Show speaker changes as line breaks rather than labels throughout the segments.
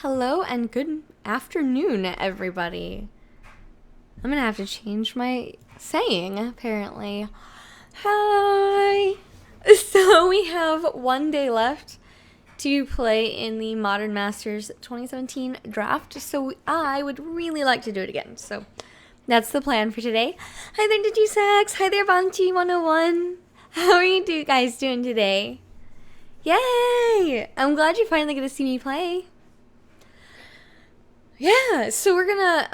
Hello and good afternoon, everybody. I'm gonna have to change my saying, apparently. Hi! So we have one day left to play in the Modern Masters 2017 draft, so I would really like to do it again. So that's the plan for today. Hi there, DigiSax! Hi there, Banchi101! How are you guys doing today? Yay! I'm glad you're finally gonna see me play. Yeah, so we're gonna,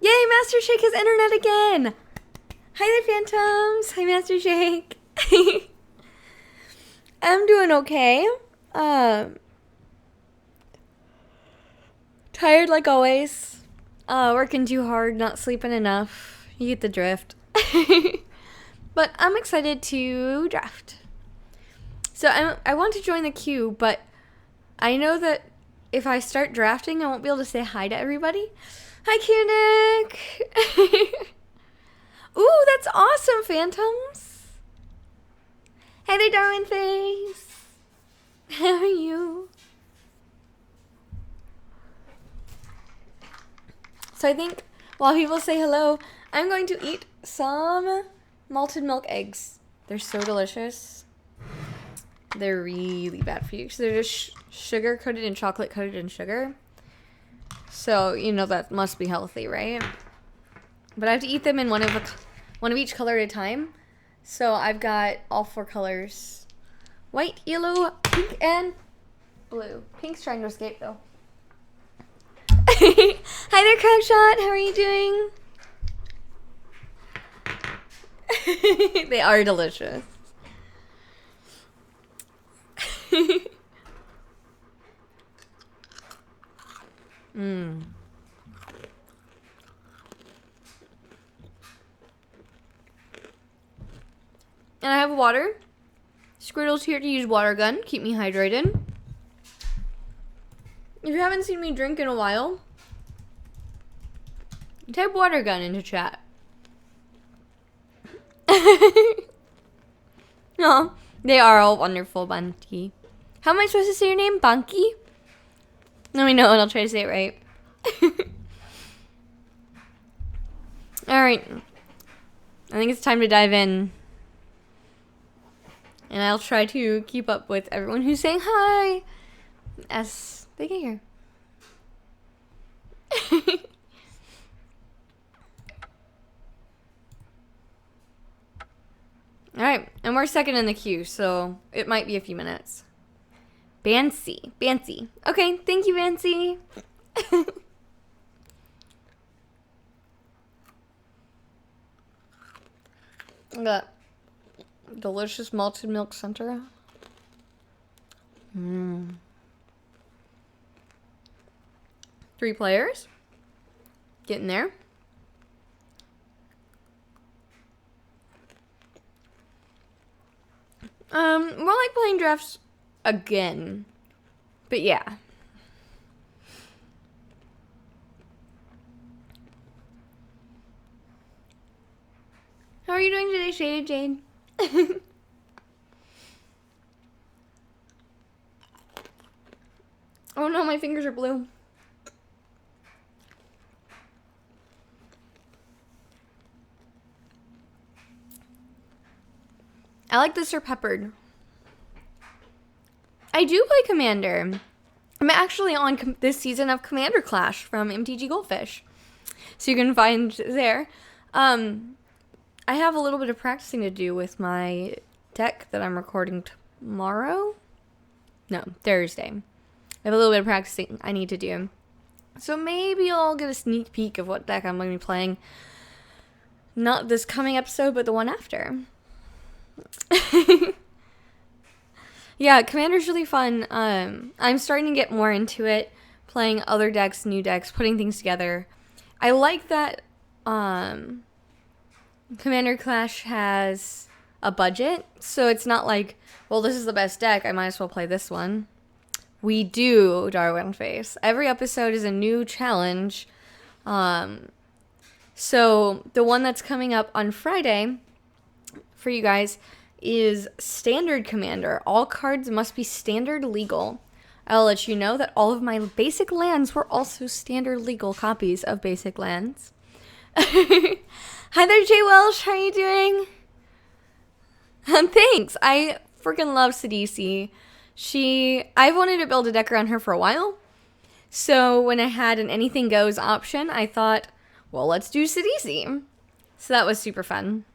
yay, Master Shake has internet again! Hi there, Phantoms! Hi, Master Shake! I'm doing okay. Tired like always. Working too hard, not sleeping enough. You get the drift. But I'm excited to draft. So I want to join the queue, but I know that if I start drafting, I won't be able to say hi to everybody. Hi, Q-Nick! Ooh, that's awesome, Phantoms! Hey there, Darwin Face! How are you? So I think while people say hello, I'm going to eat some malted milk eggs. They're so delicious. They're really bad for you. So they're just sugar coated and chocolate coated in sugar. So, you know, that must be healthy, right? But I have to eat them in one of each color at a time. So I've got all 4 colors. White, yellow, pink, and blue. Pink's trying to escape, though. Hi there, Crackshot. How are you doing? They are delicious. And I have water. Squirtle's here to use water gun. Keep me hydrated. If you haven't seen me drink in a while, type water gun into chat. No, they are all wonderful, Banki. How am I supposed to say your name? Banki? Let me know and I'll try to say it right. Alright. I think it's time to dive in. And I'll try to keep up with everyone who's saying hi as they get here. Alright, and we're second in the queue, so it might be a few minutes. Bancy. Bancy. Okay, thank you, Bancy. Got delicious malted milk center. 3 players. Getting there. More like playing drafts again. But yeah. How are you doing today, Shaded Jade? Oh no, my fingers are blue. I like the Sir Peppered. I do play Commander. I'm actually on this season of Commander Clash from MTG Goldfish. So you can find there. I have a little bit of practicing to do with my deck that I'm recording tomorrow. No, Thursday. I have a little bit of practicing I need to do. So maybe I'll get a sneak peek of what deck I'm going to be playing. Not this coming episode, but the one after. Yeah, Commander's really fun. I'm starting to get more into it, playing other decks, new decks, putting things together. I like that Commander Clash has a budget, so it's not like, well, this is the best deck, I might as well play this one. We do, Darwin Face. Every episode is a new challenge. So the one that's coming up on Friday for you guys is Standard Commander. All cards must be standard legal. I'll let you know that all of my basic lands were also standard legal copies of basic lands. Hi there, Jay Welsh. How are you doing? Thanks. I freaking love Sidisi. I've wanted to build a deck around her for a while. So when I had an anything goes option, I thought, well, let's do Sidisi. So that was super fun.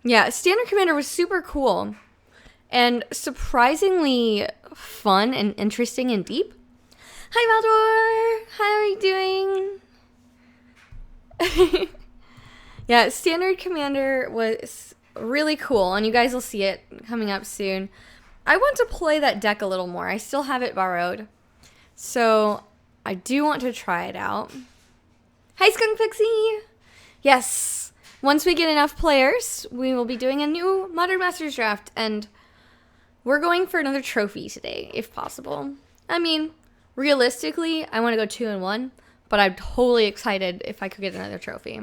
Yeah, Standard Commander was super cool and surprisingly fun and interesting and deep. Hi, Valdor. How are you doing? Yeah, Standard Commander was really cool, and you guys will see it coming up soon. I want to play that deck a little more. I still have it borrowed, so I do want to try it out. Hi, Skunk Pixie. Yes, once we get enough players, we will be doing a new Modern Masters draft, and we're going for another trophy today, if possible. I mean, realistically, I want to go 2-1, but I'm totally excited if I could get another trophy.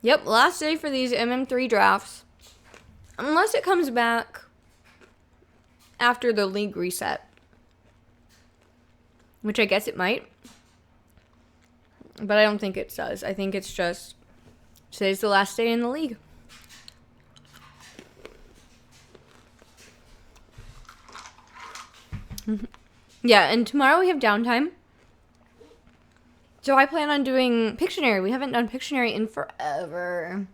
Yep, last day for these MM3 drafts. Unless it comes back after the league reset. Which I guess it might. But I don't think it does. I think it's just today's the last day in the league. Yeah, and tomorrow we have downtime. So I plan on doing Pictionary. We haven't done Pictionary in forever.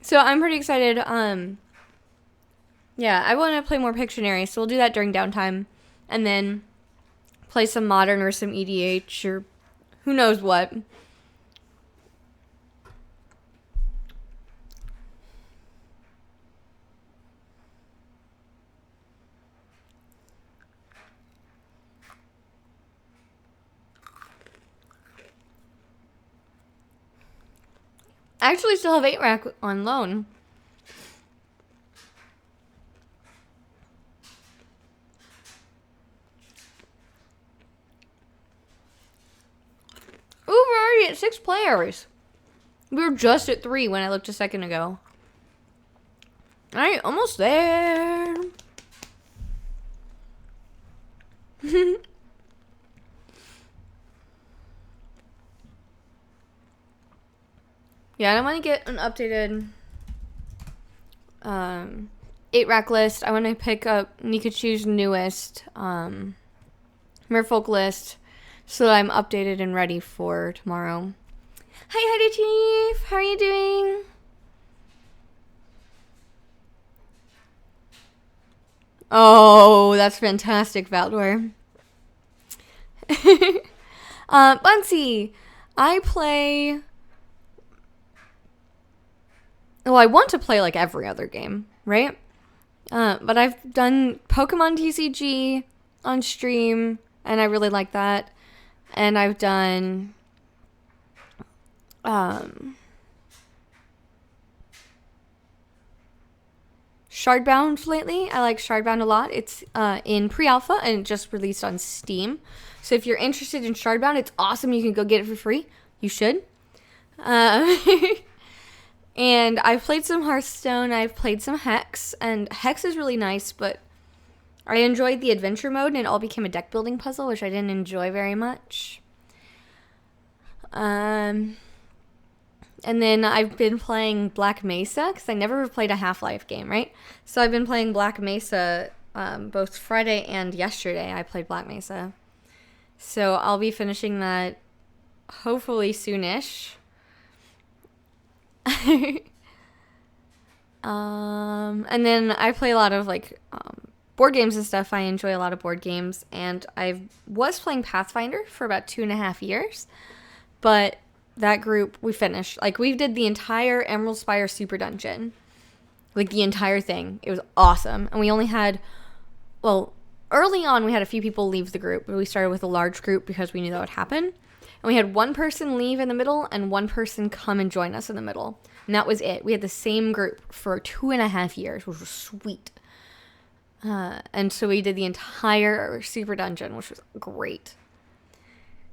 So I'm pretty excited. Yeah, I want to play more Pictionary, so we'll do that during downtime. And then play some Modern or some EDH or who knows what. I actually still have 8-rack on loan. Ooh, we're already at 6 players. We were just at 3 when I looked a second ago. Alright, almost there. Yeah, I want to get an updated 8-rack list. I want to pick up Nikachu's newest Merfolk list so that I'm updated and ready for tomorrow. Hi, Chief. How are you doing? Oh, that's fantastic, Valdor. Bunsy, I play... Well, I want to play like every other game, right? But I've done Pokemon TCG on stream, and I really like that. And I've done Shardbound lately. I like Shardbound a lot. It's in pre-alpha and it just released on Steam. So if you're interested in Shardbound, it's awesome. You can go get it for free. You should. And I've played some Hearthstone, I've played some Hex, and Hex is really nice, but I enjoyed the adventure mode, and it all became a deck building puzzle, which I didn't enjoy very much. And then I've been playing Black Mesa, because I never played a Half-Life game, right? So I've been playing Black Mesa both Friday and yesterday. I played Black Mesa. So I'll be finishing that hopefully soonish. And then I play a lot of like board games and stuff. I enjoy a lot of board games, and I was playing Pathfinder for about 2.5 years, but that group, we finished. Like, we did the entire Emerald Spire Super Dungeon, like the entire thing. It was awesome, and we only had, well, early on we had a few people leave the group, but we started with a large group because we knew that would happen. And we had one person leave in the middle and one person come and join us in the middle. And that was it. We had the same group for 2.5 years, which was sweet. And so we did the entire Super Dungeon, which was great.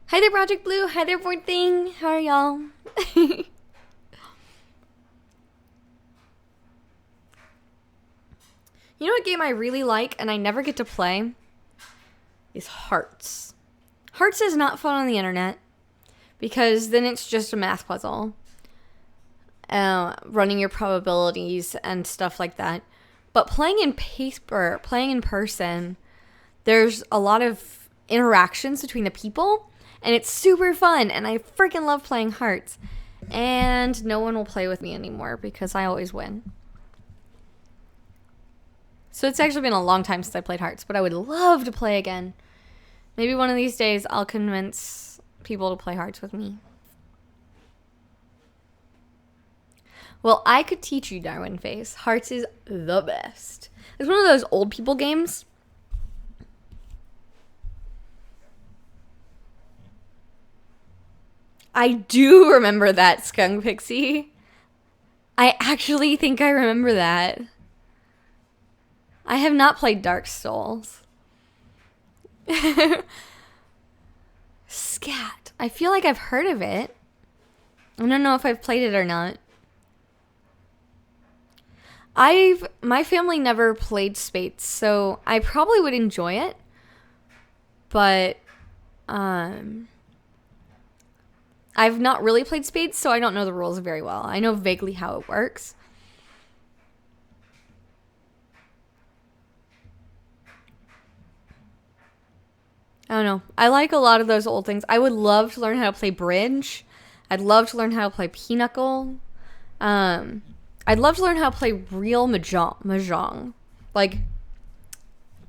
Hi there, Project Blue. Hi there, Board Thing. How are y'all? You know what game I really like and I never get to play? Is Hearts. Hearts is not fun on the internet because then it's just a math puzzle. Running your probabilities and stuff like that. But playing in paper, playing in person, there's a lot of interactions between the people, and it's super fun, and I freaking love playing Hearts. And no one will play with me anymore because I always win. So it's actually been a long time since I played Hearts, but I would love to play again. Maybe one of these days I'll convince people to play Hearts with me. Well, I could teach you Darwin Face. Hearts is the best. It's one of those old people games. I do remember that, Skunk Pixie. I actually think I remember that. I have not played Dark Souls. Scat. I feel like I've heard of it. I don't know if I've played it or not. My family never played Spades, so I probably would enjoy it. But I've not really played Spades, so I don't know the rules very well. I know vaguely how it works. I don't know. I like a lot of those old things. I would love to learn how to play bridge. I'd love to learn how to play pinochle. I'd love to learn how to play real mahjong. Like,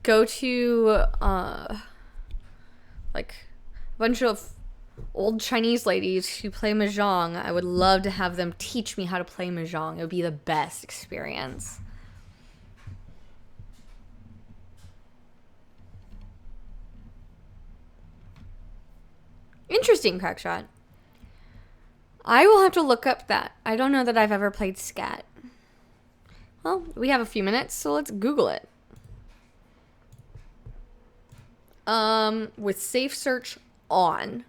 go to, like, a bunch of old Chinese ladies who play mahjong. I would love to have them teach me how to play mahjong. It would be the best experience. Interesting, Crackshot. I will have to look up that. I don't know that I've ever played Scat. Well, we have a few minutes, so let's Google it. With safe search on.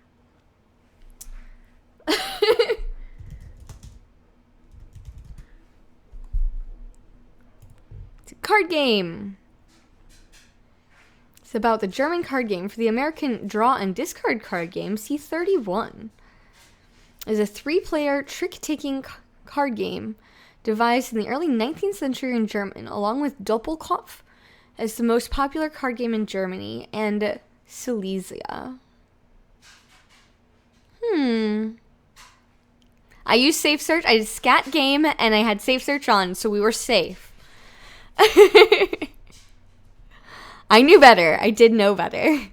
It's a card game. It's about the German card game. For the American draw and discard card game, C31. Is a 3-player trick-taking card game devised in the early 19th century in German, along with Doppelkopf as the most popular card game in Germany and Silesia. I used Safe Search. I did Scat game, and I had Safe Search on, so we were safe. I knew better. I did know better.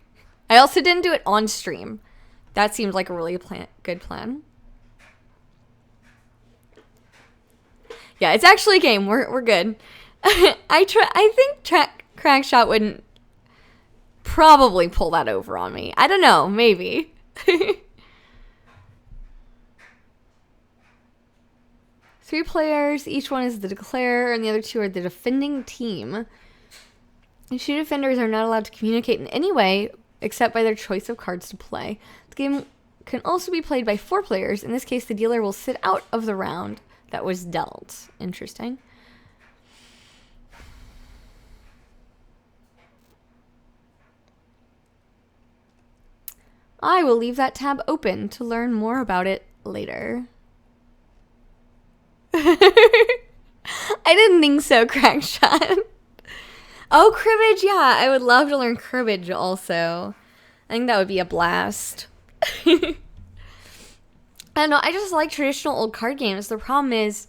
I also didn't do it on stream. That seems like a really good plan. Yeah, it's actually a game. We're good. I think Crackshot wouldn't probably pull that over on me. I don't know. Maybe. 3 players. Each one is the declarer, and the other 2 are the defending team. The 2 defenders are not allowed to communicate in any way except by their choice of cards to play. The game can also be played by 4 players. In this case, the dealer will sit out of the round that was dealt. Interesting. I will leave that tab open to learn more about it later. I didn't think so, Crackshot. Oh, cribbage, yeah. I would love to learn cribbage also. I think that would be a blast. I don't know, I just like traditional old card games. The problem is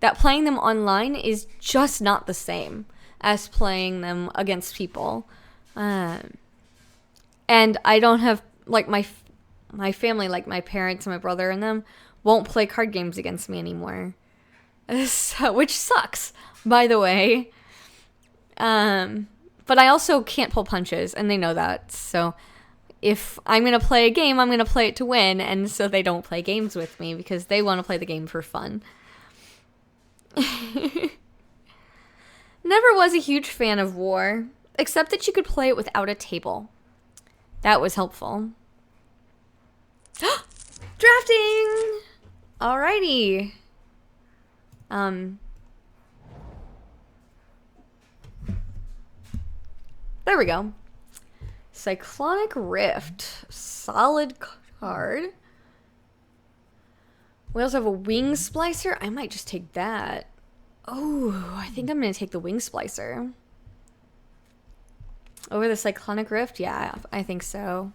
that playing them online is just not the same as playing them against people. And I don't have, like, my family, like my parents and my brother and them, won't play card games against me anymore. So, which sucks, by the way. But I also can't pull punches, and they know that. So if I'm going to play a game, I'm going to play it to win. And so they don't play games with me because they want to play the game for fun. Never was a huge fan of War, except that you could play it without a table. That was helpful. Drafting! Alrighty. There we go. Cyclonic Rift. Solid card. We also have a Wing Splicer. I might just take that. Oh, I think I'm going to take the Wing Splicer. Over the Cyclonic Rift? Yeah, I think so.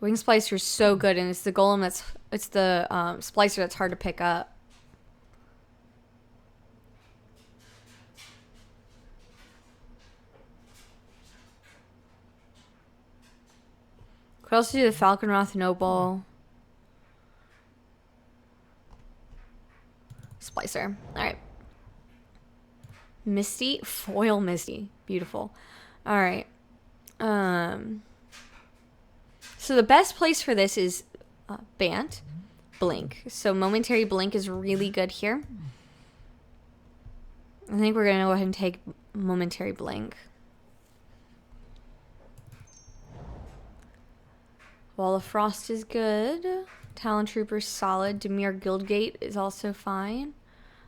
Wing Splicer is so good, and it's the golem that's... It's the Splicer that's hard to pick up. Could also do the Falconroth Noble. Splicer. Alright. Misty. Foil Misty. Beautiful. Alright. So the best place for this is Bant. Blink. So Momentary Blink is really good here. I think we're going to go ahead and take Momentary Blink. Wall of Frost is good. Talon Trooper's solid. Dimir Guildgate is also fine.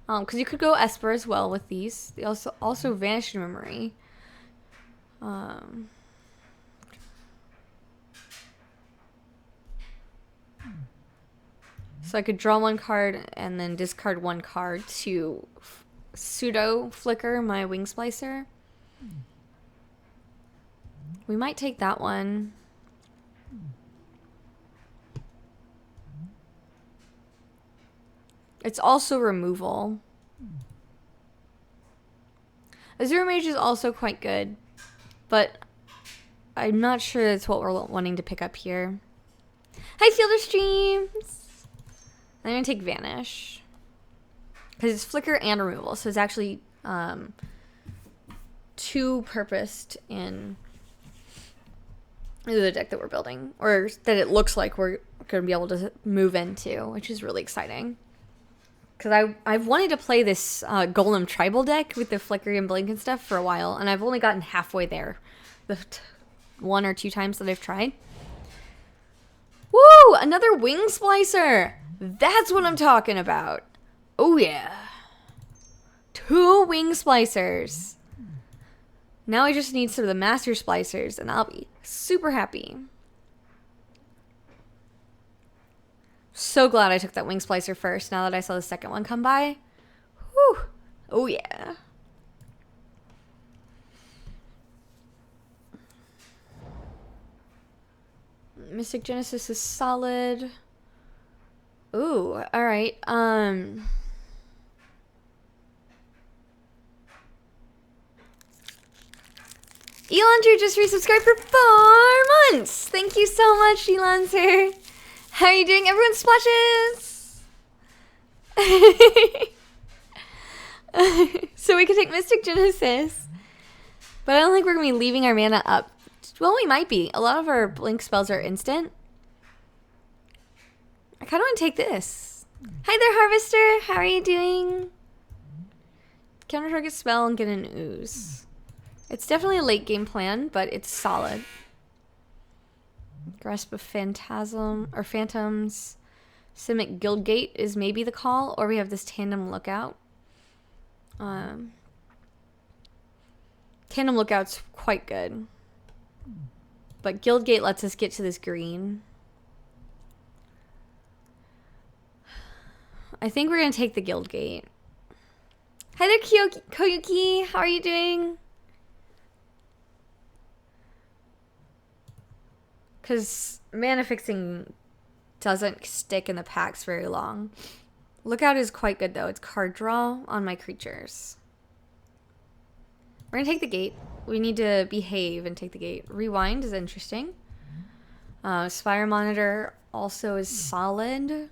Because you could go Esper as well with these. They also Vanishing Memory. So I could draw one card and then discard one card to pseudo flicker my Wing Splicer. We might take that one. It's also removal. Azure Mage is also quite good, but I'm not sure that's what we're wanting to pick up here. Hi, Fielder Streams! I'm going to take Vanish. Because it's flicker and removal, so it's actually two-purposed in the deck that we're building. Or that it looks like we're going to be able to move into, which is really exciting. Because I've wanted to play this Golem Tribal deck with the Flicker and Blink and stuff for a while, and I've only gotten halfway there the one or two times that I've tried. Woo! Another Wing Splicer! That's what I'm talking about. Oh yeah. 2 Wing Splicers. Now I just need some of the Master Splicers, and I'll be super happy. So glad I took that Wing Splicer first now that I saw the second one come by. Whew. Oh yeah. Mystic Genesis is solid. Ooh, alright. Elanter just resubscribed for 4 months! Thank you so much, Elanter. How are you doing? Everyone splashes! So we could take Mystic Genesis. But I don't think we're going to be leaving our mana up. Well, we might be. A lot of our blink spells are instant. I kind of want to take this. Hi there, Harvester. How are you doing? Counter target spell and get an ooze. It's definitely a late game plan, but it's solid. Grasp of Phantasm or Phantoms. Simic Guildgate is maybe the call, or we have this Tandem Lookout. Tandem Lookout's quite good. But Guildgate lets us get to this green. I think we're going to take the Guildgate. Hi there, Koyuki. How are you doing? Because mana fixing doesn't stick in the packs very long. Lookout is quite good, though. It's card draw on my creatures. We're going to take the gate. We need to behave and take the gate. Rewind is interesting. Spire Monitor also is solid.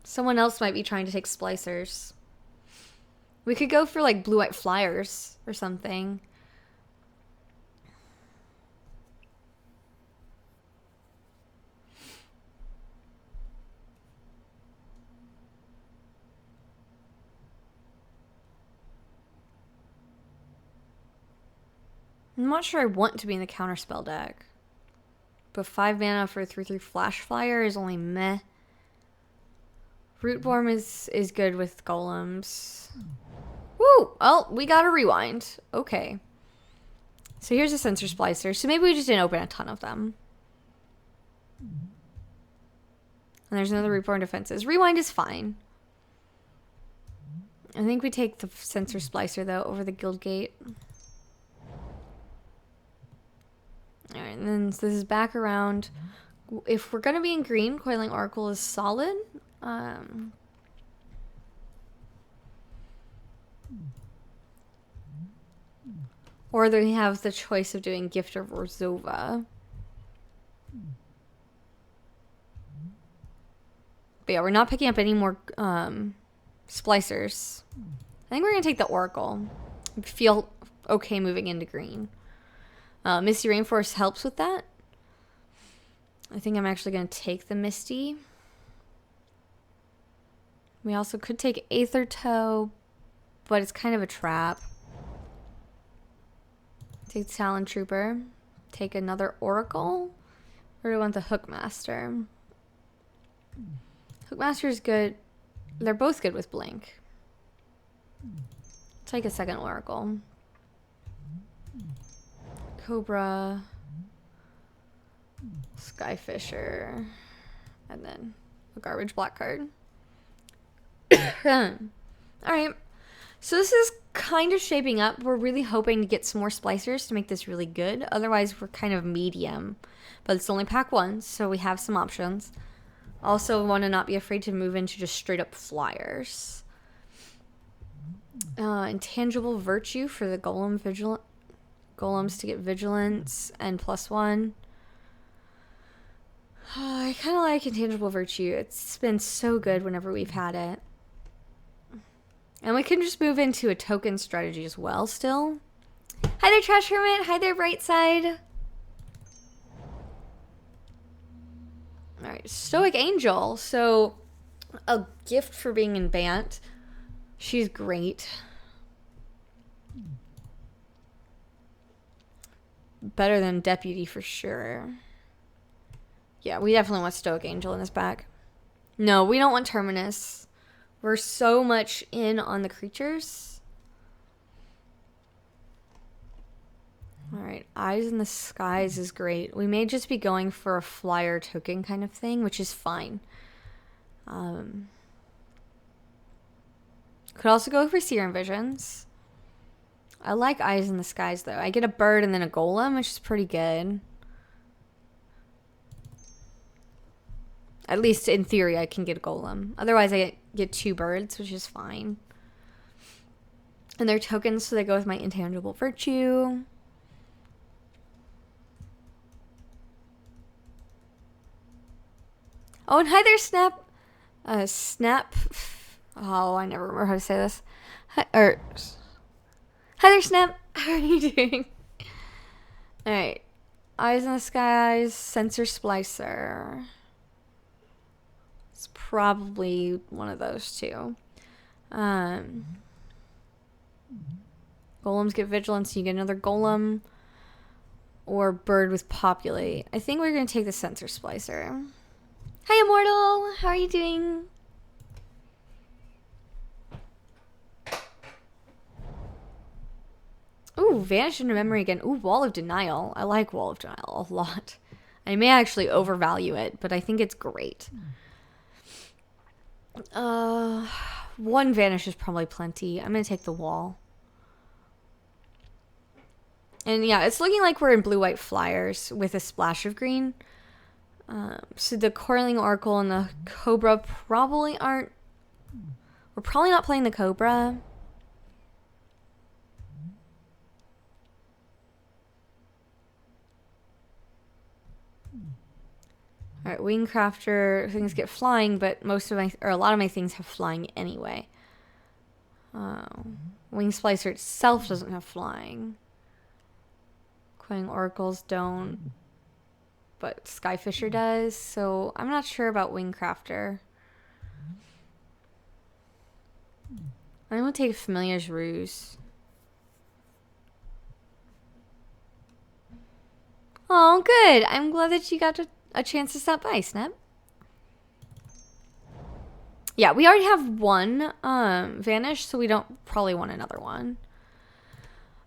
Someone else might be trying to take Splicers. We could go for like Blue-White Flyers or something. I'm not sure I want to be in the counterspell deck. But 5 mana for a 3/3 Flash Flyer is only meh. Rootborn is good with golems. Woo! Oh, we got a rewind. Okay. So here's a Sensor Splicer. So maybe we just didn't open a ton of them. And there's another Rootborn Defenses. Rewind is fine. I think we take the Sensor Splicer, though, over the Guildgate. Alright, and then this is back around. If we're going to be in green, Coiling Oracle is solid. Or they have the choice of doing Gift of Orzhova. But yeah, we're not picking up any more splicers. I think we're going to take the Oracle. I feel okay moving into green. Misty Rainforest helps with that. I think I'm actually going to take the Misty. We also could take Aether Toe, but it's kind of a trap. Take Talon Trooper. Take another Oracle. Or do we want the Hookmaster? Hookmaster is good. They're both good with Blink. Take a second Oracle. Cobra. Skyfisher. And then a garbage black card. Alright. So this is kind of shaping up. We're really hoping to get some more splicers to make this really good. Otherwise, we're kind of medium. But it's only pack 1, so we have some options. Also, want to not be afraid to move into just straight up flyers. Intangible Virtue for the Golem Vigilant. Golems to get Vigilance and +1. I kind of like Intangible Virtue. It's been so good whenever we've had it. And we can just move into a token strategy as well still. Hi there, Trash Hermit. Hi there, Bright Side. Alright, Stoic Angel. So, a gift for being in Bant. She's great. Better than Deputy for sure. Yeah, we definitely want Stoic Angel in this pack. No, we don't want Terminus. We're so much in on the creatures. Alright, Eyes in the Skies is great. We may just be going for a flyer token kind of thing, which is fine. Could also go for Serum Visions. I like Eyes in the Skies, though. I get a bird and then a golem, which is pretty good. At least in theory, I can get a golem. Otherwise, I get 2 birds, which is fine. And they're tokens, so they go with my Intangible Virtue. Oh, and hi there, Snap. Snap. Oh, I never remember how to say this. Hi there, Snap. How are you doing? Alright. Eyes in the Skies. Sensor Splicer. It's probably one of those two. Golems get Vigilance. You get another Golem. Or Bird with Populate. I think we're going to take the Sensor Splicer. Hi, Immortal. How are you doing? Ooh, Vanish into Memory again. Ooh, Wall of Denial. I like Wall of Denial a lot. I may actually overvalue it, but I think it's great. 1 Vanish is probably plenty. I'm going to take the Wall. And yeah, it's looking like we're in blue-white flyers with a splash of green. So the Coiling Oracle and the Cobra probably aren't... We're probably not playing the Cobra. Alright, Wingcrafter, things get flying, but most of my, or a lot of my things have flying anyway. Wing Splicer itself doesn't have flying. Coiling Oracles don't. But Skyfisher does, so I'm not sure about Wingcrafter. I'm going to take Familiar's Ruse. Oh, good. I'm glad that you got a chance to stop by, Snap. Yeah, we already have one vanish, so we don't probably want another one.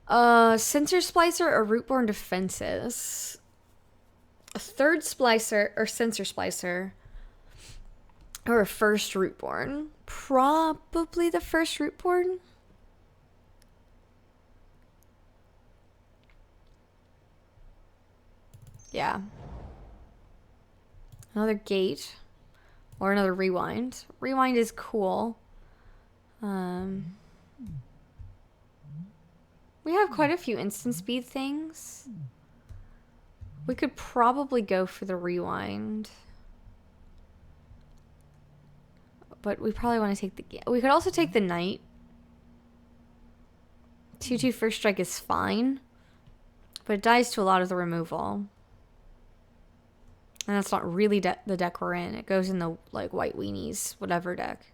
Sensor Splicer or Rootborn Defenses? A third Splicer or Sensor Splicer? Or a first Rootborn? Probably the first Rootborn. Yeah. Another gate. Or another rewind. Rewind is cool. We have quite a few instant speed things. We could probably go for the rewind. But we probably want to take the... We could also take the knight. 2/2 first strike is fine. But it dies to a lot of the removal. And that's not really the deck we're in. It goes in the, like, white weenies, whatever deck.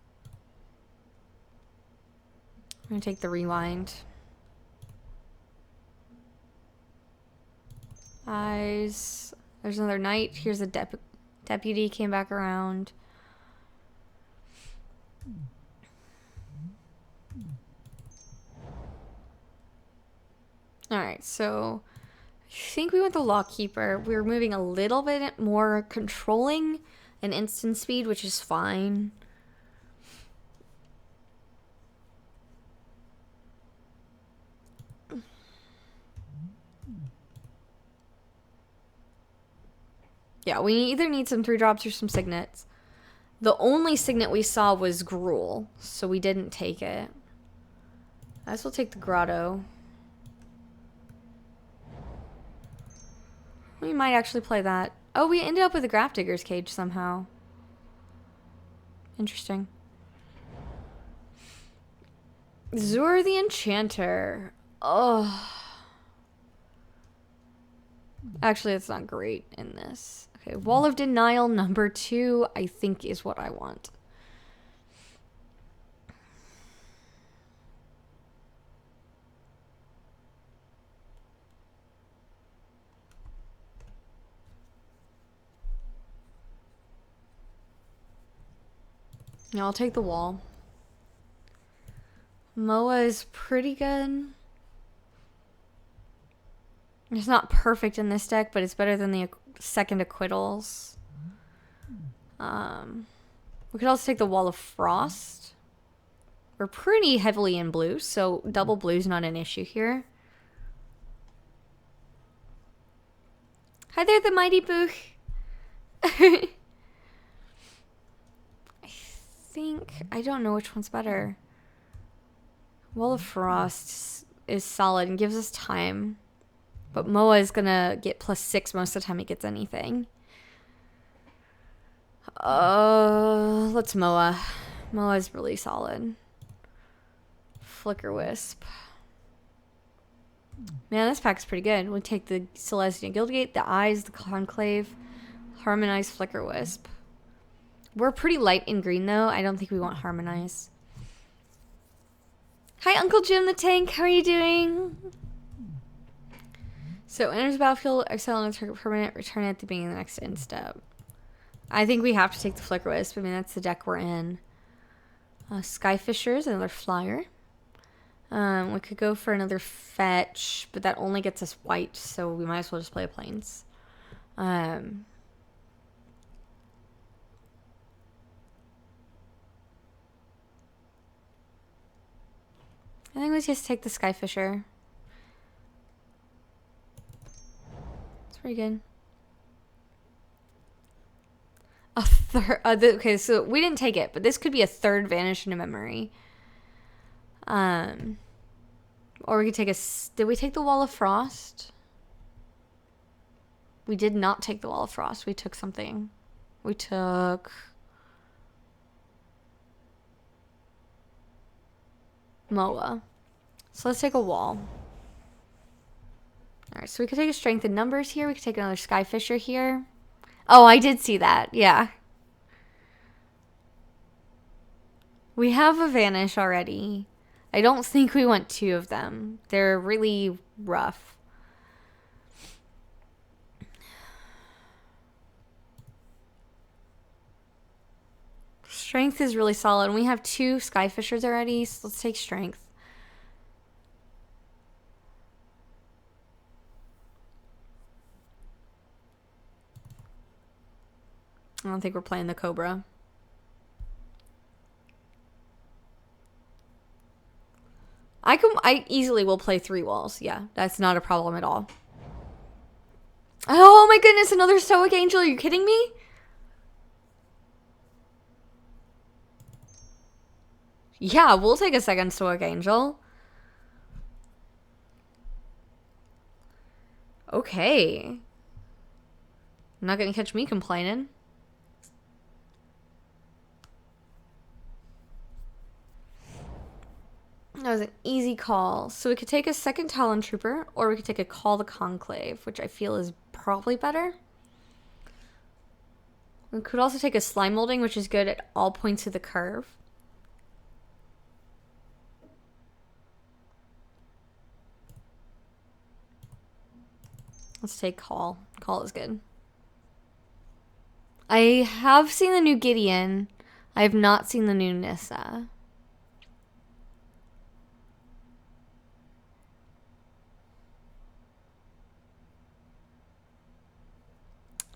I'm going to take the rewind. Eyes. There's another knight. Here's a deputy. Came back around. Alright, so... I think we went the Lockkeeper. We were moving a little bit more controlling and instant speed, which is fine. Yeah, we either need some 3-drops or some signets. The only signet we saw was Gruul, so we didn't take it. I guess we'll take the Grotto. We might actually play that. Oh, we ended up with a Grafdigger's Cage somehow. Interesting. Zur the Enchanter. Oh. Actually, it's not great in this. Okay, Wall of Denial number 2, I think, is what I want. Yeah, I'll take the wall. Moa is pretty good. It's not perfect in this deck, but it's better than the second Acquittals. We could also take the Wall of Frost. We're pretty heavily in blue, so double blue's not an issue here. Hi there, the Mighty Book. I don't know which one's better. Wall of Frost is solid and gives us time. But Moa is gonna get +6 most of the time it gets anything. Let's Moa. Moa is really solid. Flicker Wisp. Man, this pack's pretty good. We'll take the Celestia Guildgate, the Eyes, the Conclave, Harmonize, Flicker Wisp. We're pretty light in green, though. I don't think we want Harmonize. Hi, Uncle Jim the Tank. How are you doing? So, enters the battlefield, exile on a target permanent, return it at the beginning of the next end step. I think we have to take the Flicker Wisp. I mean, that's the deck we're in. Skyfisher is another flyer. We could go for another fetch, but that only gets us white, so we might as well just play a plains. I think we just take the Skyfisher. It's pretty good. A third. Okay, so we didn't take it, but this could be a third Vanish into Memory. Or we could take a... Did we take the Wall of Frost? We did not take the Wall of Frost. We took something. We took... Moa. So let's take a wall. Alright, so we could take a Strength in Numbers here. We could take another Skyfisher here. Oh, I did see that. Yeah. We have a Vanish already. I don't think we want 2 of them. They're really rough. Strength is really solid. And we have 2 Skyfishers already, so let's take Strength. I don't think we're playing the Cobra. I easily will play 3 walls. Yeah, that's not a problem at all. Oh my goodness, another Stoic Angel. Are you kidding me? Yeah, we'll take a second Stoic Angel. Okay. Not gonna catch me complaining. That was an easy call. So we could take a second Talon Trooper, or we could take a Call the Conclave, which I feel is probably better. We could also take a Slime Molding, which is good at all points of the curve. Let's take Call. Call is good. I have seen the new Gideon. I have not seen the new Nissa.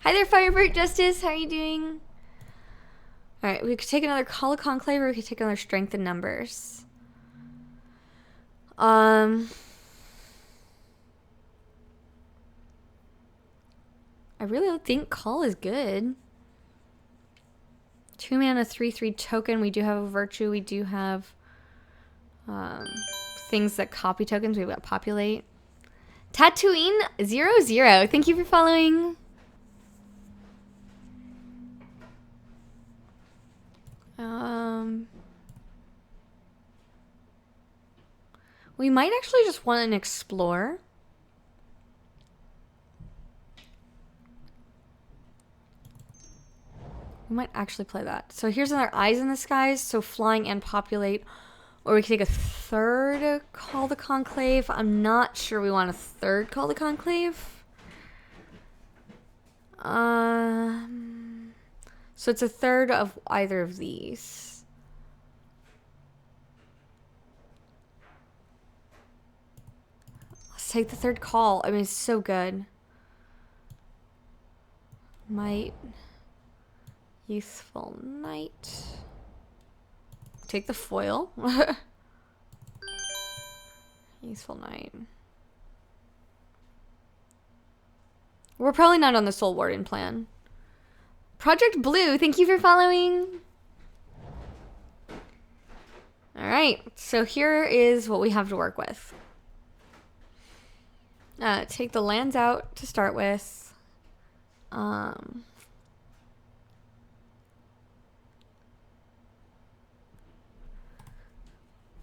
Hi there, Firebird Justice. How are you doing? Alright, we could take another Call of Conclave, or we could take another Strength in Numbers. I really don't think Call is good. 2 mana, 3/3 token. We do have a Virtue. We do have things that copy tokens. We've got Populate. Tatooine 00. Thank you for following. We might actually just want an Explore. We might actually play that. So here's another Eyes in the Skies. So flying and Populate. Or we could take a third Call the Conclave. I'm not sure we want a third Call the Conclave. So it's a third of either of these. Let's take the third call. I mean, it's so good. Might. Youthful Knight. Take the foil. Youthful Knight. We're probably not on the Soul Warden plan. Project Blue, thank you for following. Alright, so here is what we have to work with. Take the lands out to start with.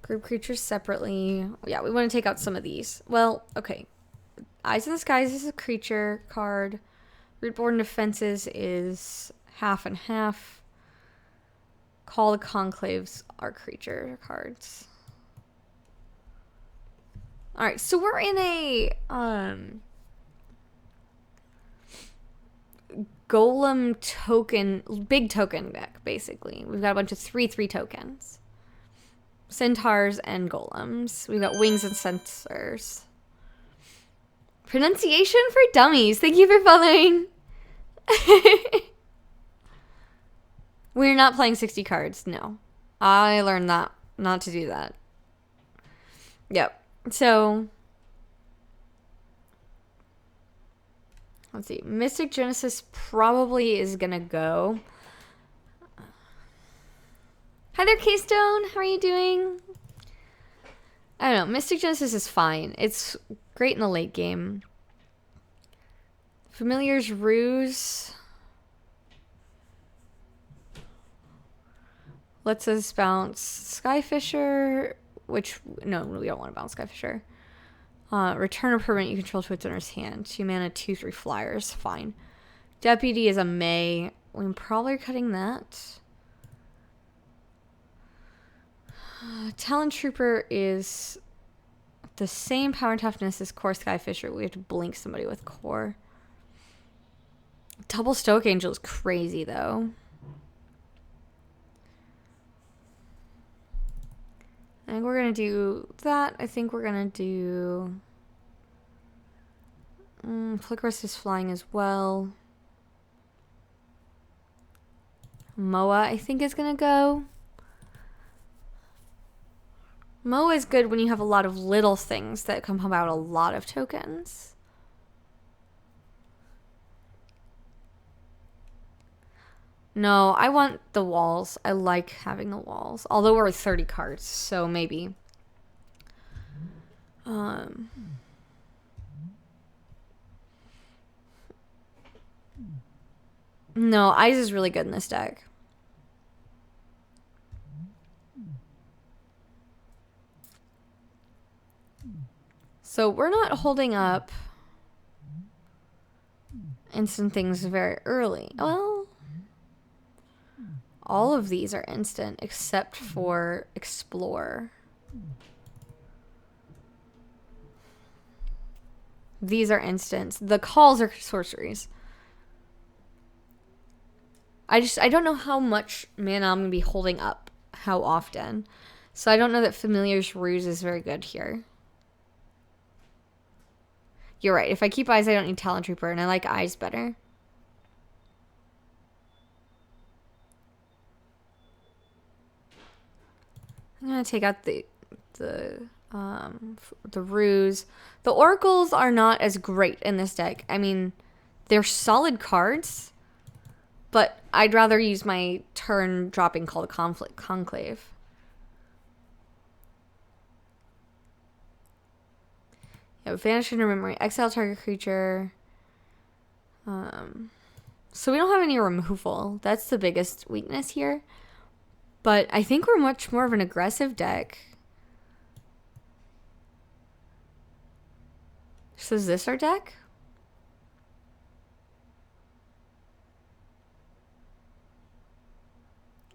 Group creatures separately. Yeah, we want to take out some of these. Well, okay. Eyes in the Skies is a creature card. Rootborn Defenses is half and half. Call the Conclaves are creature cards. Alright, so we're in a golem token, big token deck, basically. We've got a bunch of 3/3 tokens. Centaurs and golems. We've got wings and sensors. Pronunciation for dummies. Thank you for following. We're not playing 60 cards. No. I learned that. Not to do that. Yep. So. Let's see. Mystic Genesis probably is going to go. Hi there, Keystone. How are you doing? I don't know. Mystic Genesis is fine. It's great in the late game. Familiar's Ruse lets us bounce Skyfisher, which, no, we don't want to bounce Skyfisher. Return a permanent you control to its owner's hand. 2 mana, 2/3 flyers. Fine. Deputy is a May. We're probably cutting that. Talon Trooper is the same power and toughness as Core Skyfisher. We have to blink somebody with Core. Double Stoic Angel is crazy, though. I think we're gonna do that. I think we're gonna do Flickerous is flying as well. Moa, I think, is gonna go. Moa is good when you have a lot of little things that can pump out a lot of tokens. No, I want the walls. I like having the walls. Although we're 30 cards, so maybe. No, Eyes is really good in this deck. So we're not holding up instant things very early. Well, all of these are instant except for Explore. These are instants. The calls are sorceries. I don't know how much mana I'm going to be holding up, how often. So I don't know that Familiar's Ruse is very good here. You're right. If I keep Eyes, I don't need Talon Trooper, and I like Eyes better. I'm going to take out the Ruse. The Oracles are not as great in this deck. I mean, they're solid cards, but I'd rather use my turn dropping Call the Conclave. Yeah, Vanish into Memory, exile target creature. So we don't have any removal. That's the biggest weakness here. But I think we're much more of an aggressive deck. So is this our deck?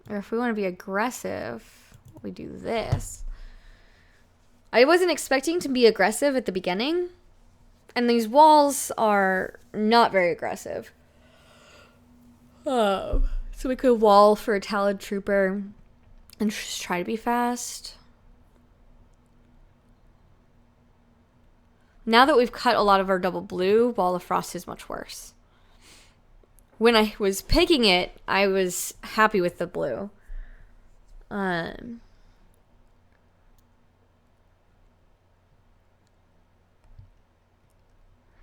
Or if we want to be aggressive, we do this. I wasn't expecting to be aggressive at the beginning. And these walls are not very aggressive. So we could wall for a Talon Trooper and just try to be fast. Now that we've cut a lot of our double blue, Wall of Frost is much worse. When I was picking it, I was happy with the blue.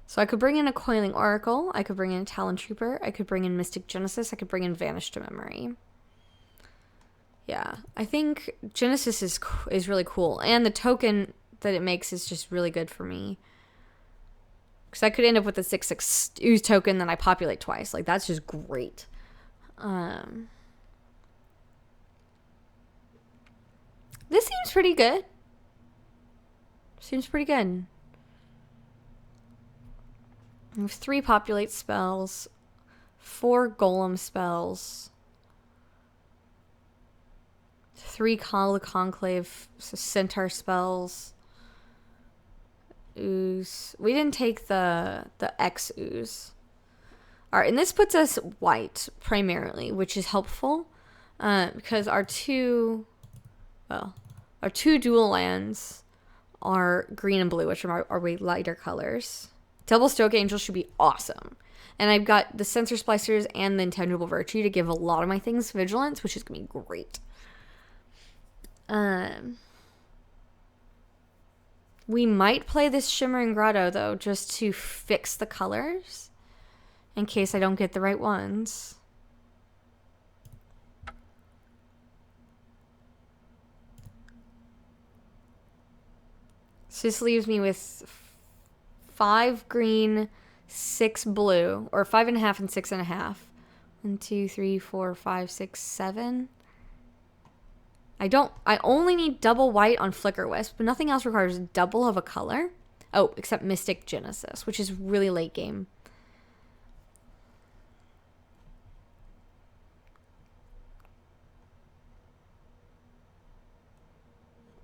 So I could bring in a Coiling Oracle. I could bring in a Talon Trooper. I could bring in Mystic Genesis. I could bring in Vanish to Memory. Yeah, I think Genesis is really cool. And the token that it makes is just really good for me. Because I could end up with a 6/6 ooze token, then I populate twice. Like, that's just great. This seems pretty good. Seems pretty good. We have 3 populate spells, 4 golem spells, 3 Call the Conclave, so centaur spells, ooze. We didn't take the X ooze. Alright, and this puts us white primarily, which is helpful because our two dual lands are green and blue, which are our way lighter colors. Double Stoke Angel should be awesome. And I've got the Sensor Splicers and the Intangible Virtue to give a lot of my things Vigilance, which is going to be great. We might play this Shimmering Grotto, though, just to fix the colors. In case I don't get the right ones. So this leaves me with 5 green, 6 blue, or 5.5 and 6.5. 1, 2, 3, 4, 5, 6, 7. I only need double white on Flicker Wisp, but nothing else requires double of a color. Oh, except Mystic Genesis, which is really late game.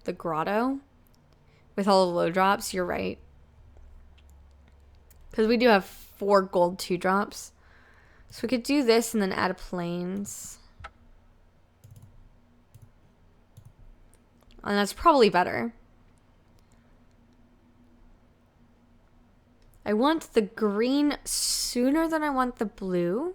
The Grotto with all the low drops, you're right. Because we do have 4 gold 2-drops. So we could do this and then add a Plains. And that's probably better. I want the green sooner than I want the blue.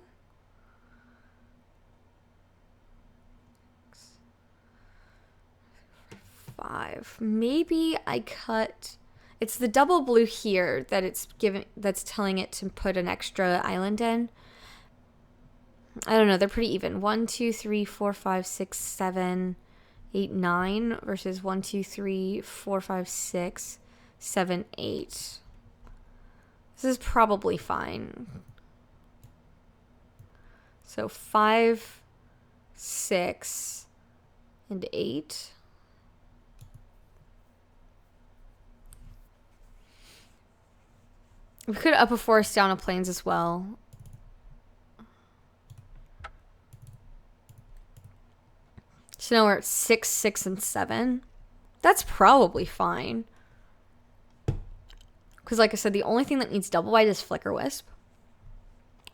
Five. Maybe I cut... It's the double blue here that that's telling it to put an extra island in. I don't know. They're pretty even. 1, 2, 3, 4, 5, 6, 7, 8, 9 versus 1, 2, 3, 4, 5, 6, 7, 8. This is probably fine. So 5, 6, and 8. We could up a forest, down a plains as well. So now we're at 6, 6, and 7. That's probably fine. Because like I said, the only thing that needs double white is Flicker Wisp.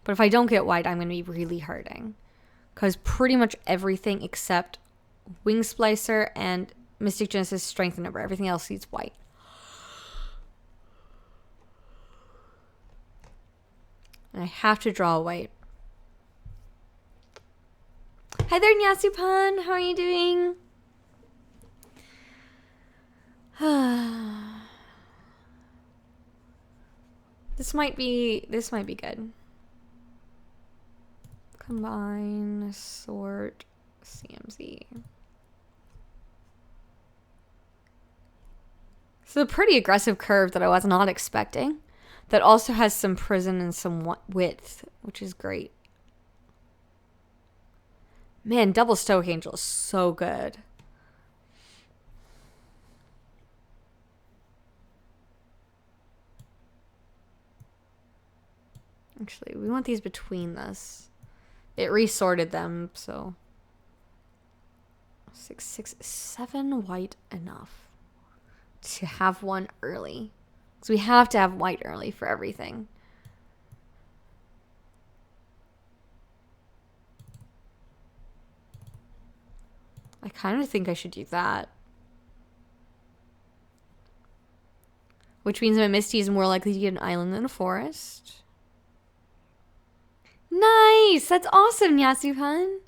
But if I don't get white, I'm going to be really hurting. Because pretty much everything except Wing Splicer and Mystic Genesis Strength Number, everything else needs white. And I have to draw a white. Hi there, Nyasupan. How are you doing? This might be good. Combine, sort, CMZ. It's a pretty aggressive curve that I was not expecting. That also has some prison and some width, which is great. Man, double Stoic Angel is so good. Actually, we want these between this. It resorted them, so 6, 6, 7 white enough to have one early. So we have to have white early for everything. I kind of think I should do that. Which means my Misty is more likely to get an island than a forest. Nice! That's awesome, Yasuhan.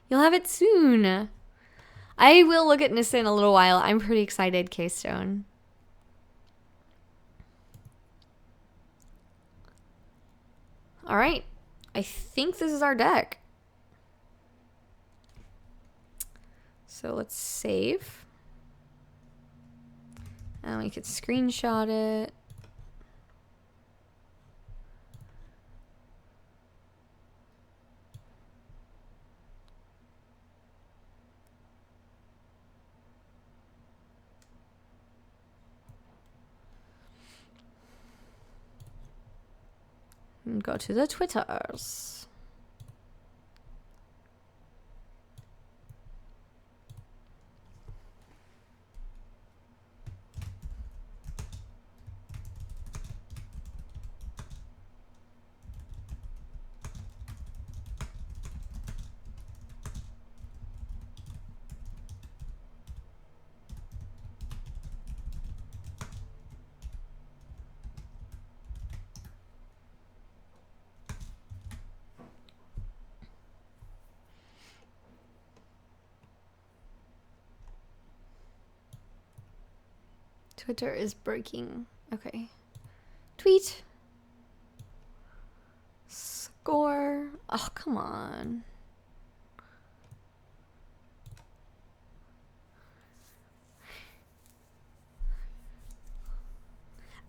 You'll have it soon. I will look at Nissa in a little while. I'm pretty excited, K-Stone. Alright. I think this is our deck. So let's save. And we could screenshot it. And go to the Twitters. Twitter is breaking. Okay. Tweet. Score. Oh, come on.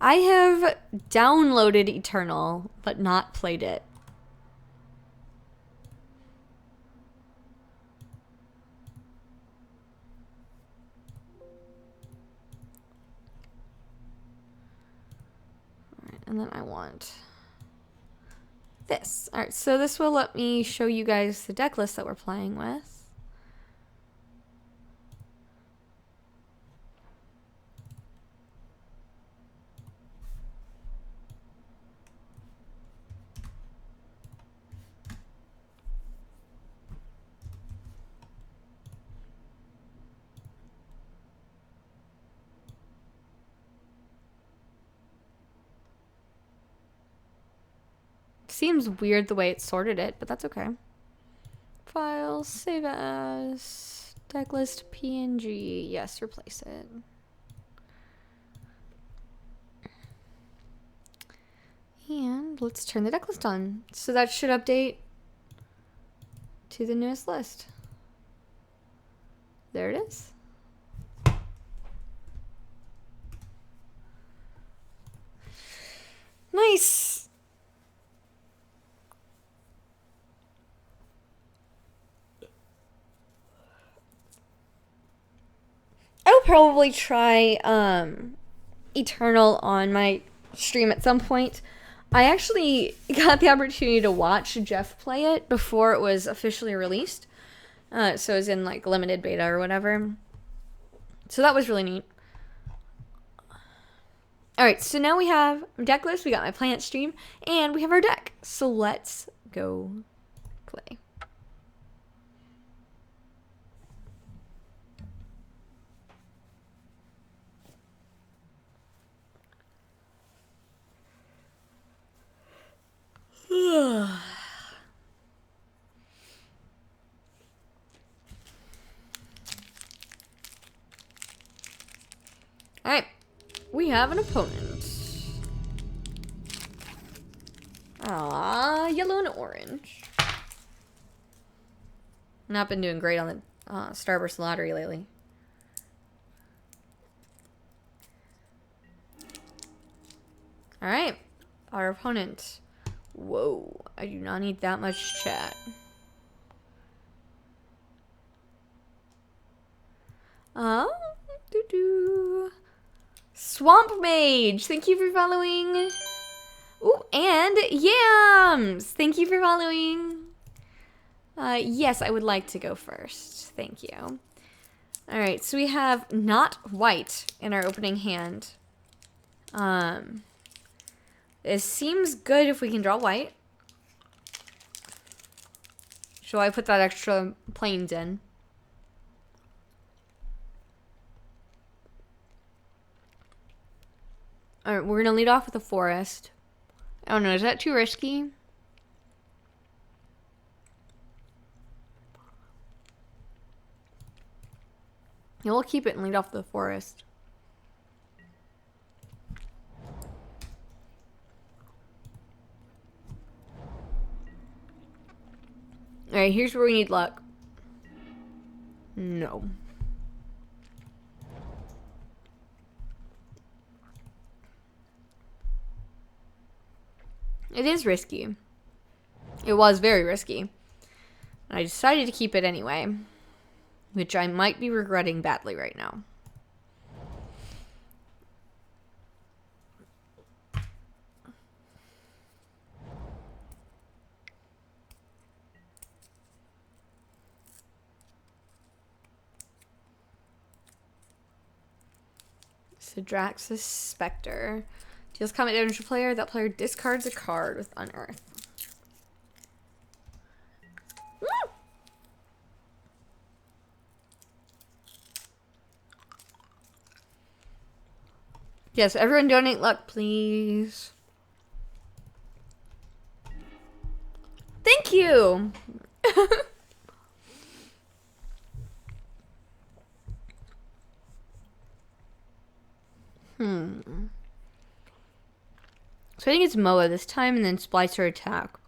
I have downloaded Eternal, but not played it. And then I want this. All right, so this will let me show you guys the deck list that we're playing with. seems weird the way it sorted it, but that's okay. File, save as, deck list PNG. Yes, replace it. And let's turn the deck list on. So that should update to the newest list. There it is. Nice. I'll probably try Eternal on my stream at some point. I actually got the opportunity to watch Jeff play it before it was officially released. So it was in like limited beta or whatever. So that was really neat. Alright, so now we have deck list, we got my plant stream, and we have our deck. So let's go play. Alright, we have an opponent. Yellow and orange. Not been doing great on the Starburst lottery lately. Alright, our opponent. Whoa, I do not need that much chat. Swamp Mage, thank you for following. Ooh, and Yams, thank you for following. Yes, I would like to go first. Thank you. Alright, so we have not white in our opening hand. It seems good if we can draw white. Shall I put that extra planes in? Alright, we're gonna lead off with a forest. Oh no, is that too risky? Yeah, we'll keep it and lead off the forest. Alright, here's where we need luck. No. It is risky. It was very risky. And I decided to keep it anyway. Which I might be regretting badly right now. Sidraxis Spectre. Deals combat damage to player. That player discards a card with Unearth. Woo! Yes, everyone donate luck, please. Thank you! So I think it's Moa this time, and then Splicer attack.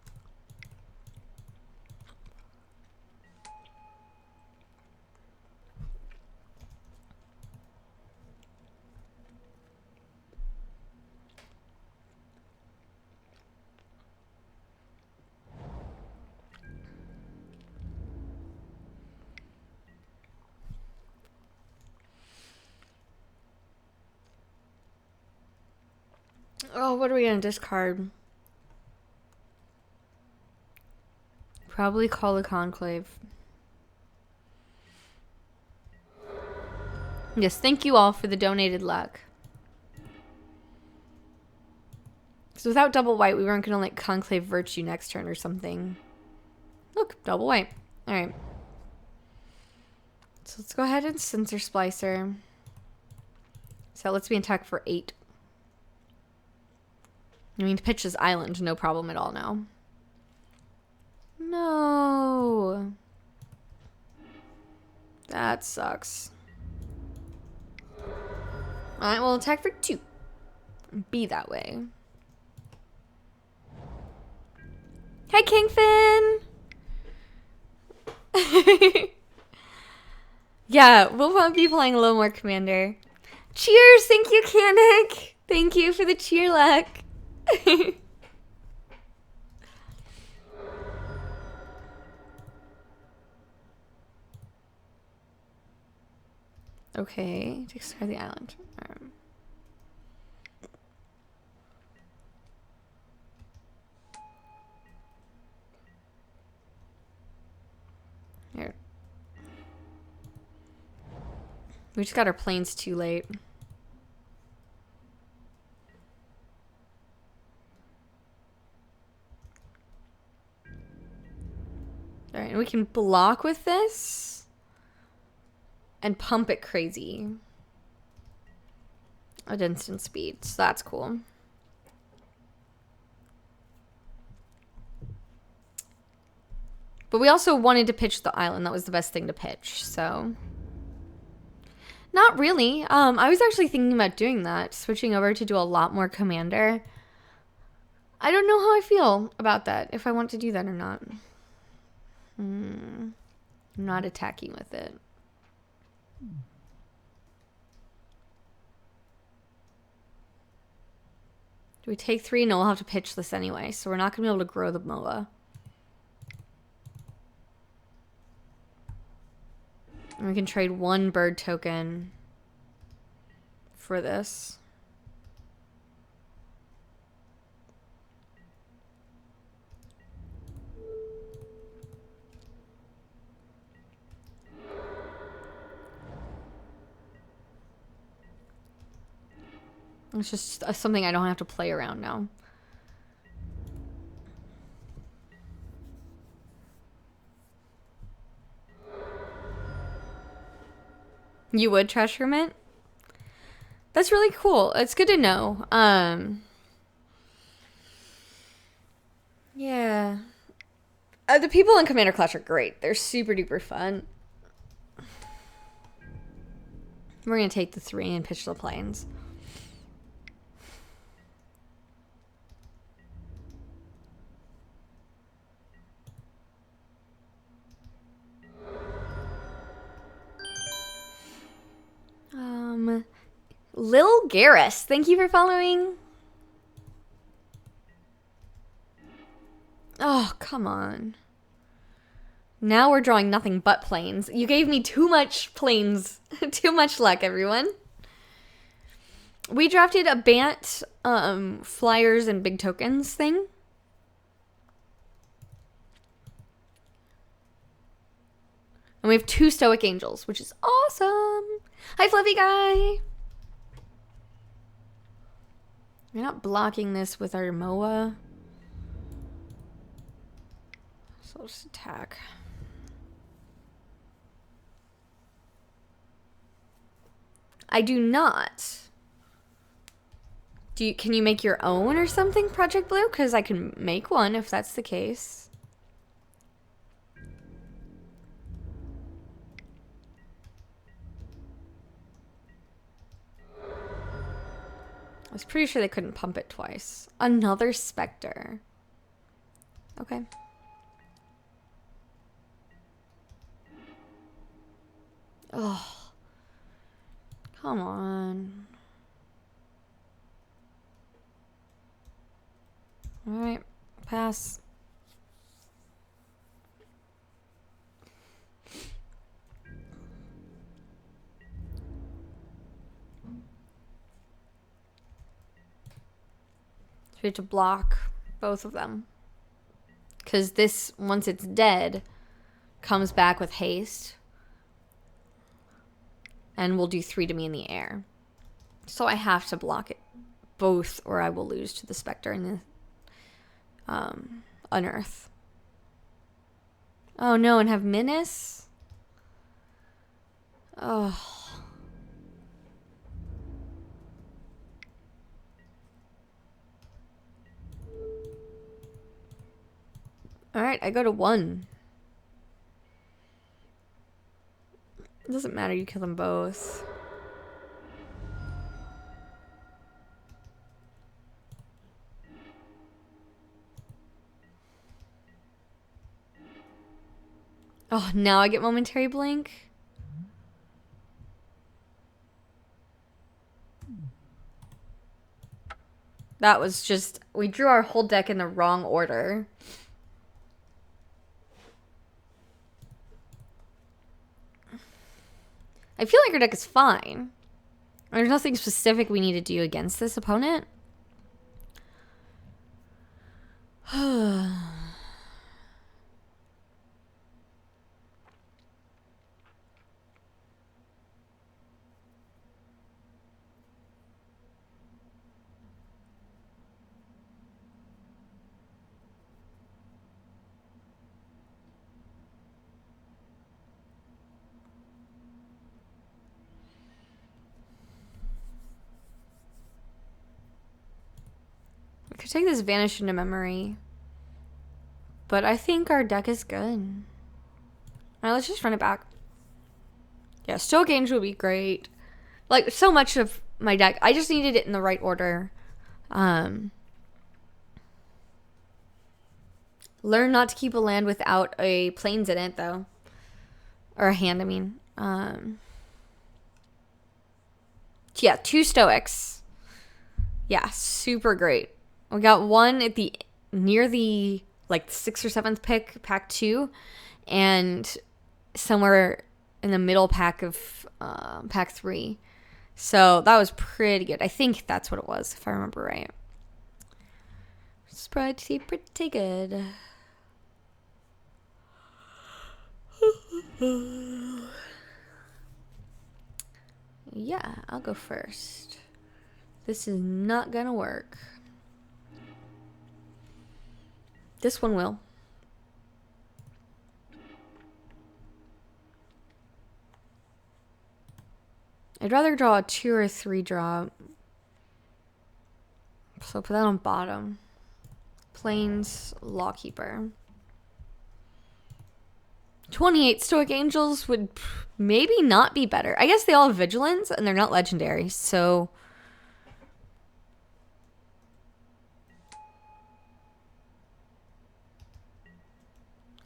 Oh, what are we gonna discard? Probably call the Conclave. Yes, thank you all for the donated luck. So without double white, we weren't gonna like Conclave Virtue next turn or something. Look, double white. Alright. So let's go ahead and Censor Splicer. So that lets me attack for 8. I mean, pitch this island, no problem at all now. No. That sucks. Alright, we'll attack for 2. Be that way. Hey, Kingfin! Yeah, we'll probably be playing a little more Commander. Cheers! Thank you, Kanik! Thank you for the cheer luck. Okay, discard the island. Here. We just got our planes too late. Alright, and we can block with this and pump it crazy at instant speed, so that's cool. But we also wanted to pitch the island. That was the best thing to pitch, so... Not really. I was actually thinking about doing that, switching over to do a lot more Commander. I don't know how I feel about that, if I want to do that or not. I'm not attacking with it. Do we take 3? No, we'll have to pitch this anyway, so we're not going to be able to grow the MOA. And we can trade 1 bird token for this. It's just something I don't have to play around now. You would trash hermit? That's really cool. It's good to know. Yeah. The people in Commander Clash are great. They're super duper fun. We're gonna take the 3 and pitch the planes. Lil Garrus, thank you for following. Oh, come on. Now we're drawing nothing but planes. You gave me too much planes. Too much luck, everyone. We drafted a Bant flyers and big tokens thing. And we have 2 Stoic Angels, which is awesome. Hi, Fluffy Guy. We're not blocking this with our MOA. So I'll just attack. I do not. Can you make your own or something, Project Blue? Because I can make one if that's the case. I was pretty sure they couldn't pump it twice. Another Spectre. Okay. Oh. Come on. Alright. Pass. We have to block both of them. Because this, once it's dead, comes back with haste. And will do 3 to me in the air. So I have to block it both or I will lose to the Spectre and the Unearth. Oh no, and have Menace? Oh. Alright, I go to 1. It doesn't matter, you kill them both. Oh, now I get momentary blink? That was just... We drew our whole deck in the wrong order. I feel like our deck is fine. There's nothing specific we need to do against this opponent. We could take this Vanish into memory. But I think our deck is good. Alright, let's just run it back. Yeah, Stoic Angel would be great. Like, so much of my deck, I just needed it in the right order. Learn not to keep a land without a plains in it, though. Or a hand, I mean. Yeah, 2 Stoics. Yeah, super great. We got 1 at the near the like 6th or 7th pick, pack 2, and somewhere in the middle pack of pack 3. So that was pretty good. I think that's what it was, if I remember right. It's pretty good. Yeah, I'll go first. This is not gonna work. This one will. I'd rather draw a 2 or 3 drop. So put that on bottom. Plains Lawkeeper. 28 Stoic Angels would maybe not be better. I guess they all have Vigilance and they're not legendary, so...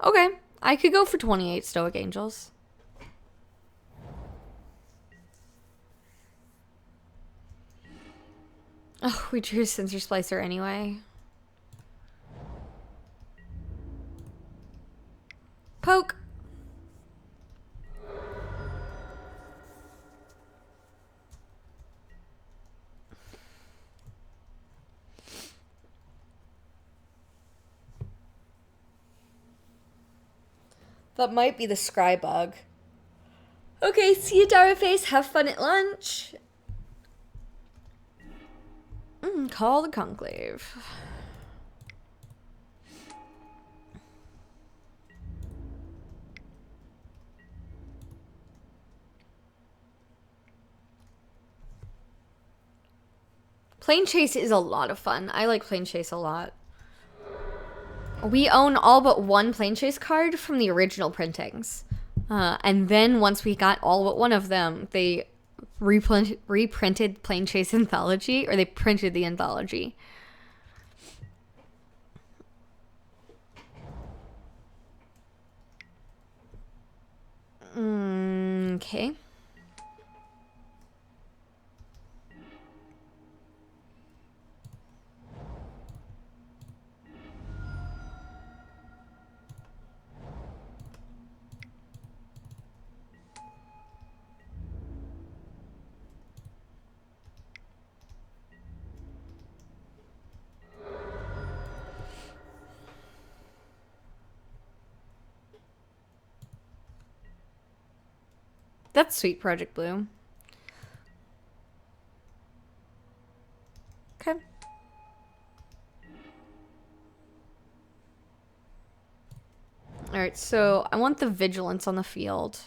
Okay, I could go for 28 Stoic Angels. Oh, we drew Sensor Splicer anyway. Poke. That might be the scry bug. Okay, see you, Daraface. Have fun at lunch. Call the Conclave. Plane Chase is a lot of fun. I like Plane Chase a lot. We own all but 1 Plane Chase card from the original printings. And then once we got all but 1 of them, they reprinted Plane Chase Anthology, or they printed the anthology. Okay. That's sweet, Project Blue. Okay. Alright, so I want the Vigilance on the field.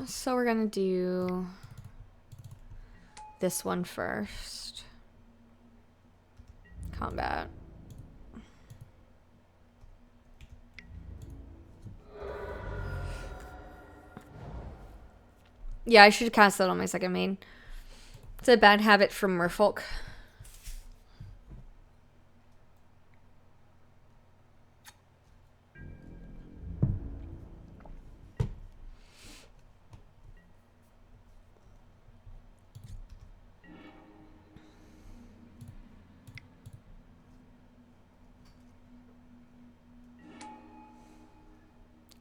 So we're gonna do this one first. Combat. Yeah, I should cast that on my second main. It's a bad habit from Merfolk.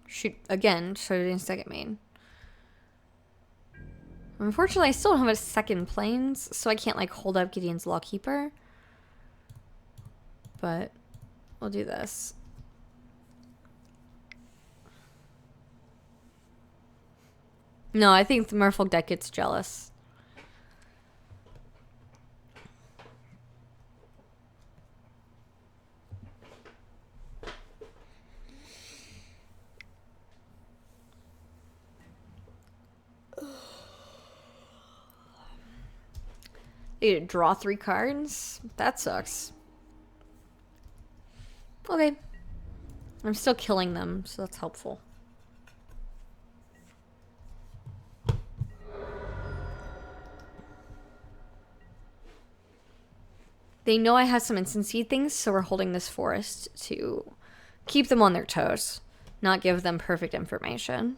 Shoot, again, starting second main. Unfortunately, I still don't have a second planes, so I can't, like, hold up Gideon's Lawkeeper. But we'll do this. No, I think the Merfolk deck gets jealous. You draw 3 cards? That sucks. Okay. I'm still killing them, so that's helpful. They know I have some instant seed things, so we're holding this forest to keep them on their toes, not give them perfect information.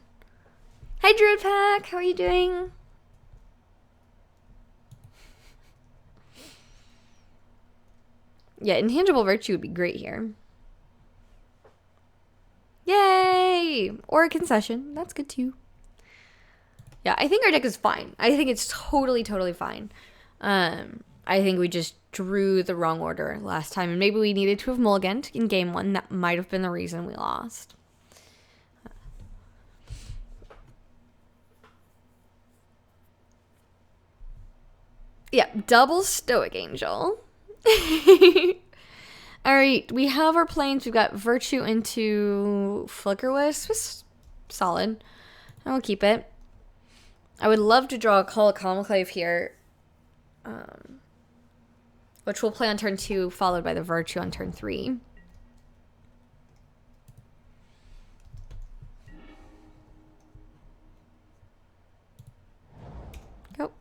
Hi, Druid Pack! How are you doing? Yeah, Intangible Virtue would be great here. Yay! Or a concession. That's good too. Yeah, I think our deck is fine. I think it's totally fine. I think we just drew the wrong order last time, and maybe we needed to have mulliganed in game 1. That might have been the reason we lost. Yeah, double Stoic Angel. Alright, we have our planes. We've got Virtue into Flicker Wisp. It's solid. I will keep it. I would love to draw a Call of Conclave here. Which we'll play on turn 2, followed by the Virtue on turn 3. Go.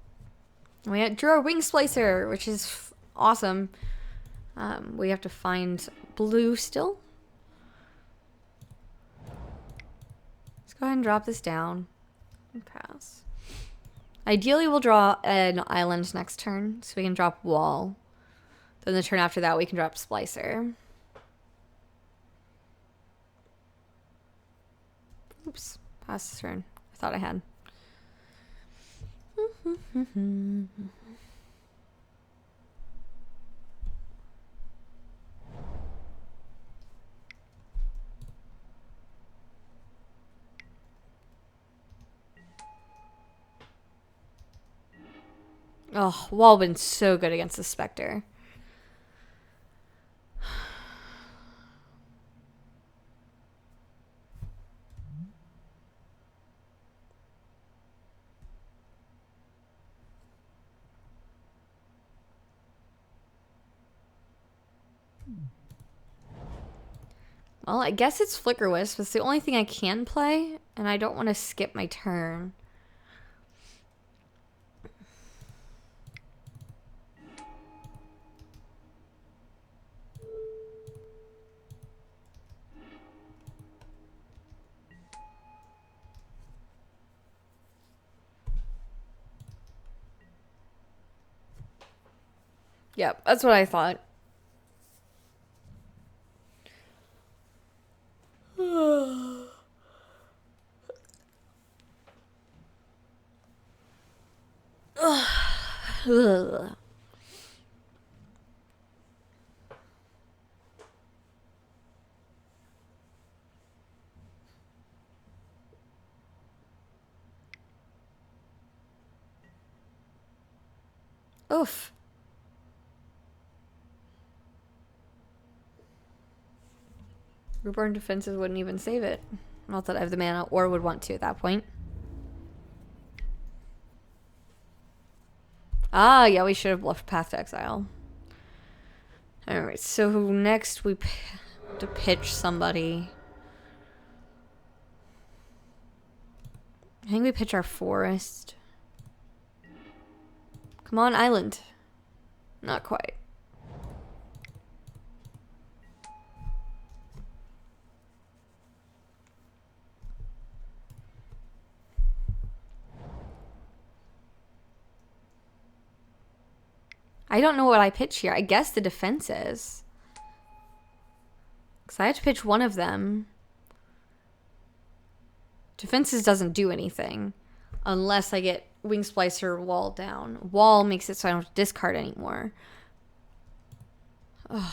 We drew our Wing Splicer, which is awesome. We have to find blue still. Let's go ahead and drop this down and pass. Ideally, we'll draw an island next turn, so we can drop Wall. Then the turn after that, we can drop Splicer. Oops, pass this turn. I thought I had. Oh, Wall been so good against the Spectre. Well, I guess it's Flicker Wisp. It's the only thing I can play, and I don't want to skip my turn. Yep, that's what I thought. Oof. Reborn Defenses wouldn't even save it. Not that I have the mana or would want to at that point. Ah, yeah, we should have bluffed Path to Exile. Alright, so next we have to pitch somebody. I think we pitch our Forest. Come on, island. Not quite. I don't know what I pitch here. I guess the defenses. Because I have to pitch one of them. Defenses doesn't do anything. Unless I get Wing Splicer Wall down. Wall makes it so I don't have to discard anymore. Ugh.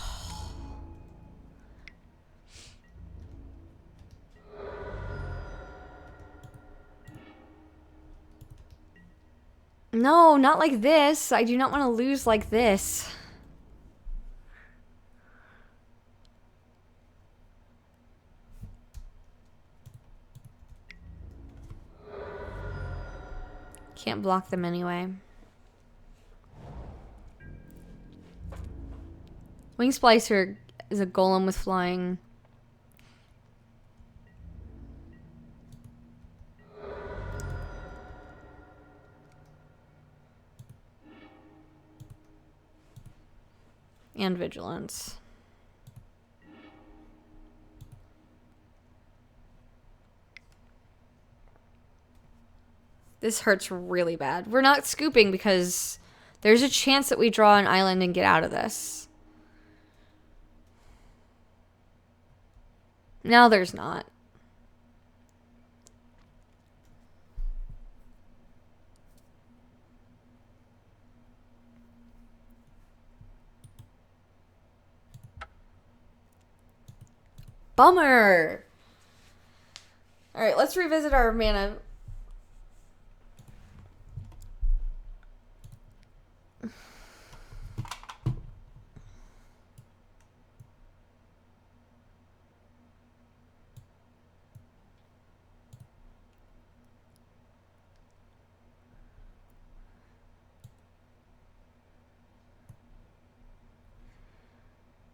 No, not like this. I do not want to lose like this. Can't block them anyway. Wing Splicer is a golem with flying. And vigilance. This hurts really bad. We're not scooping because there's a chance that we draw an island and get out of this. Now there's not. Bummer. All right, let's revisit our mana.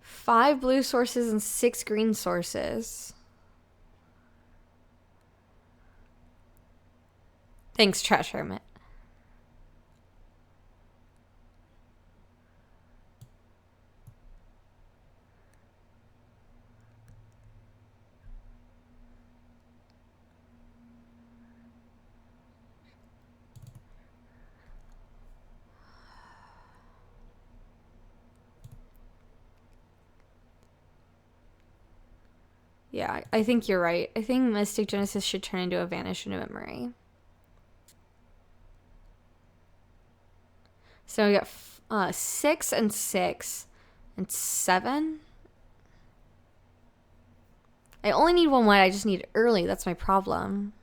Five blue sources and 6 green sources. Thanks, Trash Hermit. Yeah, I think you're right. I think Mystic Genesis should turn into a Vanish into Memory. So we got 6 and 6 and 7. I only need 1 white. I just need it early. That's my problem.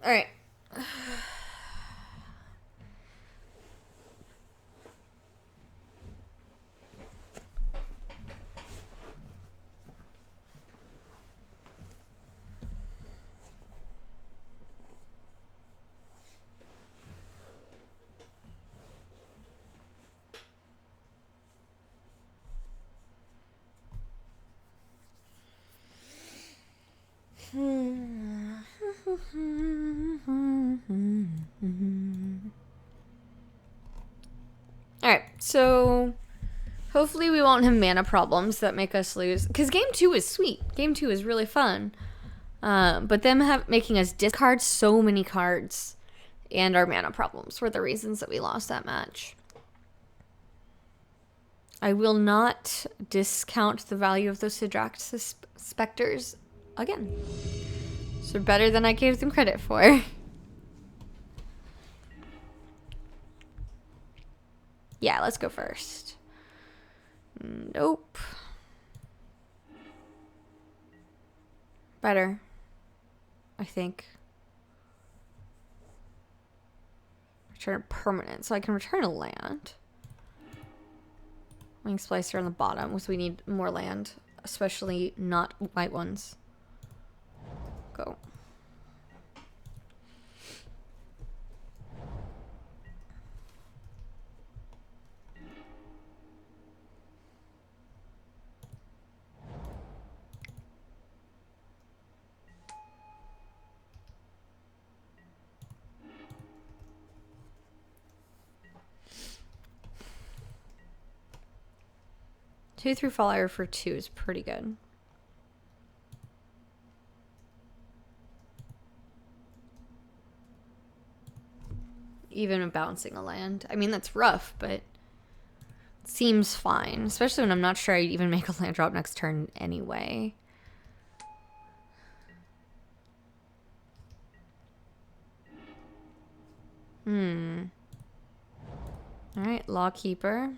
All right. Alright, so hopefully we won't have mana problems that make us lose. Because game 2 is sweet. Game 2 is really fun. But them making us discard so many cards and our mana problems were the reasons that we lost that match. I will not discount the value of those Sidraxis Specters again. So they're better than I gave them credit for. Yeah, let's go first. Nope. Better. I think. Return a permanent. So I can return a land. Wing Splicer on the bottom because we need more land. Especially not white ones. Go. 2/3 flyer for 2 is pretty good. Even bouncing a land. I mean, that's rough, but it seems fine. Especially when I'm not sure I'd even make a land drop next turn anyway. Alright, Lawkeeper.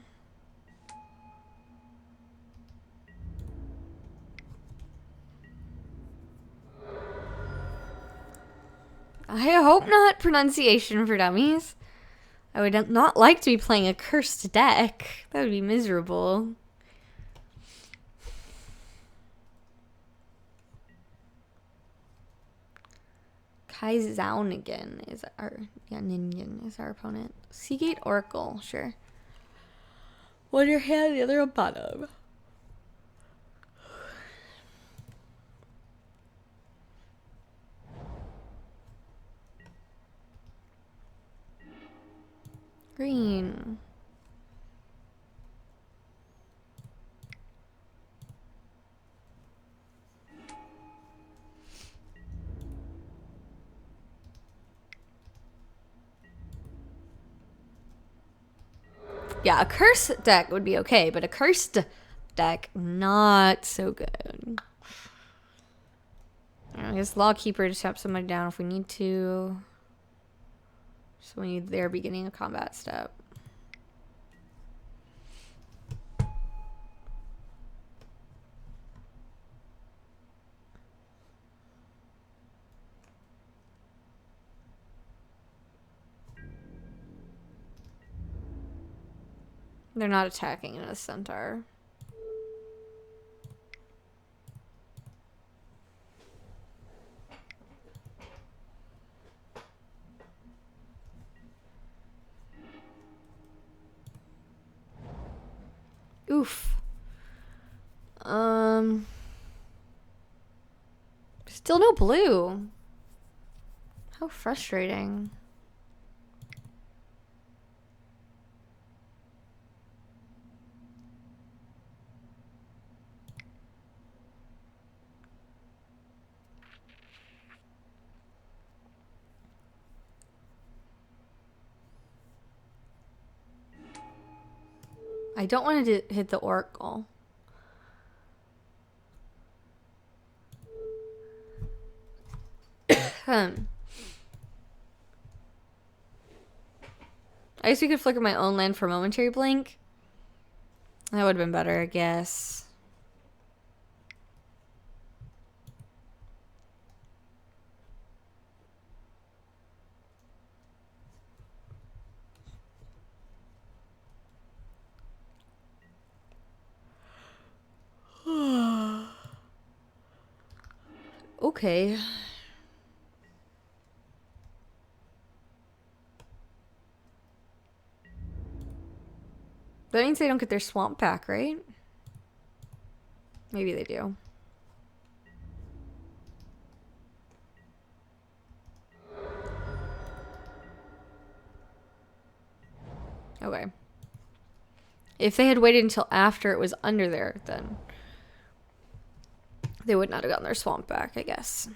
I hope not pronunciation for dummies. I would not like to be playing a cursed deck. That would be miserable. Kai Zaunigan is our Ninjan is our opponent. Seagate Oracle, sure. One your hand, the other on bottom. Green. Yeah, a cursed deck would be okay, but a cursed deck, not so good. I guess Lawkeeper to tap somebody down if we need to. So we need their beginning of combat step. They're not attacking in a centaur. Oof. Still no blue. How frustrating. I don't want to hit the Oracle. I guess we could flicker my own land for momentary blink. That would have been better, I guess. Okay. That means they don't get their swamp back, right? Maybe they do. Okay. If they had waited until after it was under there, then they would not have gotten their swamp back, I guess.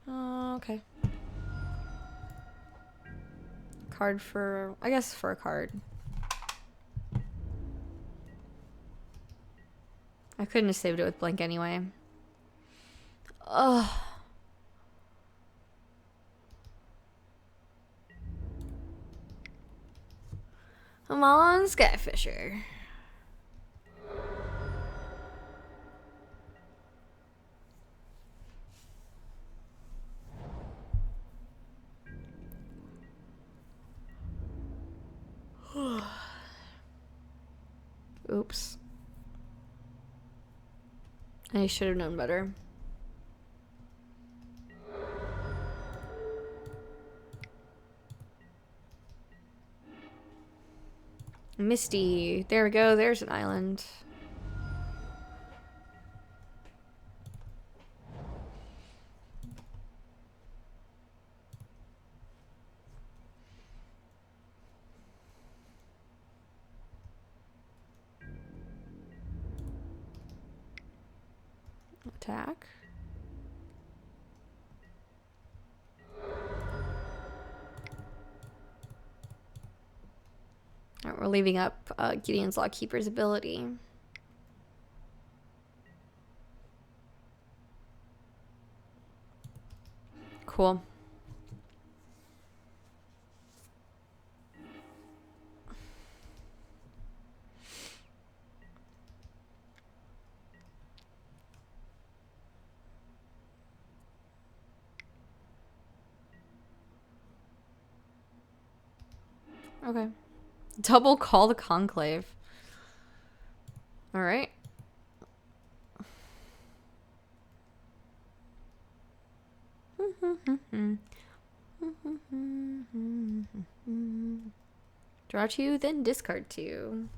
Okay. Card for, I guess for a card. I couldn't have saved it with blink anyway. Ugh. Come on, Skyfisher. Oops. I should have known better. Misty. There we go. There's an island. Attack. Alright, we're leaving up Gideon's Lawkeeper's ability. Cool. Okay. Double call the Conclave. Alright. Draw 2, then discard 2.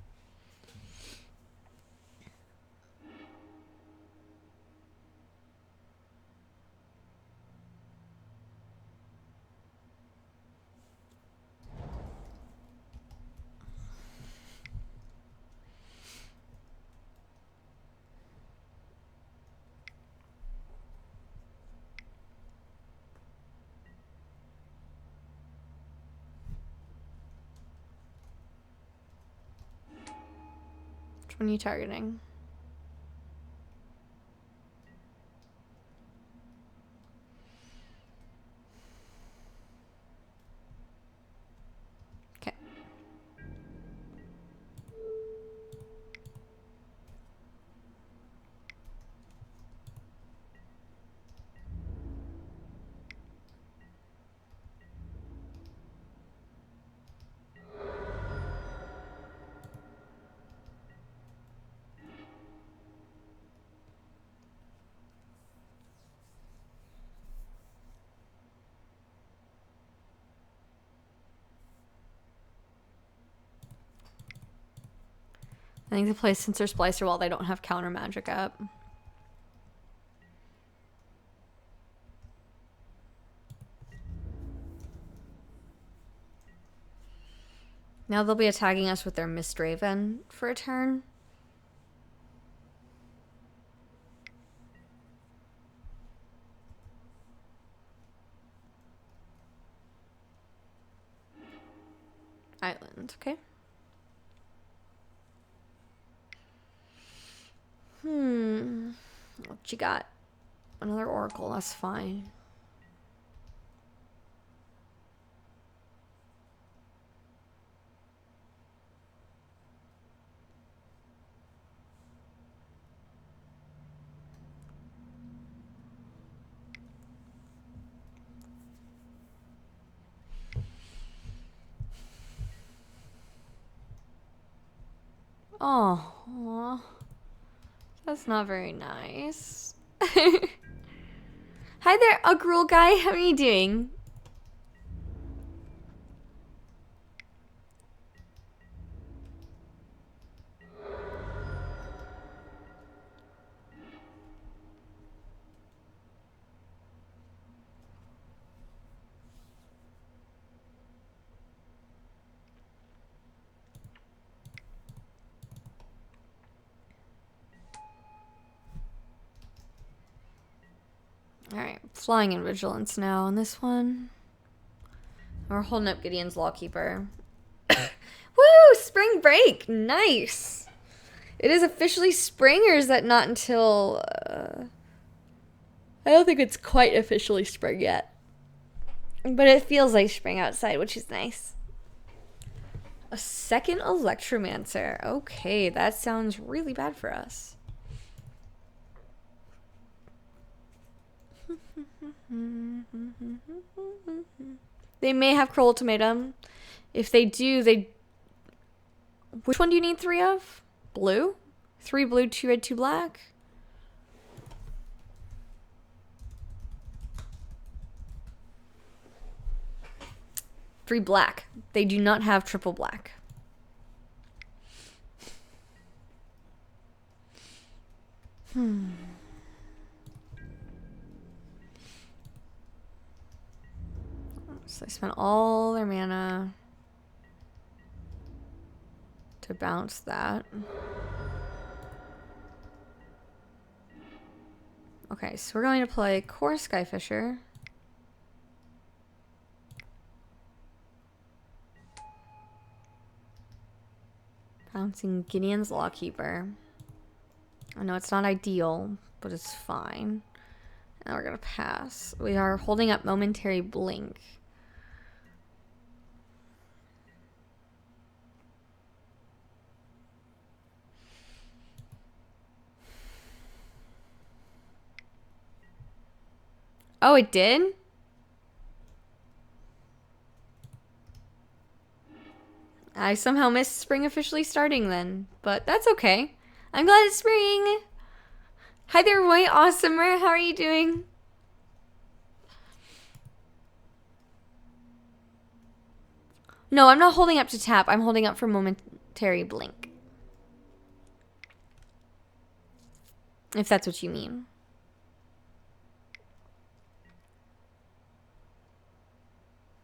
Which one are you targeting? Okay. I think they play Sensor Splicer while they don't have counter magic up. Now they'll be attacking us with their Mistraven for a turn. Island, okay. What you got? Another Oracle, that's fine. Oh, that's not very nice. Hi there, Ugrul guy. How are you doing? Alright, flying in Vigilance now on this one. We're holding up Gideon's Lawkeeper. Woo! Spring break! Nice! It is officially spring, or is that not until... I don't think it's quite officially spring yet. But it feels like spring outside, which is nice. A second Electromancer. Okay, that sounds really bad for us. They may have Kroll Ultimatum. If they do, they... Which one do you need 3 of? Blue? 3 blue, 2 red, 2 black? Three black. They do not have triple black. So they spent all their mana to bounce that. Okay, so we're going to play Core Skyfisher. Bouncing Gideon's Lawkeeper. I know it's not ideal, but it's fine. Now we're gonna pass. We are holding up Momentary Blink. Oh, it did? I somehow missed spring officially starting then, but that's okay. I'm glad it's spring. Hi there, White Awesomer. How are you doing? No, I'm not holding up to tap. I'm holding up for Momentary Blink. If that's what you mean.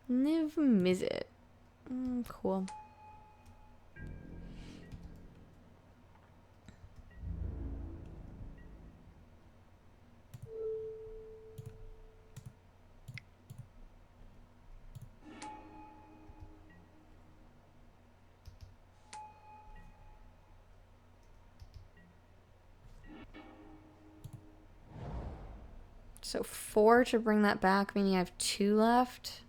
Niv Mizzet. Cool. So 4 to bring that back, meaning I have 2 left.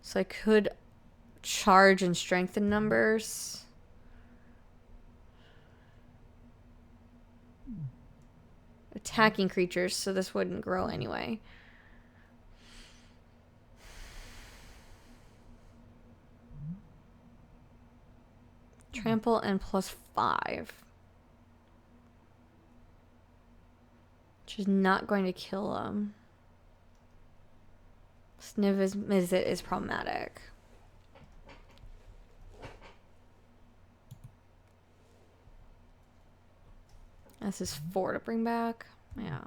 So I could charge and strengthen numbers. Attacking creatures, so this wouldn't grow anyway. Trample and +5. Which is not going to kill him. Niv Mizzet is problematic. This is 4 to bring back. Yeah.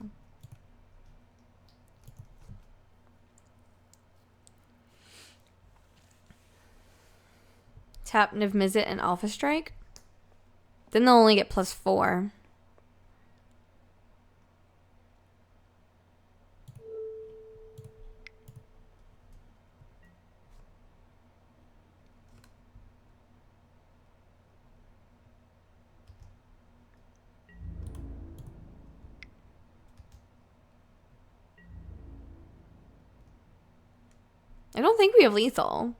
Tap Niv Mizzet and Alpha Strike. Then they'll only get +4. I don't think we have lethal.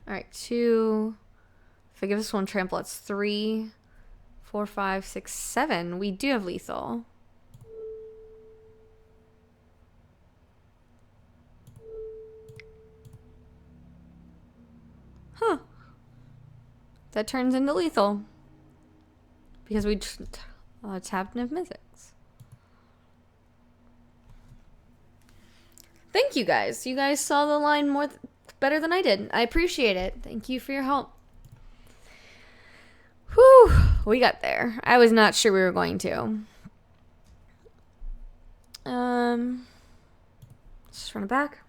Alright, 2. If I give this one trample, it's 3, 4, 5, 6, 7. We do have lethal. Huh. That turns into lethal. Because we tapped Niv Mizzet. Thank you guys. You guys saw the line better than I did. I appreciate it. Thank you for your help. Whew. We got there. I was not sure we were going to. Let's just run it back.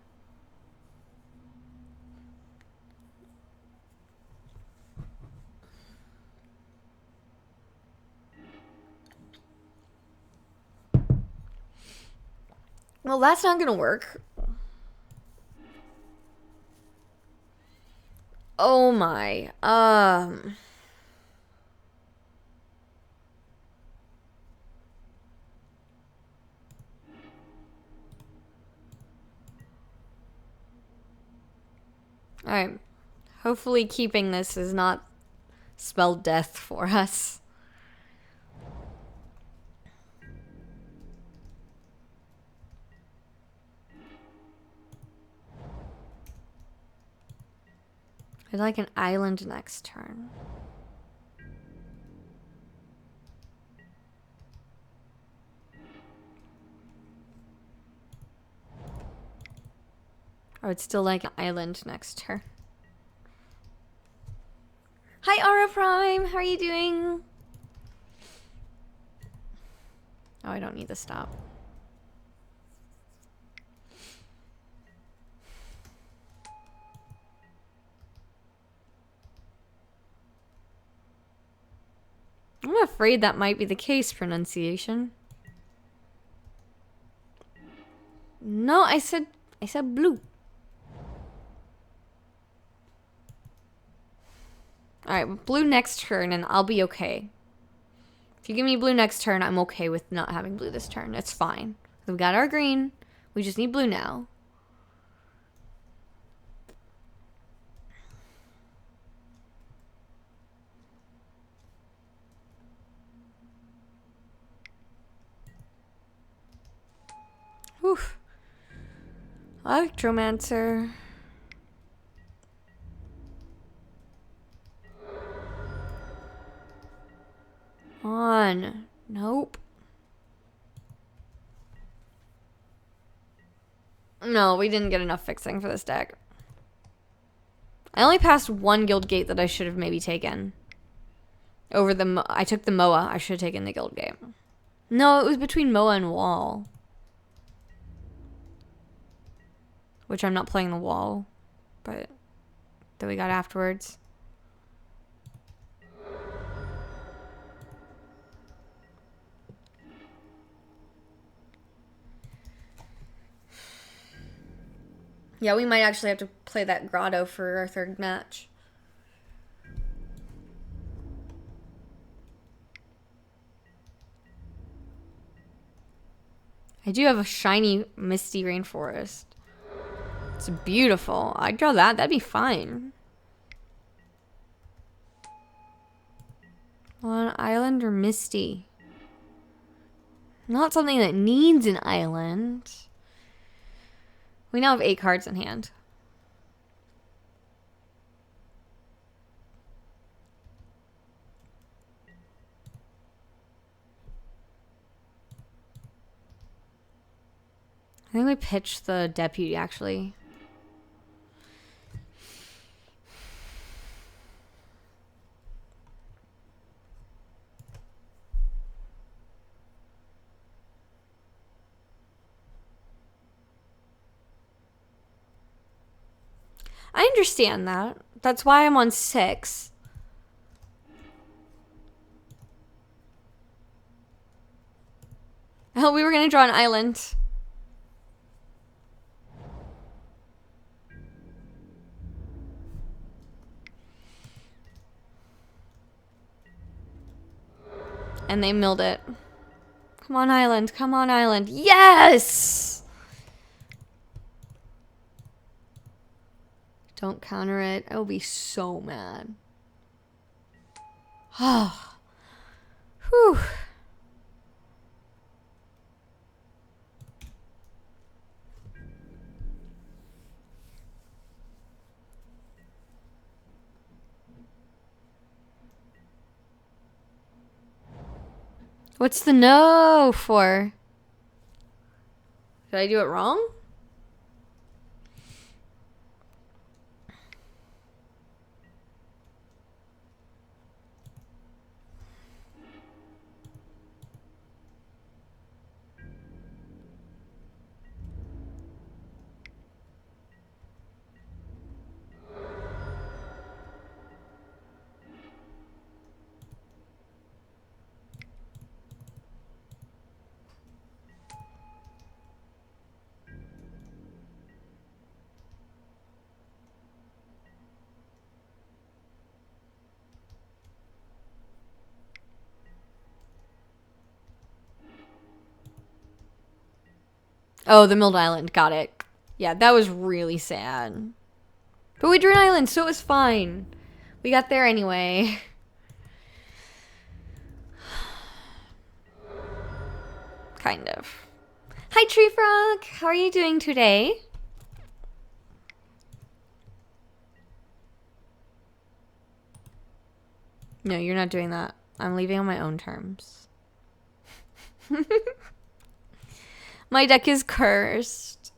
Well, that's not gonna work. Oh my. Alright. Hopefully keeping this is not spelled death for us. I'd like an island next turn. I would still like an island next turn. Hi, Aura Prime. How are you doing? Oh, I don't need to stop. afraid that might be the case, pronunciation. No, I said blue. Alright, blue next turn and I'll be okay. If you give me blue next turn, I'm okay with not having blue this turn. It's fine. We've got our green. We just need blue now. Whew. Electromancer. On. Nope. No, we didn't get enough fixing for this deck. I only passed one guild gate that I should have maybe taken. Over the... I took the Moa. I should have taken the guild gate. No, it was between Moa and Wall. Which I'm not playing the Wall. But... that we got afterwards. Yeah, we might actually have to play that Grotto for our third match. I do have a shiny Misty Rainforest. It's beautiful. I'd draw that. That'd be fine. On island or Misty? Not something that needs an island. We now have 8 cards in hand. I think we pitched the deputy, actually. I understand that. That's why I'm on 6. Oh, we were going to draw an island. And they milled it. Come on, island. Come on, island. Yes! Don't counter it. I will be so mad. Oh. Whew. What's the no for? Did I do it wrong? Oh, the milled island. Got it. Yeah, that was really sad. But we drew an island, so it was fine. We got there anyway. Kind of. Hi, Tree Frog. How are you doing today? No, you're not doing that. I'm leaving on my own terms. My deck is cursed.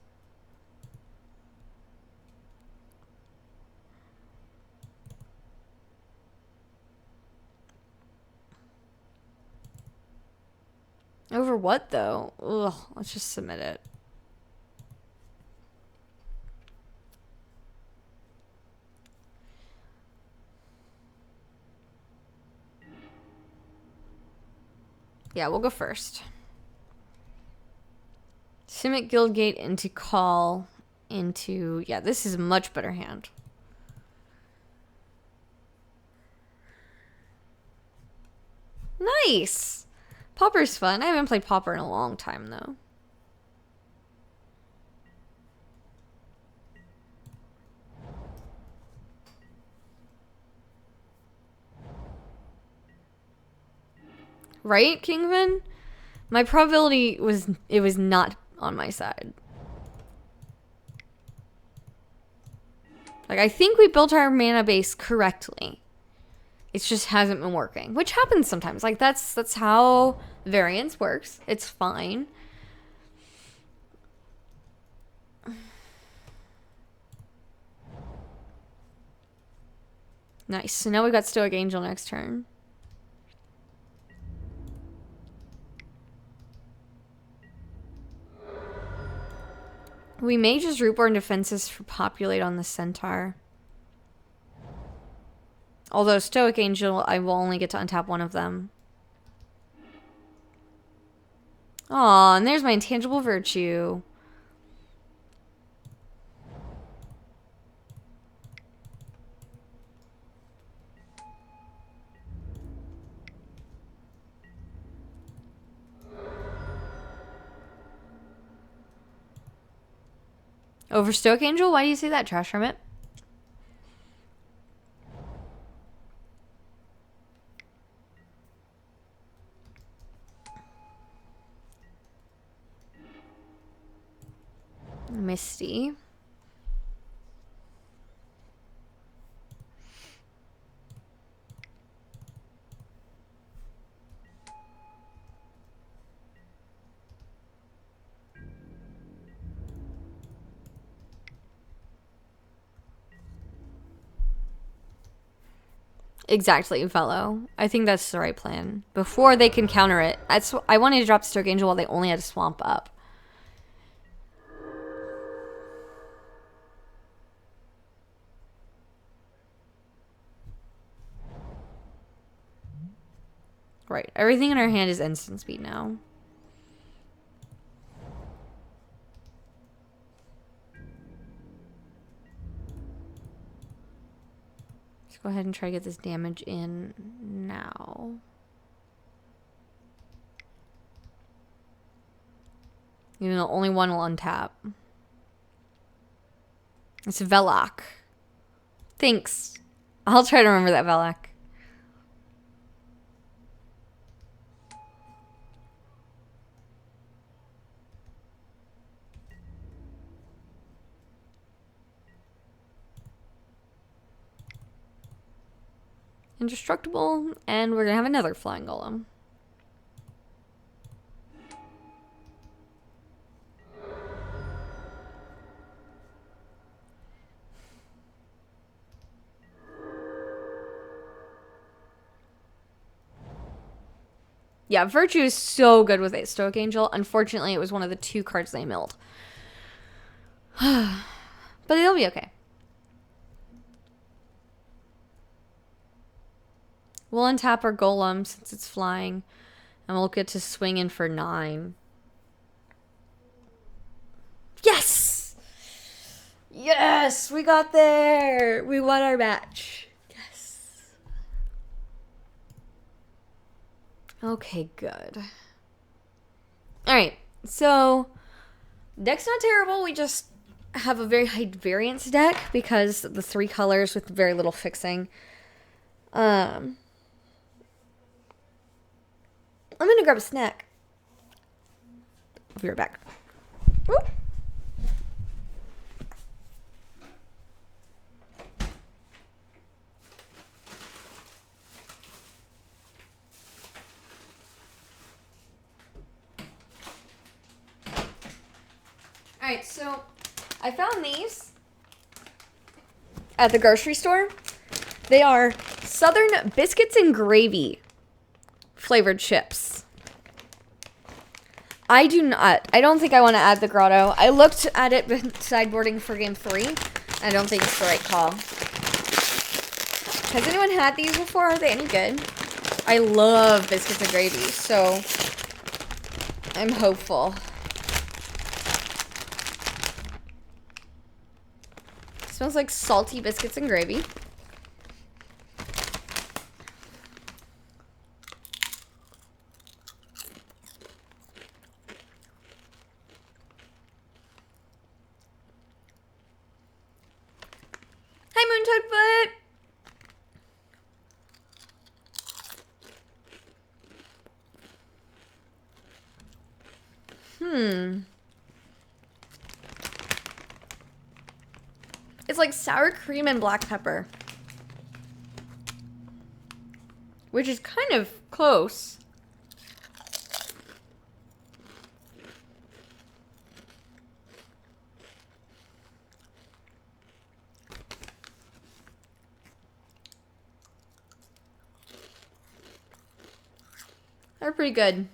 Over what, though? Ugh, let's just submit it. Yeah, we'll go first. Simic Guildgate into Call into... Yeah, this is a much better hand. Nice! Pauper's fun. I haven't played Pauper in a long time, though. Right, Kingpin? My probability was... It was not on my side. Like, I think we built our mana base correctly. It just hasn't been working. Which happens sometimes. Like, that's how variance works. It's fine. Nice. So now we got Stoic Angel next turn. We may just Rootborn Defenses for Populate on the Centaur. Although Stoic Angel, I will only get to untap one of them. Aw, and there's my Intangible Virtue. Over Stoic Angel? Why do you say that, Trash Hermit? Misty. Exactly, fellow. I think that's the right plan. Before they can counter it. I wanted to drop Stoic Angel while they only had to swamp up. Right. Everything in our hand is instant speed now. Let's go ahead and try to get this damage in now. Even though only one will untap. It's Velok. Thanks. I'll try to remember that, Velok. Indestructible, and we're gonna have another Flying Golem. Yeah, Virtue is so good with Stoic Angel. Unfortunately, it was one of the 2 cards they milled. But it'll be okay. We'll untap our Golem since it's flying. And we'll get to swing in for 9. Yes! Yes! We got there! We won our match. Yes. Okay, good. Alright, so deck's not terrible. We just have a very high variance deck because the 3 colors with very little fixing. I'm gonna grab a snack. I'll be right back. Woo. Alright, so I found these at the grocery store. They are Southern Biscuits and Gravy flavored chips. I don't think I want to add the grotto. I looked at it sideboarding for game 3. I don't think it's the right call. Has anyone had these before? Are they any good? I love biscuits and gravy, so I'm hopeful. It smells like salty biscuits and gravy. Hi, Moon Toadfoot! It's like sour cream and black pepper. Which is kind of close. They're pretty good.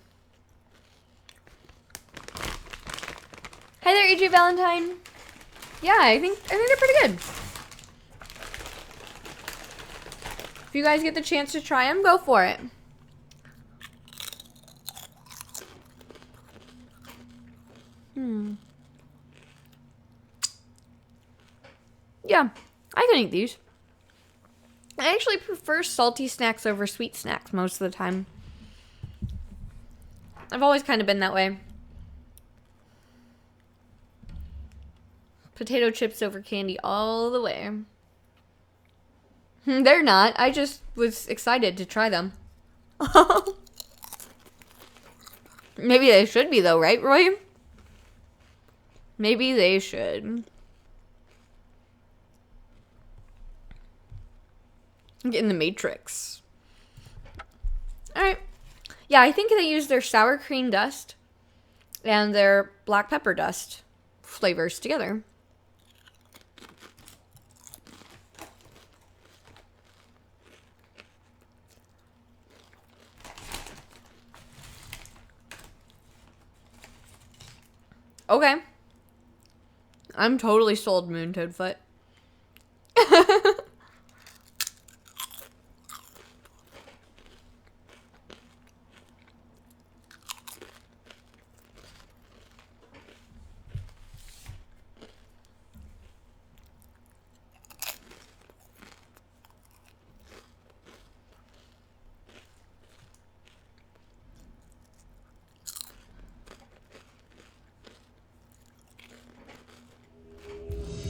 Hi there, AJ Valentine. Yeah, I think they're pretty good. If you guys get the chance to try them, go for it. Yeah, I can eat these. I actually prefer salty snacks over sweet snacks most of the time. I've always kind of been that way. Potato chips over candy all the way. They're not. I just was excited to try them. Maybe they should be though, right, Roy? Maybe they should. Get in the Matrix. Alright. Yeah, I think they use their sour cream dust and their black pepper dust flavors together. Okay. I'm totally sold, Moon Toadfoot.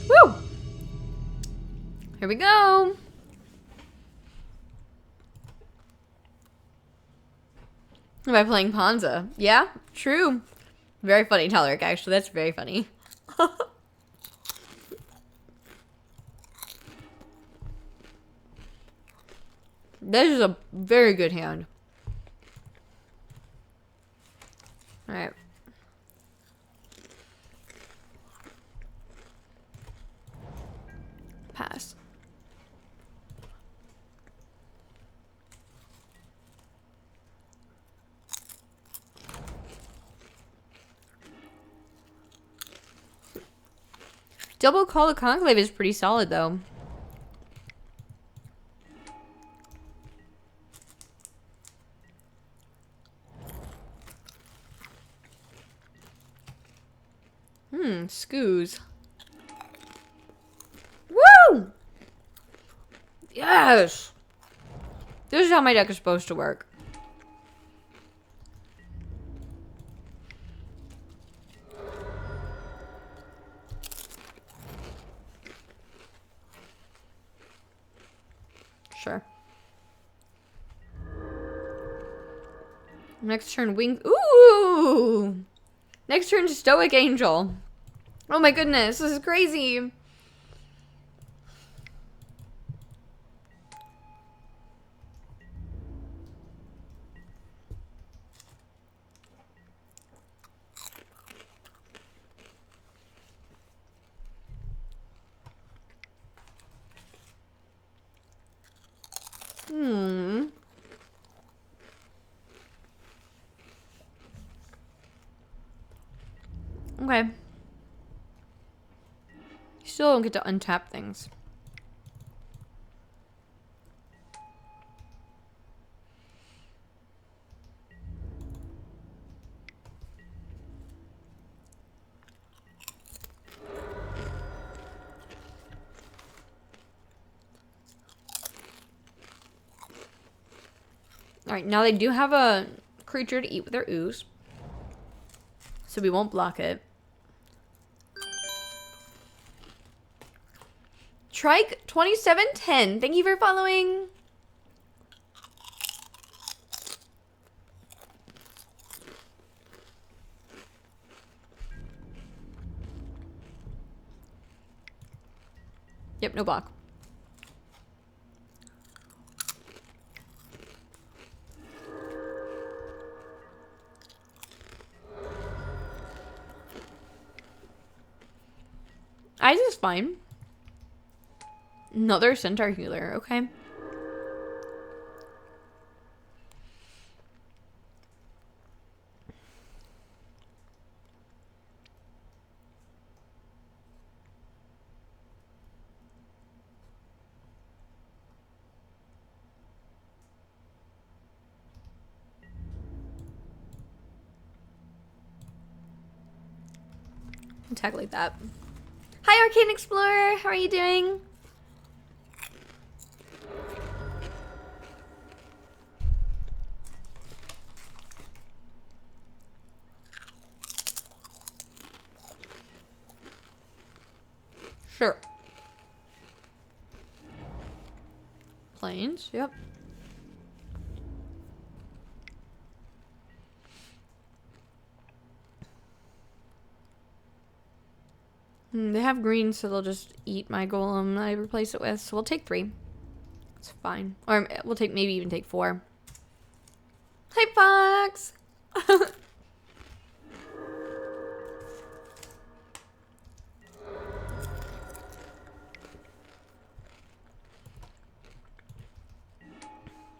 Woo! Here we go. By playing Ponza. Yeah, true. Very funny, Taleric, actually. That's very funny. This is a very good hand. Alright. Pass. Double Call the Conclave is pretty solid, though. Scoos. Woo! Yes! This is how my deck is supposed to work. Sure. Next turn, Wing. Ooh! Next turn, Stoic Angel. Oh my goodness, this is crazy. Okay. Still don't get to untap things. Alright, now they do have a creature to eat with their ooze. So we won't block it. Trike 2710, thank you for following. Yep, no block. Ice is fine. Another centaur healer, okay. Attack like that. Hi, Arcane Explorer. How are you doing? Sure. Planes, yep. They have green, so they'll just eat my golem that I replace it with. So we'll take 3. It's fine. Or we'll take, maybe even take 4. Hi, Fox!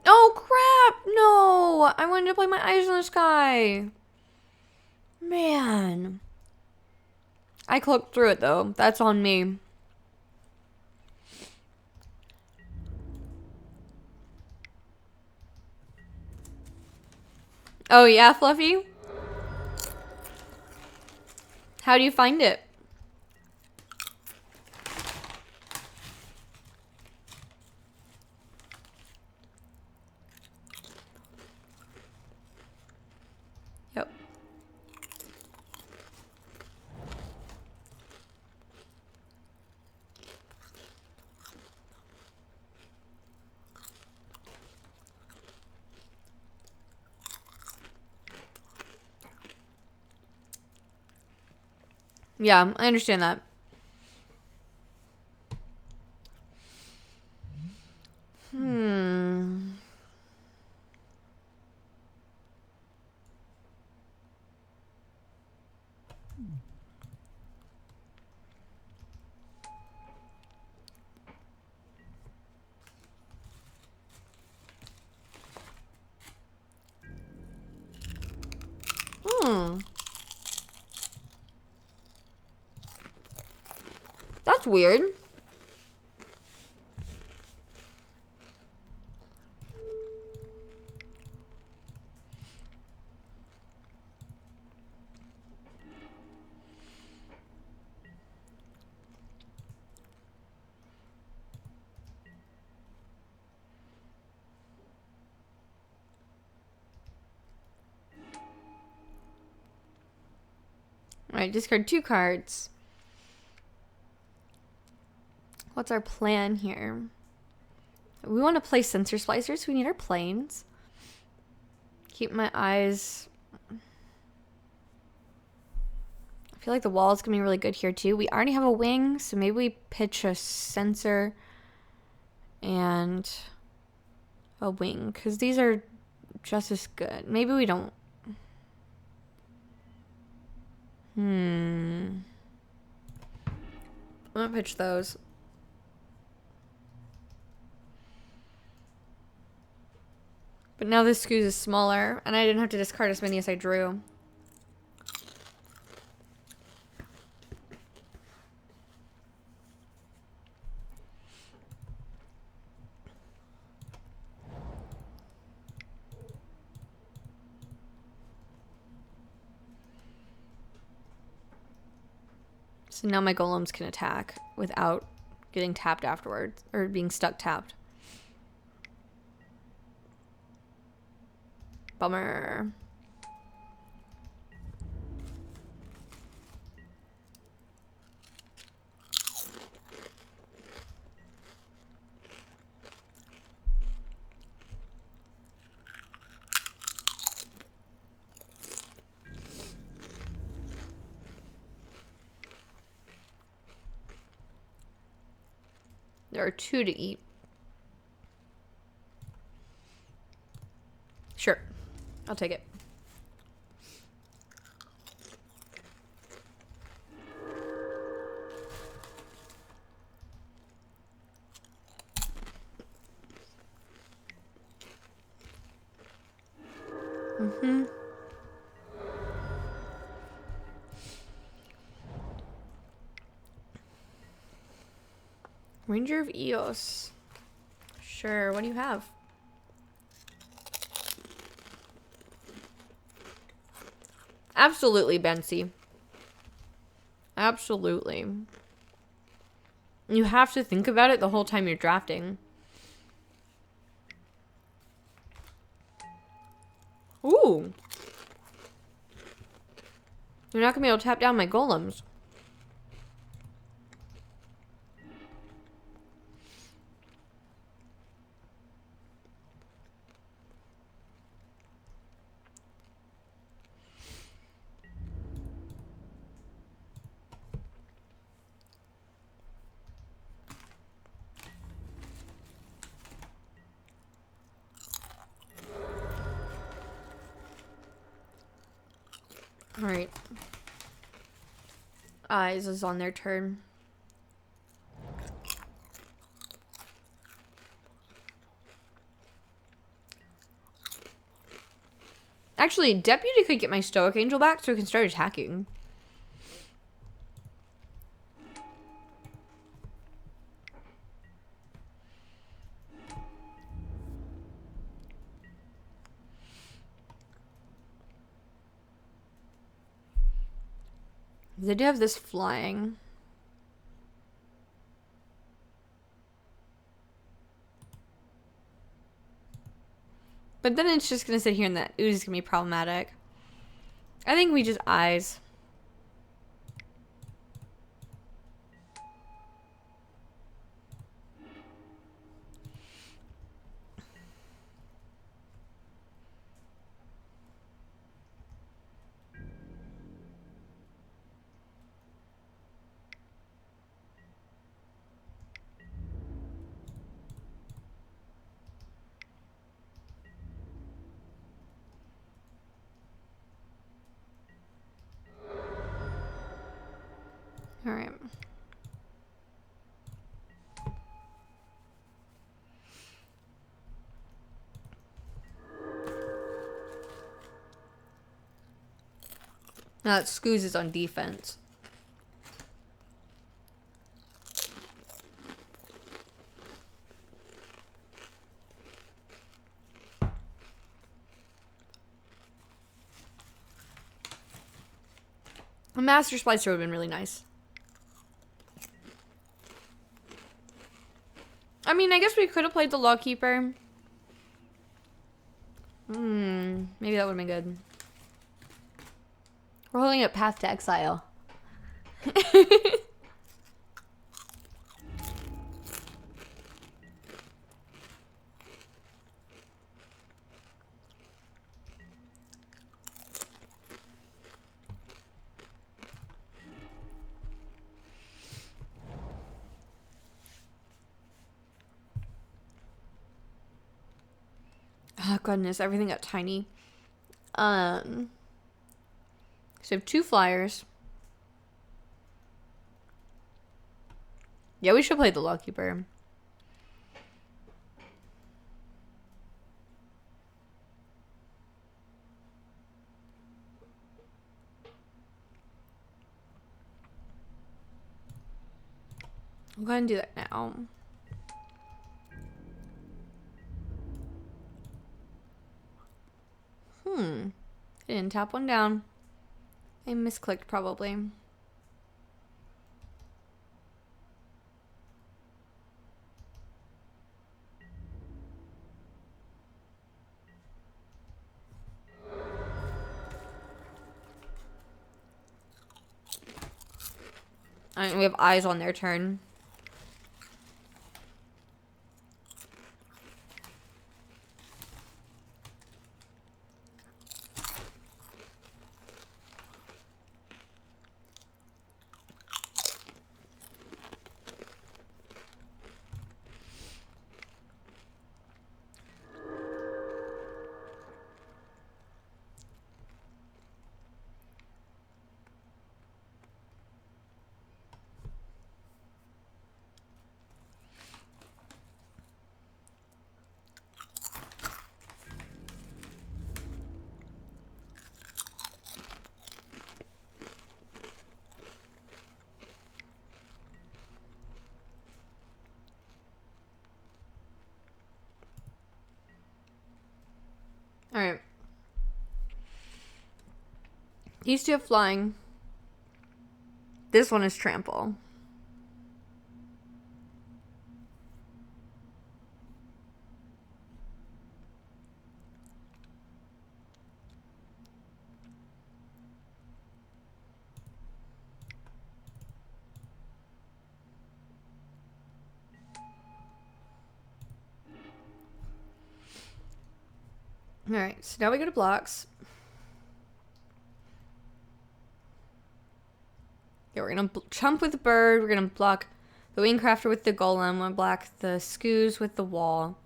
Oh, crap! No! I wanted to play my Eyes in the Sky. Man. I cloaked through it, though. That's on me. Oh, yeah, Fluffy? How do you find it? Yep. Yeah, I understand that. That's weird. Alright, discard 2 cards. What's our plan here? We want to play sensor splicers, so we need our planes. Keep my eyes. I feel like the wall is going to be really good here too. We already have a wing, so maybe we pitch a sensor and a wing, because these are just as good. Maybe we don't. I'm going to pitch those. But now this Scooz is smaller, and I didn't have to discard as many as I drew. So now my golems can attack without getting tapped afterwards, or being stuck tapped. Bummer. There are 2 to eat. Sure. I'll take it. Mm-hmm. Ranger of Eos. Sure, what do you have? Absolutely, Bensi. Absolutely. You have to think about it the whole time you're drafting. Ooh. You're not gonna be able to tap down my golems. Alright. Eyes is on their turn. Actually, Deputy could get my Stoic Angel back so I can start attacking. They do have this flying. But then it's just gonna sit here and that ooze is gonna be problematic. I think we just eyes. Alright. Now that Scooz is on defense. A Master Splicer would have been really nice. I mean, I guess we could have played the Lawkeeper. Maybe that would have been good. We're holding up Path to Exile. Oh goodness, everything got tiny. So I have 2 flyers. Yeah, we should play the Lawkeeper. I'm going to do that now. I didn't tap one down. I misclicked probably. We have eyes on their turn. Alright. These two have flying. This one is trample. Alright, so now we go to blocks. Yeah, we're gonna chump with the bird. We're gonna block the Wingcrafter with the golem. We're gonna block the Skoos with the wall.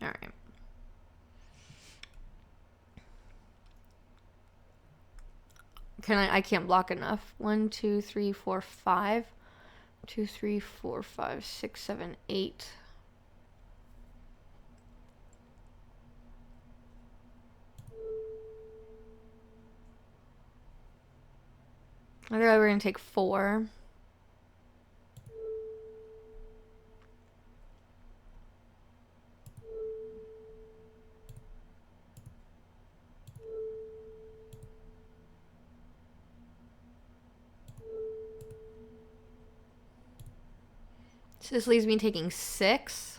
Alright. I can't block enough. 1, 2, 3, 4, 5. 2, 3, 4, 5, 6, 7, 8. Otherwise, we're gonna take 4. So this leaves me taking 6.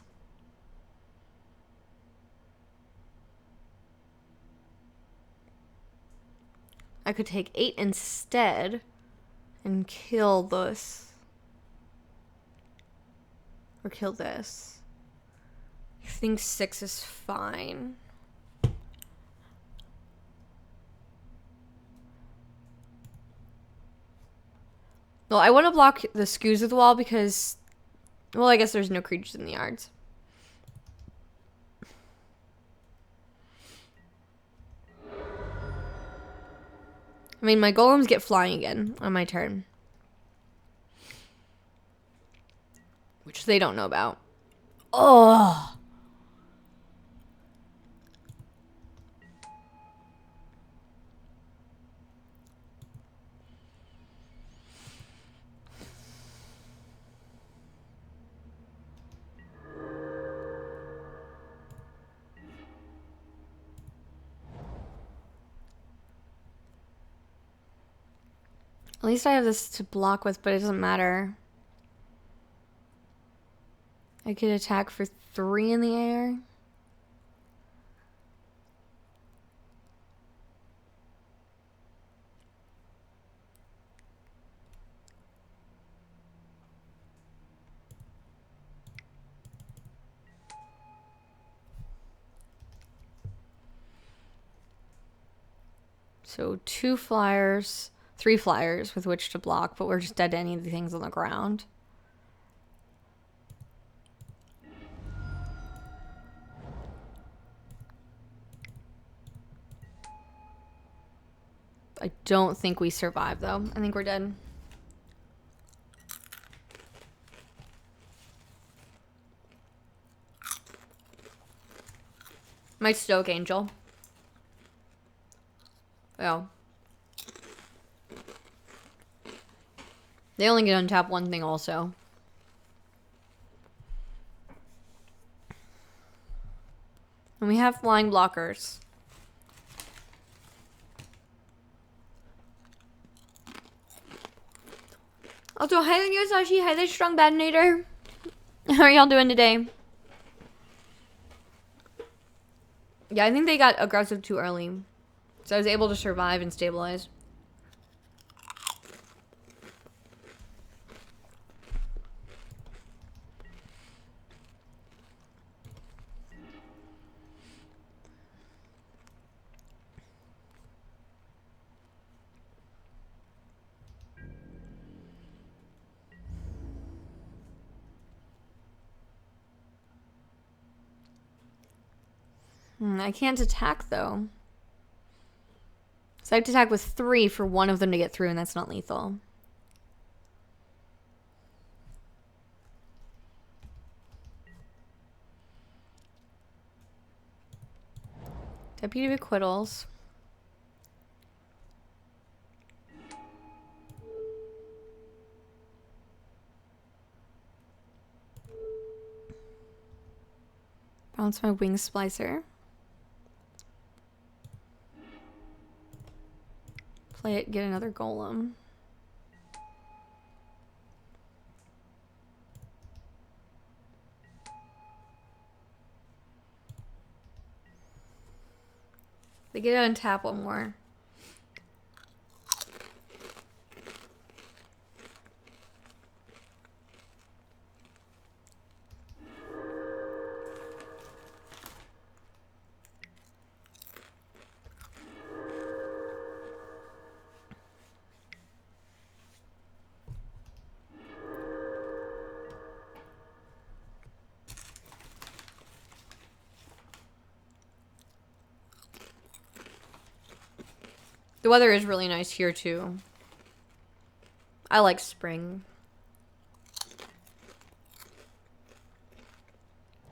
I could take 8 instead and kill this. Or kill this. I think 6 is fine. Well, I want to block the Skoos with the wall because, well, I guess there's no creatures in the yards. I mean, my golems get flying again on my turn. Which they don't know about. Oh! At least I have this to block with, but it doesn't matter. I could attack for 3 in the air. So 2 flyers, 3 flyers with which to block, but we're just dead to any of the things on the ground. I don't think we survive, though. I think we're dead. My Stoke Angel. Oh. They only get untap one thing also. And we have flying blockers. Also, hi there, Yosashi. Hi there, Strong Badinator. How are y'all doing today? Yeah, I think they got aggressive too early. So I was able to survive and stabilize. I can't attack, though. So I have to attack with 3 for one of them to get through, and that's not lethal. Deputy of Acquittals. Bounce my wing splicer. Play it, get another golem. They get to untap one more. The weather is really nice here, too. I like spring.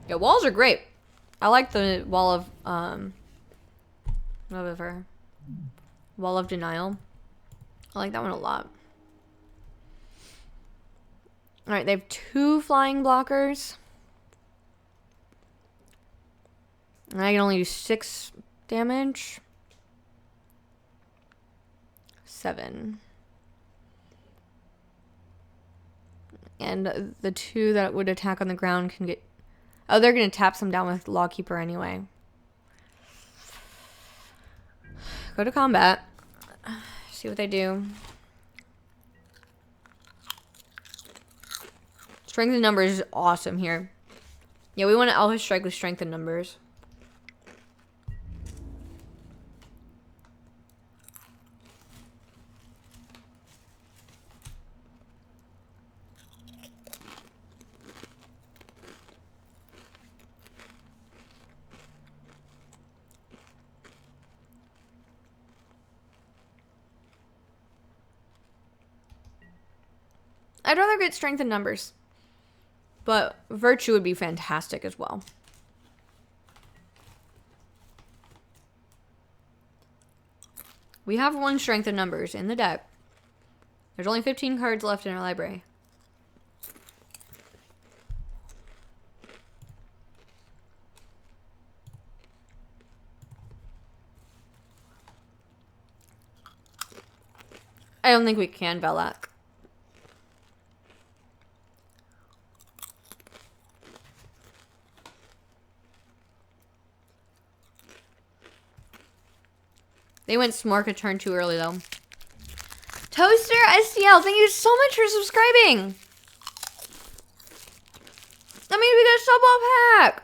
Yeah, walls are great. I like the wall of, whatever. Wall of Denial. I like that one a lot. Alright, they have 2 flying blockers. And I can only do 6 damage. 7. And the 2 that would attack on the ground can get... Oh, they're going to tap some down with Lawkeeper anyway. Go to combat. See what they do. Strength in numbers is awesome here. Yeah, we want to Elfish Strike with strength in numbers. I'd rather get strength in numbers. But virtue would be fantastic as well. We have 1 strength in numbers in the deck. There's only 15 cards left in our library. I don't think we can Velak. They went Smork a turn too early, though. Toaster SDL, thank you so much for subscribing. That means we got a sub pack.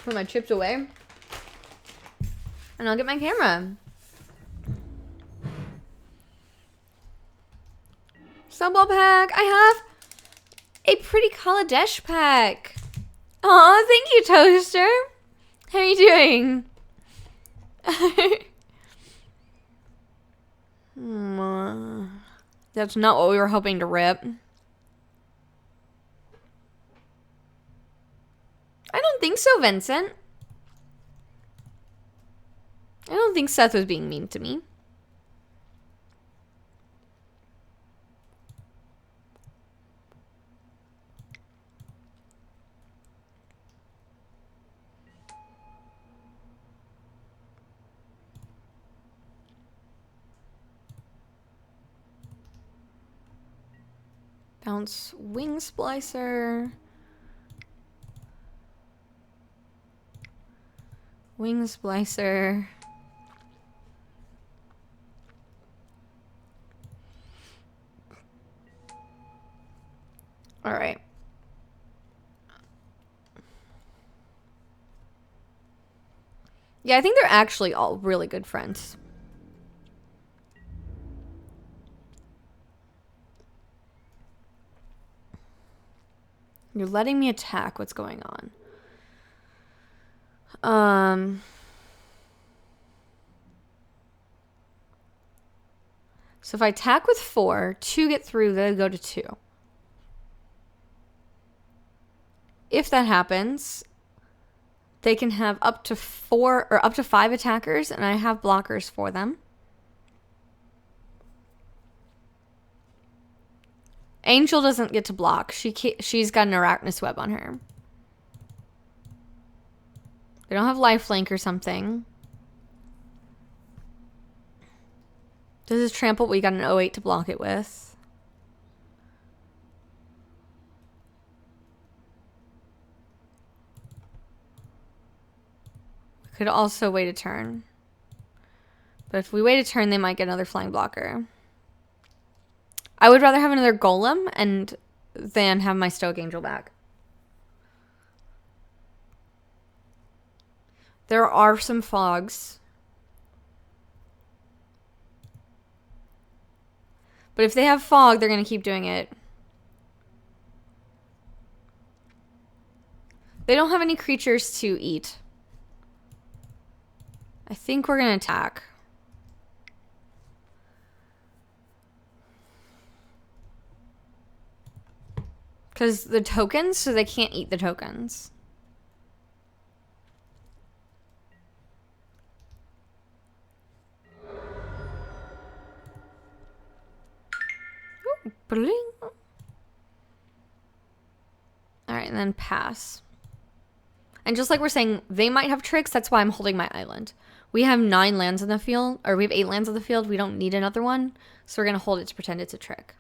Put my chips away. And I'll get my camera. Sub pack. I have a pretty Kaladesh pack. Aw, thank you, Toaster. How are you doing? That's not what we were hoping to rip. I don't think so, Vincent. I don't think Seth was being mean to me. Bounce Wing Splicer. Wing Splicer. All right. Yeah, I think they're actually all really good friends. You're letting me attack. What's going on? So if I attack with 4, 2 get through, they go to 2. If that happens, they can have up to 4 or up to 5 attackers, and I have blockers for them. Angel doesn't get to block. She's got an Arachnus Web on her. They don't have lifelink or something. This is trample. We got an 08 to block it with. We could also wait a turn. But if we wait a turn, they might get another flying blocker. I would rather have another golem and than have my Stoic Angel back. There are some fogs. But if they have fog, they're going to keep doing it. They don't have any creatures to eat. I think we're going to attack. Because the tokens, so they can't eat the tokens. Ooh, bling. Alright, and then pass. And just like we're saying, they might have tricks. That's why I'm holding my island. We have 9 lands in the field, or we have 8 lands in the field. We don't need another one. So we're going to hold it to pretend it's a trick.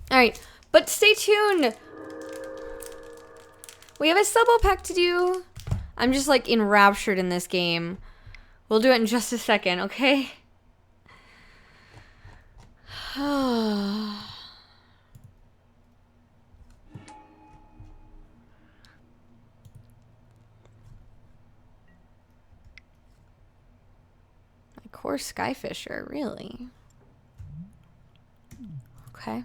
Alright, but stay tuned. We have a sub pack to do. I'm just like enraptured in this game. We'll do it in just a second, okay? My core Skyfisher, really? Okay.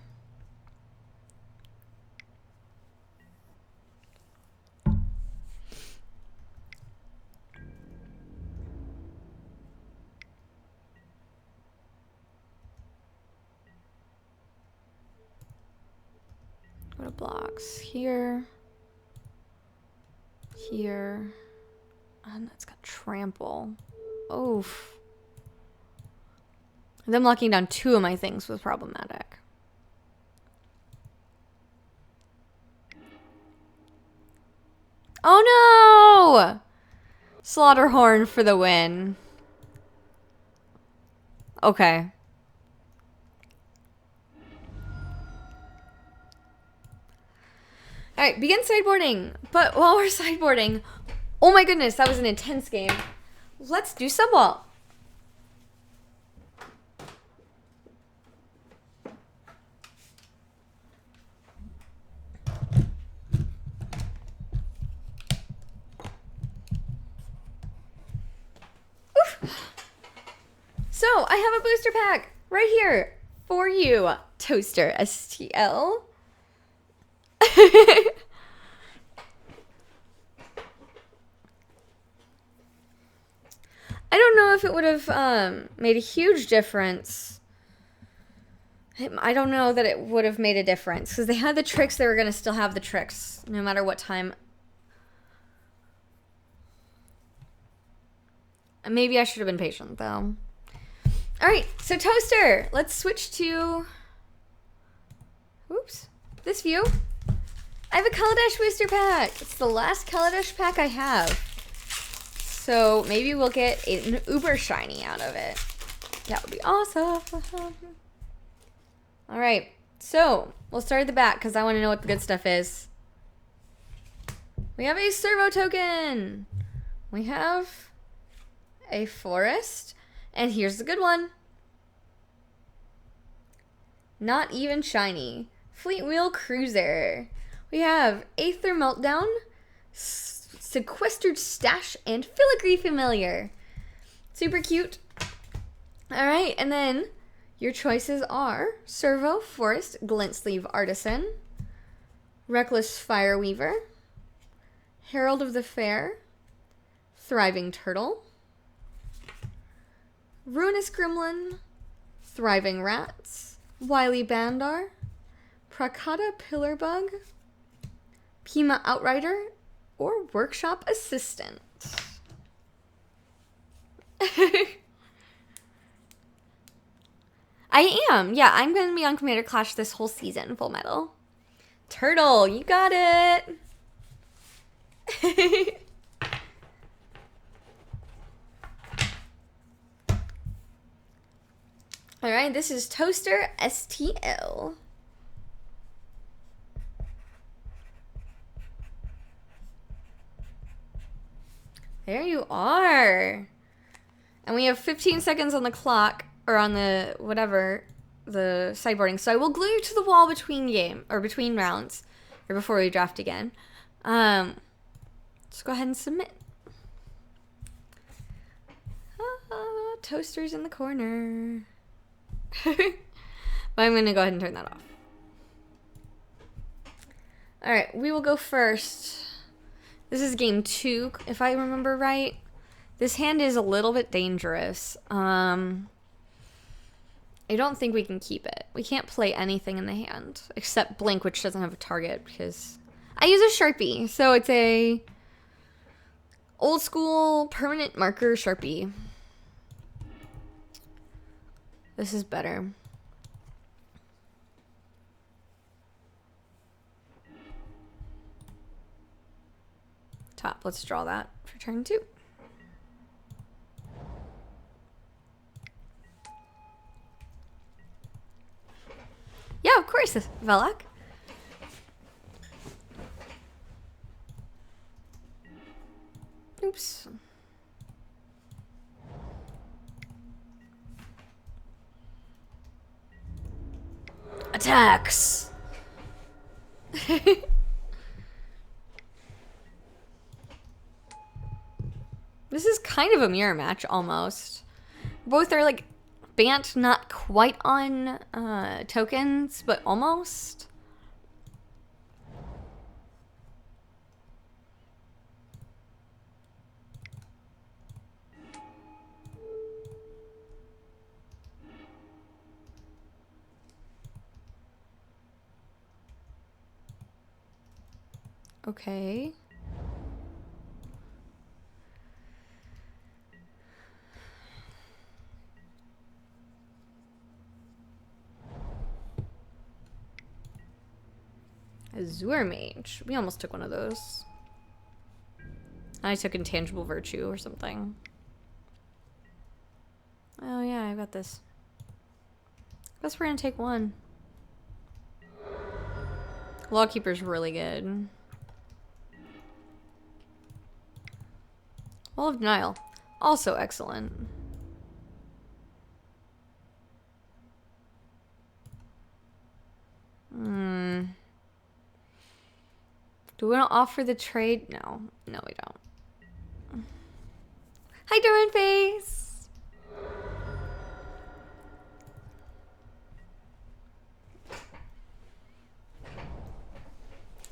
Go to blocks here, here, and that's got trample. Oof. Them locking down 2 of my things was problematic. Oh no! Slaughterhorn for the win. Okay. Alright, begin sideboarding. But while we're sideboarding, oh my goodness, that was an intense game. Let's do subwall. So, I have a booster pack right here for you, Toaster STL. I don't know if it would have made a huge difference. I don't know that it would have made a difference because they had the tricks. They were going to still have the tricks no matter what time. Maybe I should have been patient though. All right, so Toaster, let's switch to, oops, this view. I have a Kaladesh booster pack. It's the last Kaladesh pack I have. So maybe we'll get an uber shiny out of it. That would be awesome. All right. So we'll start at the back because I want to know what the good stuff is. We have a servo token. We have a forest. And here's the good one. Not even shiny. Fleet Wheel Cruiser. We have Aether Meltdown, Sequestered Stash, and Filigree Familiar. Super cute. All right, and then your choices are Servo Forest Glint Sleeve Artisan, Reckless Fireweaver, Herald of the Fair, Thriving Turtle, Ruinous Gremlin, Thriving Rats, Wily Bandar, Prakata Pillarbug, Pima Outrider, or Workshop Assistant. I am. Yeah, I'm going to be on Commander Clash this whole season, Full Metal. Turtle, you got it. All right, this is Toaster STL. There you are. And we have 15 seconds on the clock, or on the, whatever, the sideboarding. So I will glue you to the wall between rounds, or before we draft again. Just go ahead and submit. Toaster's in the corner. But I'm going to go ahead and turn that off. All right, we will go first. This is game 2, if I remember right. This hand is a little bit dangerous. I don't think we can keep it. We can't play anything in the hand except Blink, which doesn't have a target because I use a Sharpie. So it's a old school permanent marker Sharpie. This is better. Top, let's draw that for turn 2. Yeah, of course, Velak. Oops. Attacks. This is kind of a mirror match, almost. Both are, like, Bant not quite on tokens, but almost. Okay. Azure Mage. We almost took one of those. I took Intangible Virtue or something. Oh yeah, I got this. Guess we're gonna take one. Lawkeeper's really good. Wall of Denial. Also excellent. Do we want to offer the trade? No. No, we don't. Hi, Duran Face!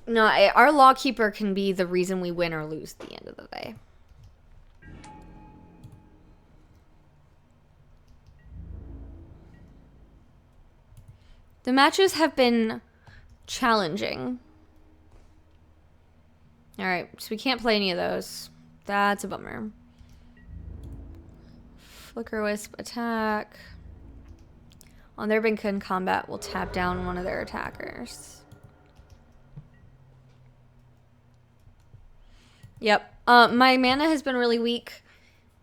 No, our Lawkeeper can be the reason we win or lose at the end of the day. The matches have been challenging. Alright, so we can't play any of those. That's a bummer. Flicker Wisp attack. On their Binka in combat, we'll tap down one of their attackers. Yep. My mana has been really weak,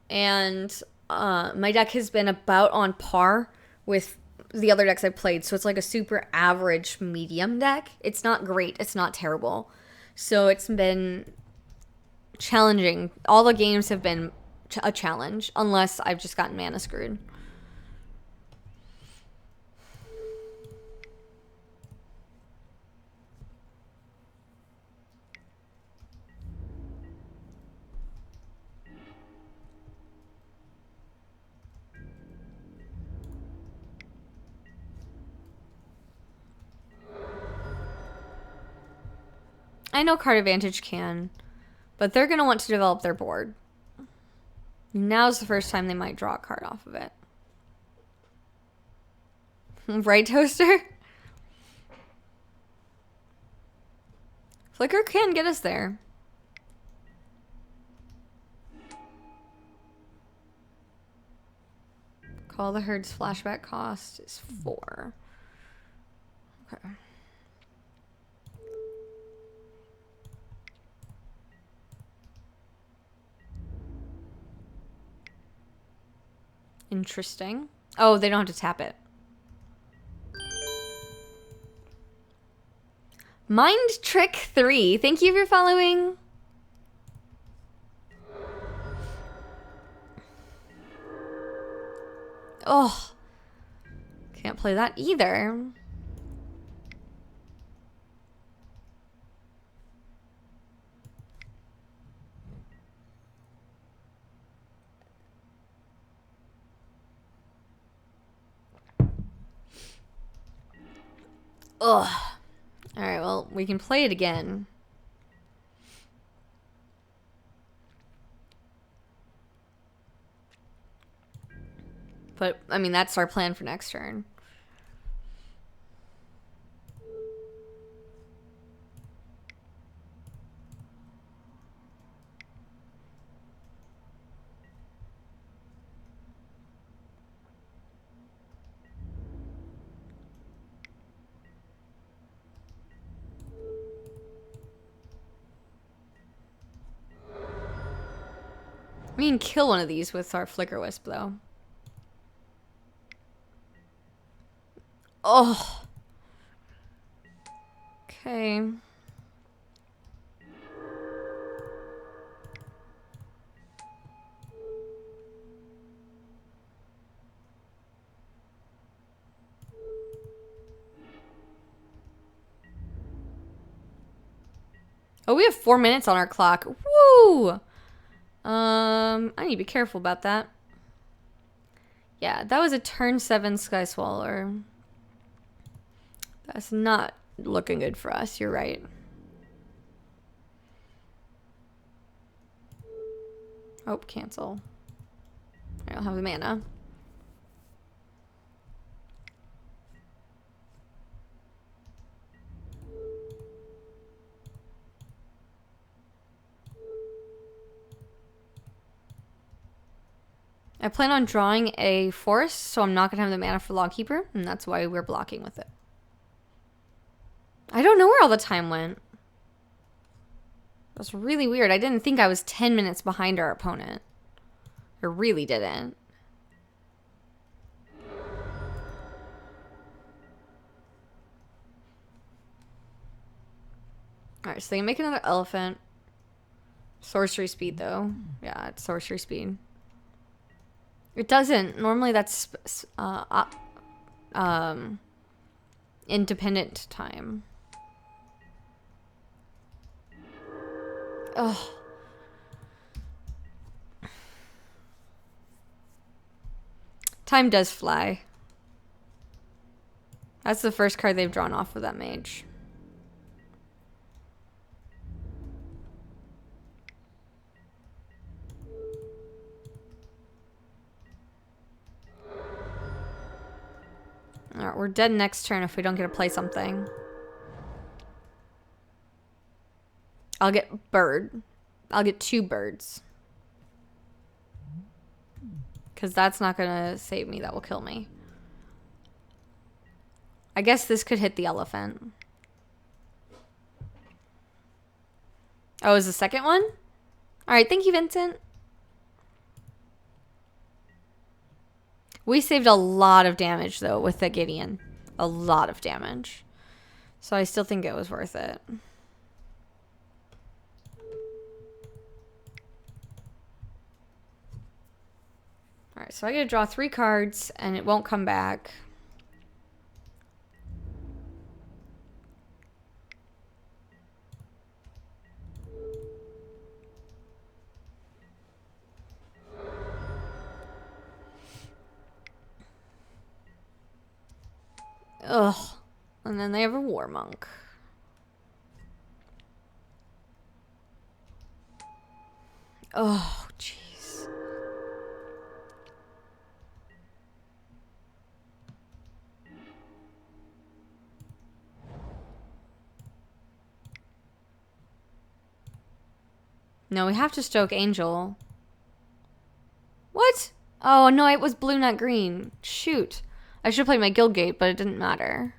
and my deck has been about on par with the other decks I've played. So it's like a super average medium deck. It's not great. It's not terrible. So it's been challenging. All the games have been a challenge, unless I've just gotten mana screwed. I know Card Advantage can, but they're going to want to develop their board. Now's the first time they might draw a card off of it. Right, Toaster? Flicker can get us there. Call the Herd's flashback cost is 4. Okay. Interesting. Oh, they don't have to tap it. Mind Trick 3. Thank you for following. Oh. Can't play that either. Ugh. Alright, well, we can play it again. But, I mean, that's our plan for next turn. We can kill one of these with our Flicker Wisp, though. Oh. Okay. Oh, we have 4 minutes on our clock. Woo! I need to be careful about that. Yeah, that was a turn 7 Sky Swallower. That's not looking good for us. You're right. Oh, cancel. I don't have the mana. I plan on drawing a forest, so I'm not going to have the mana for Logkeeper, and that's why we're blocking with it. I don't know where all the time went. That's really weird. I didn't think I was 10 minutes behind our opponent. I really didn't. Alright, so they can make another elephant. Sorcery speed, though. Yeah, it's sorcery speed. It doesn't. Normally that's independent time. Oh. Time does fly. That's the first card they've drawn off of that mage. Alright, we're dead next turn if we don't get to play something. I'll get bird. I'll get 2 birds. Because that's not going to save me. That will kill me. I guess this could hit the elephant. Oh, is the second one? All right, thank you, Vincent. We saved a lot of damage, though, with the Gideon. A lot of damage. So I still think it was worth it. Alright, so I gotta draw 3 cards, and it won't come back. Ugh. And then they have a War Monk. Oh, jeez. No, we have to Stoke Angel. What? Oh, no, it was blue, not green. Shoot. I should have played my Guildgate, but it didn't matter.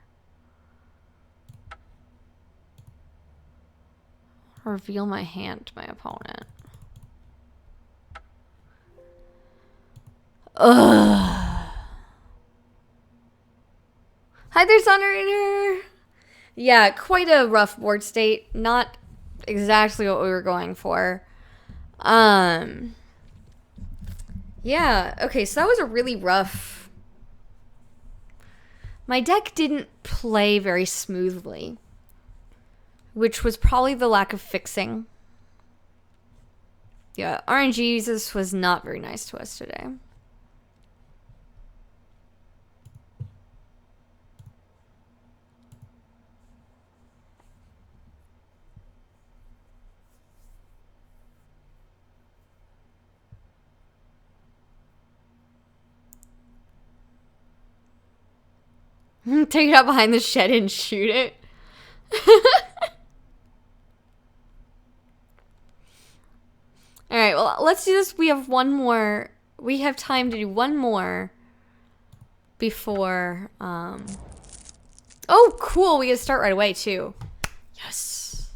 Reveal my hand to my opponent. Ugh. Hi there, Sunrainer. Yeah, quite a rough board state. Not exactly what we were going for. Yeah, okay, so that was a really rough... My deck didn't play very smoothly, which was probably the lack of fixing. Yeah, RNGesus was not very nice to us today. Take it out behind the shed and shoot it. Alright, well, let's do this. We have one more. We have time to do one more before, Oh, cool. We get to start right away, too. Yes.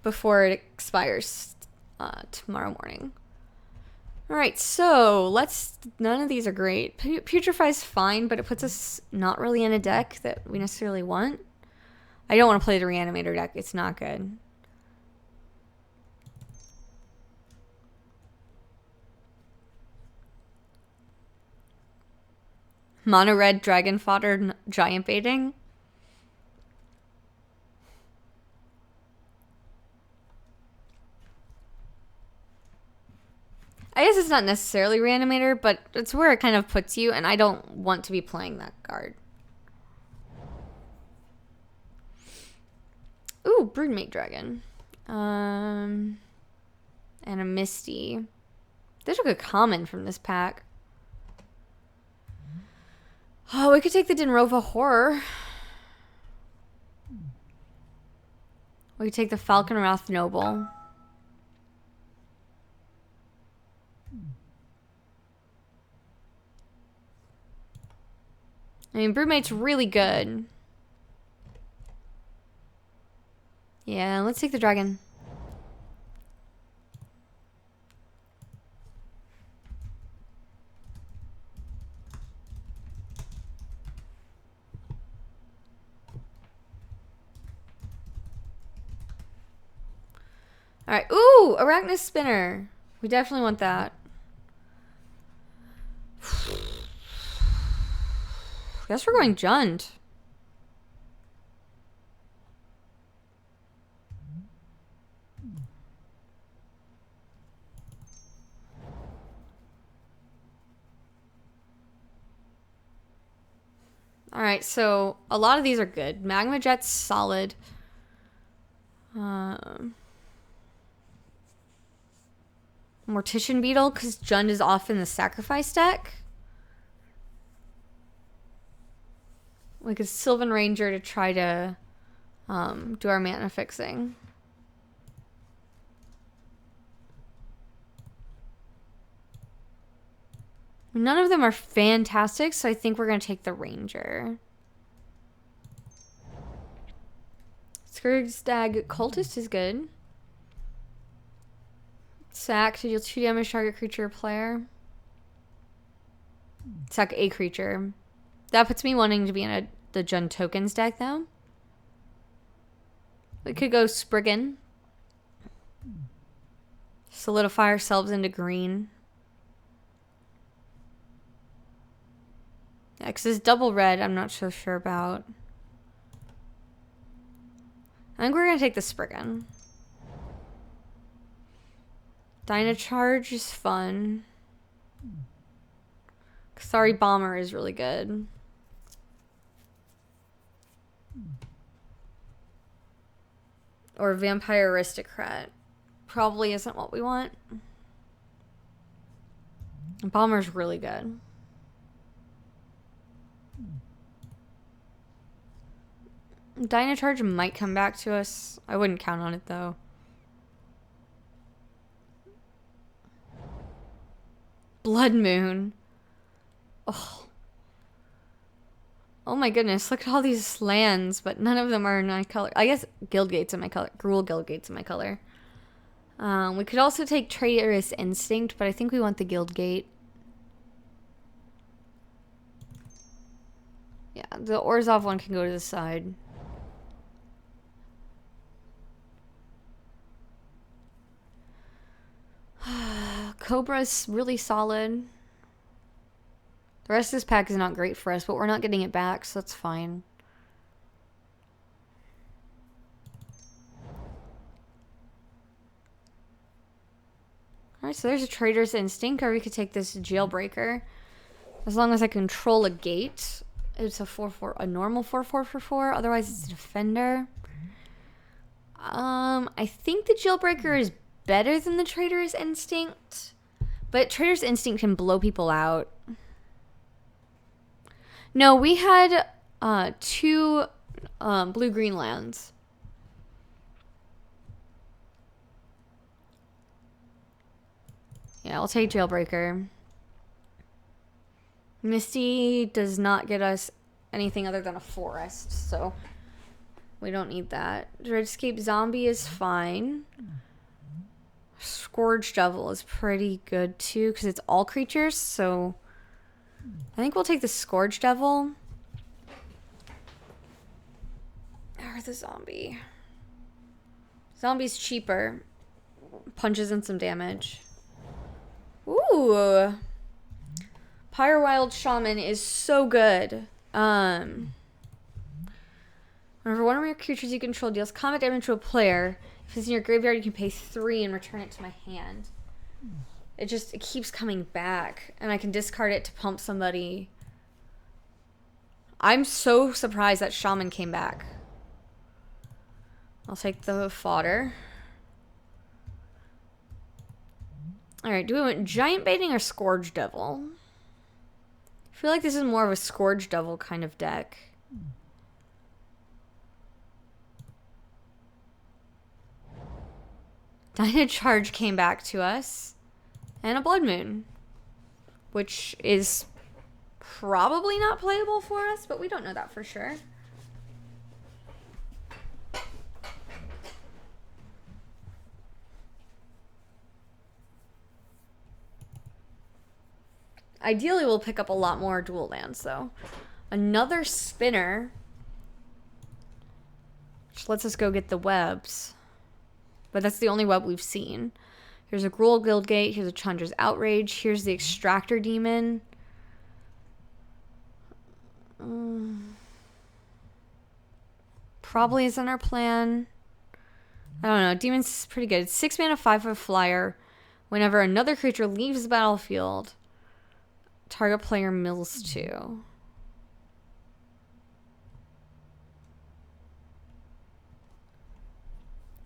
Before it expires, tomorrow morning. Alright, so let's... None of these are great. Putrefy's fine, but it puts us not really in a deck that we necessarily want. I don't want to play the Reanimator deck. It's not good. Mono red dragon fodder giant baiting. I guess it's not necessarily Reanimator, but it's where it kind of puts you, and I don't want to be playing that card. Ooh, Broodmate Dragon. And a Misty. They took a common from this pack. Oh, we could take the Dinrova Horror. We could take the Falconwrath Noble. I mean, Broodmate's really good. Yeah, let's take the dragon. Alright, ooh, Arachnus Spinner. We definitely want that. Guess we're going Jund. Alright, so a lot of these are good. Magma Jet's solid. Mortician Beetle, because Jund is often the sacrifice deck. We could Sylvan Ranger to try to do our mana fixing. None of them are fantastic, so I think we're going to take the Ranger. Scourge Stag Cultist is good. Sack to deal 2 damage target creature or player. Sack a creature. That puts me wanting to be in the Jund Tokens deck, though. We could go Spriggan. Solidify ourselves into green. Yeah, because this double red, I'm not so sure about. I think we're going to take the Spriggan. Dynacharge is fun. Xari Bomber is really good. Or Vampire Aristocrat. Probably isn't what we want. Bomber's really good. Dynacharge might come back to us. I wouldn't count on it, though. Blood Moon. Oh. Oh my goodness, look at all these lands, but none of them are in my color. I guess Guildgate's in my color. Gruul Guildgate's in my color. We could also take Traitorous Instinct, but I think we want the Guildgate. Yeah, the Orzhov one can go to the side. Cobra's really solid. The rest of this pack is not great for us, but we're not getting it back, so that's fine. Alright, so there's a Traitor's Instinct, or we could take this Jailbreaker. As long as I control a gate. It's a 4/4, a normal 4/4 for 4. Otherwise, it's a Defender. I think the Jailbreaker is better than the Traitor's Instinct. But Traitor's Instinct can blow people out. No, we had 2 blue-green lands. Yeah, I'll take Jailbreaker. Misty does not get us anything other than a forest, so we don't need that. Dreadscape Zombie is fine. Scourge Devil is pretty good too, because it's all creatures, so I think we'll take the Scourge Devil. Or the Zombie. Zombie's cheaper. Punches in some damage. Ooh. Pyrewild Shaman is so good. Whenever one of your creatures you control deals combat damage to a player, if it's in your graveyard, you can pay 3 and return it to my hand. It keeps coming back, and I can discard it to pump somebody. I'm so surprised that Shaman came back. I'll take the fodder. Alright, do we want Giant Baiting or Scourge Devil? I feel like this is more of a Scourge Devil kind of deck. Dynacharge came back to us. And a Blood Moon. Which is probably not playable for us, but we don't know that for sure. Ideally, we'll pick up a lot more dual lands, though. Another spinner. Which lets us go get the webs. But that's the only web we've seen. Here's a Gruul Guildgate. Here's a Chandra's Outrage. Here's the Extractor Demon. Probably isn't our plan. I don't know. Demon's pretty good. It's 6 mana, 5/5 flyer. Whenever another creature leaves the battlefield, target player mills 2.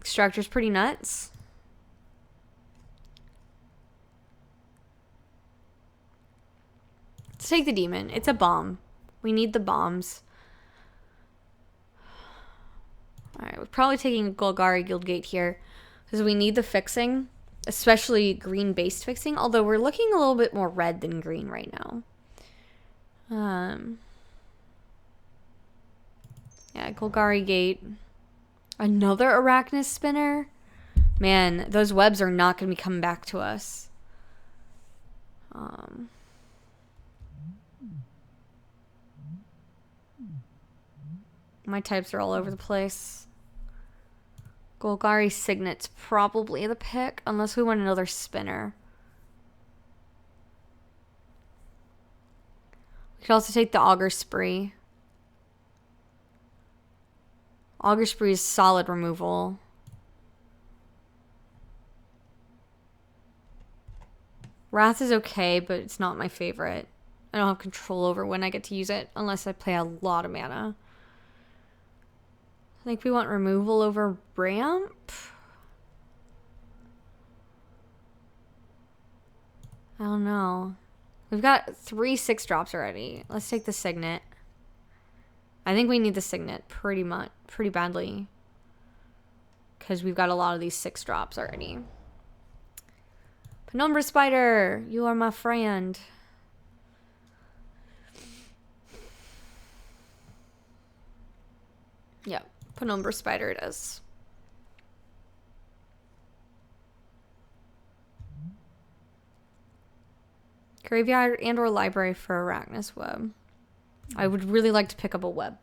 Extractor's pretty nuts. Let's take the demon. It's a bomb. We need the bombs. Alright, we're probably taking Golgari Guildgate here because we need the fixing, especially green-based fixing, although we're looking a little bit more red than green right now. Yeah, Golgari Gate. Another Arachnus Spinner. Man, those webs are not going to be coming back to us. My types are all over the place. Golgari Signet's probably the pick, unless we want another spinner. We could also take the Auger Spree. Auger Spree is solid removal. Wrath is okay, but it's not my favorite. I don't have control over when I get to use it unless I play a lot of mana. I think we want removal over ramp. I don't know. We've got 3 6-drops already. Let's take the Signet. I think we need the Signet pretty badly. Because we've got a lot of these 6-drops already. Penumbra Spider, you are my friend. Yep, Penumbra Spider it is. Graveyard and or library for Arachnus Web. I would really like to pick up a web.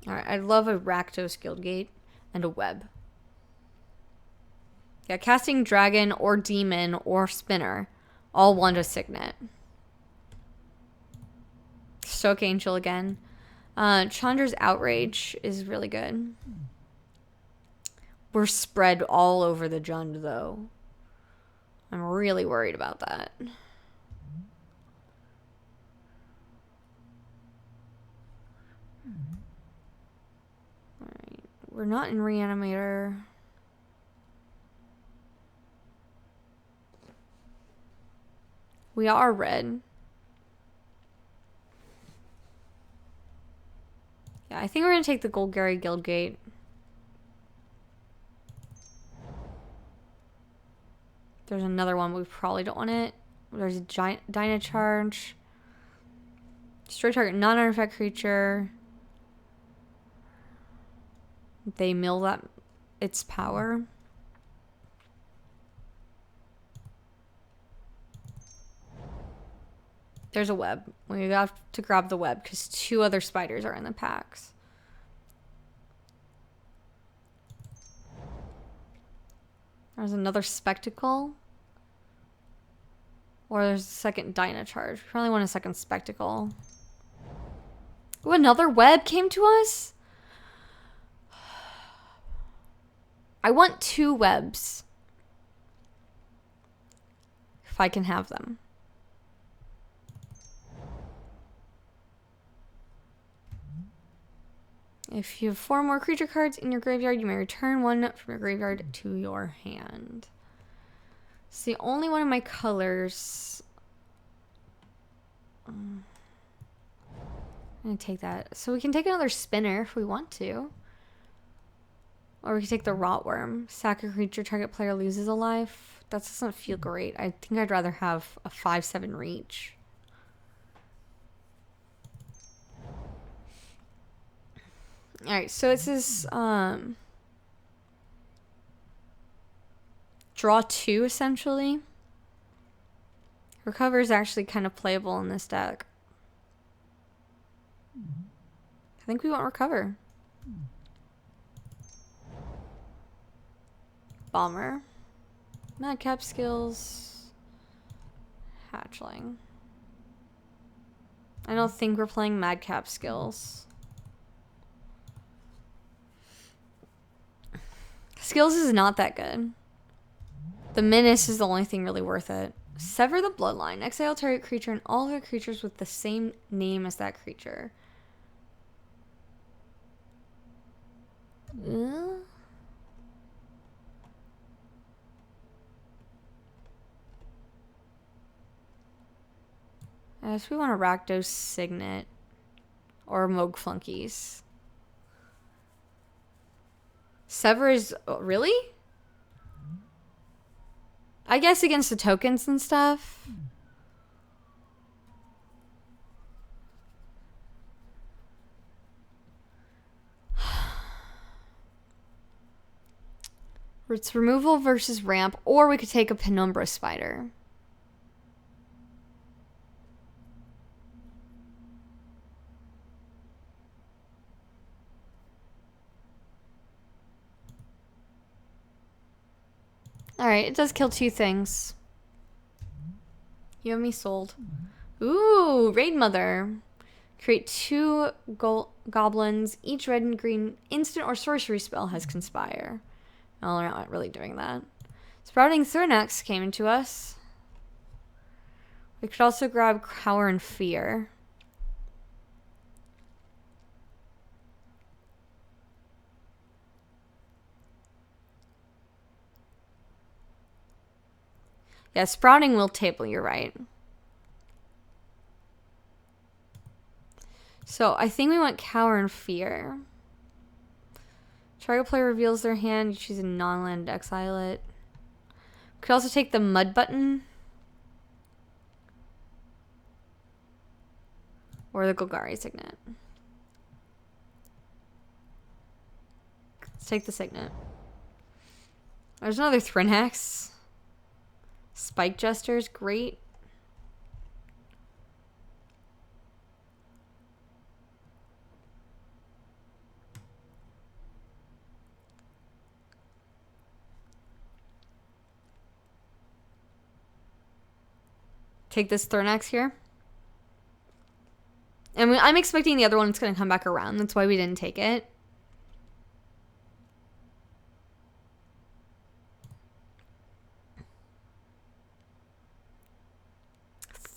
Alright, I'd love a Rakdos Guildgate and a web. Yeah, casting Dragon or Demon or Spinner. All 1 to Signet. Stoke Angel again. Chandra's Outrage is really good. We're spread all over the Jund, though. I'm really worried about that. Alright. We're not in Reanimator. We are red. Yeah, I think we're going to take the Golgari Guildgate. There's another one, but we probably don't want it. There's a giant Dynacharge. Destroy target non-artifact creature. They mill that its power. There's a web. We have to grab the web because 2 other spiders are in the packs. There's another Spectacle. Or there's a second Dynacharge. We probably want a second Spectacle. Ooh, another web came to us? I want 2 webs. If I can have them. If you have 4 more creature cards in your graveyard, you may return 1 from your graveyard to your hand. It's the only one of my colors. I'm going to take that. So we can take another spinner if we want to. Or we can take the Rotworm. Sack a creature, target player loses a life. That doesn't feel great. I think I'd rather have a 5/7 reach. Alright, so it says draw 2 essentially. Recover is actually kind of playable in this deck. I think we want Recover. Bomber. Madcap Skills. Hatchling. I don't think we're playing Madcap Skills. Skills is not that good. The Menace is the only thing really worth it. Sever the Bloodline. Exile target creature and all other creatures with the same name as that creature. I guess we want a Rakdos Signet. Or Moog Flunkies. Sever is... Oh, really? I guess against the tokens and stuff. It's removal versus ramp, or we could take a Penumbra Spider. Alright, it does kill 2 things. You have me sold. Ooh, Raid Mother. Create 2 goblins. Each red and green instant or sorcery spell has Conspire. Well, we're not really doing that. Sprouting Thurnax came into us. We could also grab Cower and Fear. Yeah, Sprouting will table, you're right. So I think we want Cower and Fear. Target player reveals their hand. You choose a non-land, exile it. Could also take the Mud Button. Or the Golgari Signet. Let's take the Signet. There's another Thrinhex. Spike Jester's great. Take this Thurnax here. And I'm expecting the other one's going to come back around. That's why we didn't take it.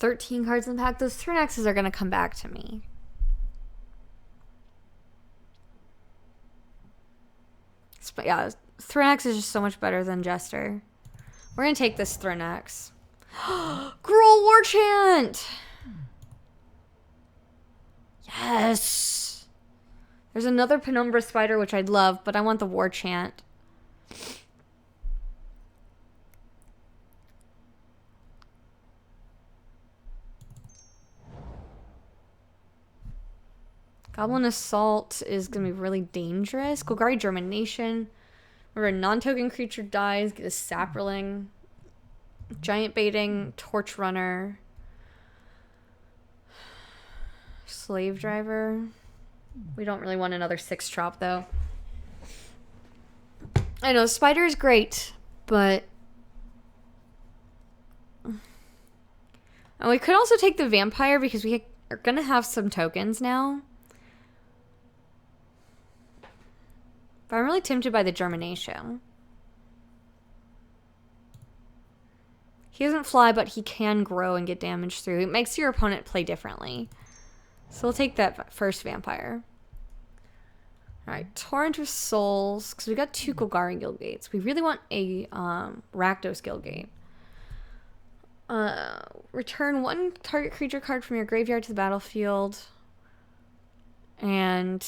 $13 cards in the pack. Those Thurnaxes are going to come back to me. But yeah, Thurnax is just so much better than Jester. We're going to take this Thurnax. Gruul War Chant! Yes! There's another Penumbra Spider, which I'd love, but I want the War Chant. Goblin Assault is going to be really dangerous. Golgari Germination. Whenever a non-token creature dies, get a Saproling. Giant Baiting, Torch Runner. Slave Driver. We don't really want another 6-drop, though. I know, Spider is great, but... And we could also take the Vampire because we are going to have some tokens now. But I'm really tempted by the Germination. He doesn't fly, but he can grow and get damage through. It makes your opponent play differently. So we'll take that first Vampire. Alright, Torrent of Souls. Because we got 2 Golgari Guildgates. We really want a Rakdos Guildgate. Return 1 target creature card from your graveyard to the battlefield. And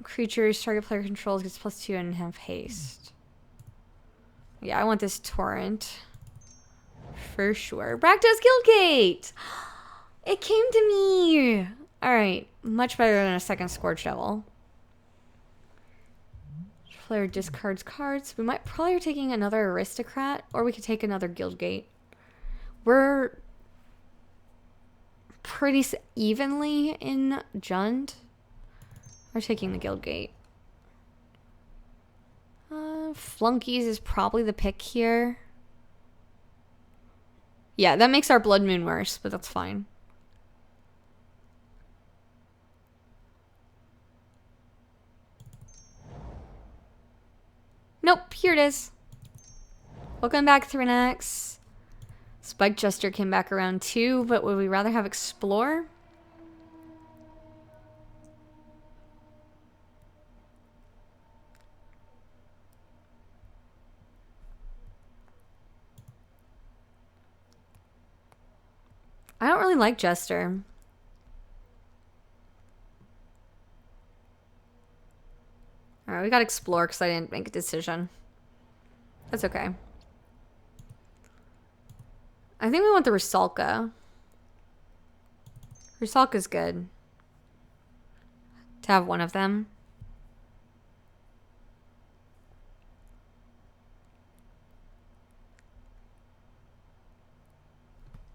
creatures target player controls gets +2 and have haste. Yeah, I want this Torrent. For sure. Rakdos Guildgate! It came to me! Alright, much better than a second Scourge Devil. Player discards cards. We might probably be taking another Aristocrat, or we could take another Guildgate. We're pretty evenly in Jund. We're taking the Guildgate. Flunkies is probably the pick here. Yeah, that makes our Blood Moon worse, but that's fine. Nope, here it is. Welcome back, Thrynax. Spike Jester came back around too, but would we rather have Explore? I don't really like Jester. Alright, we got Explore because I didn't make a decision. That's okay. I think we want the Rusalka. Rusalka's good. To have one of them.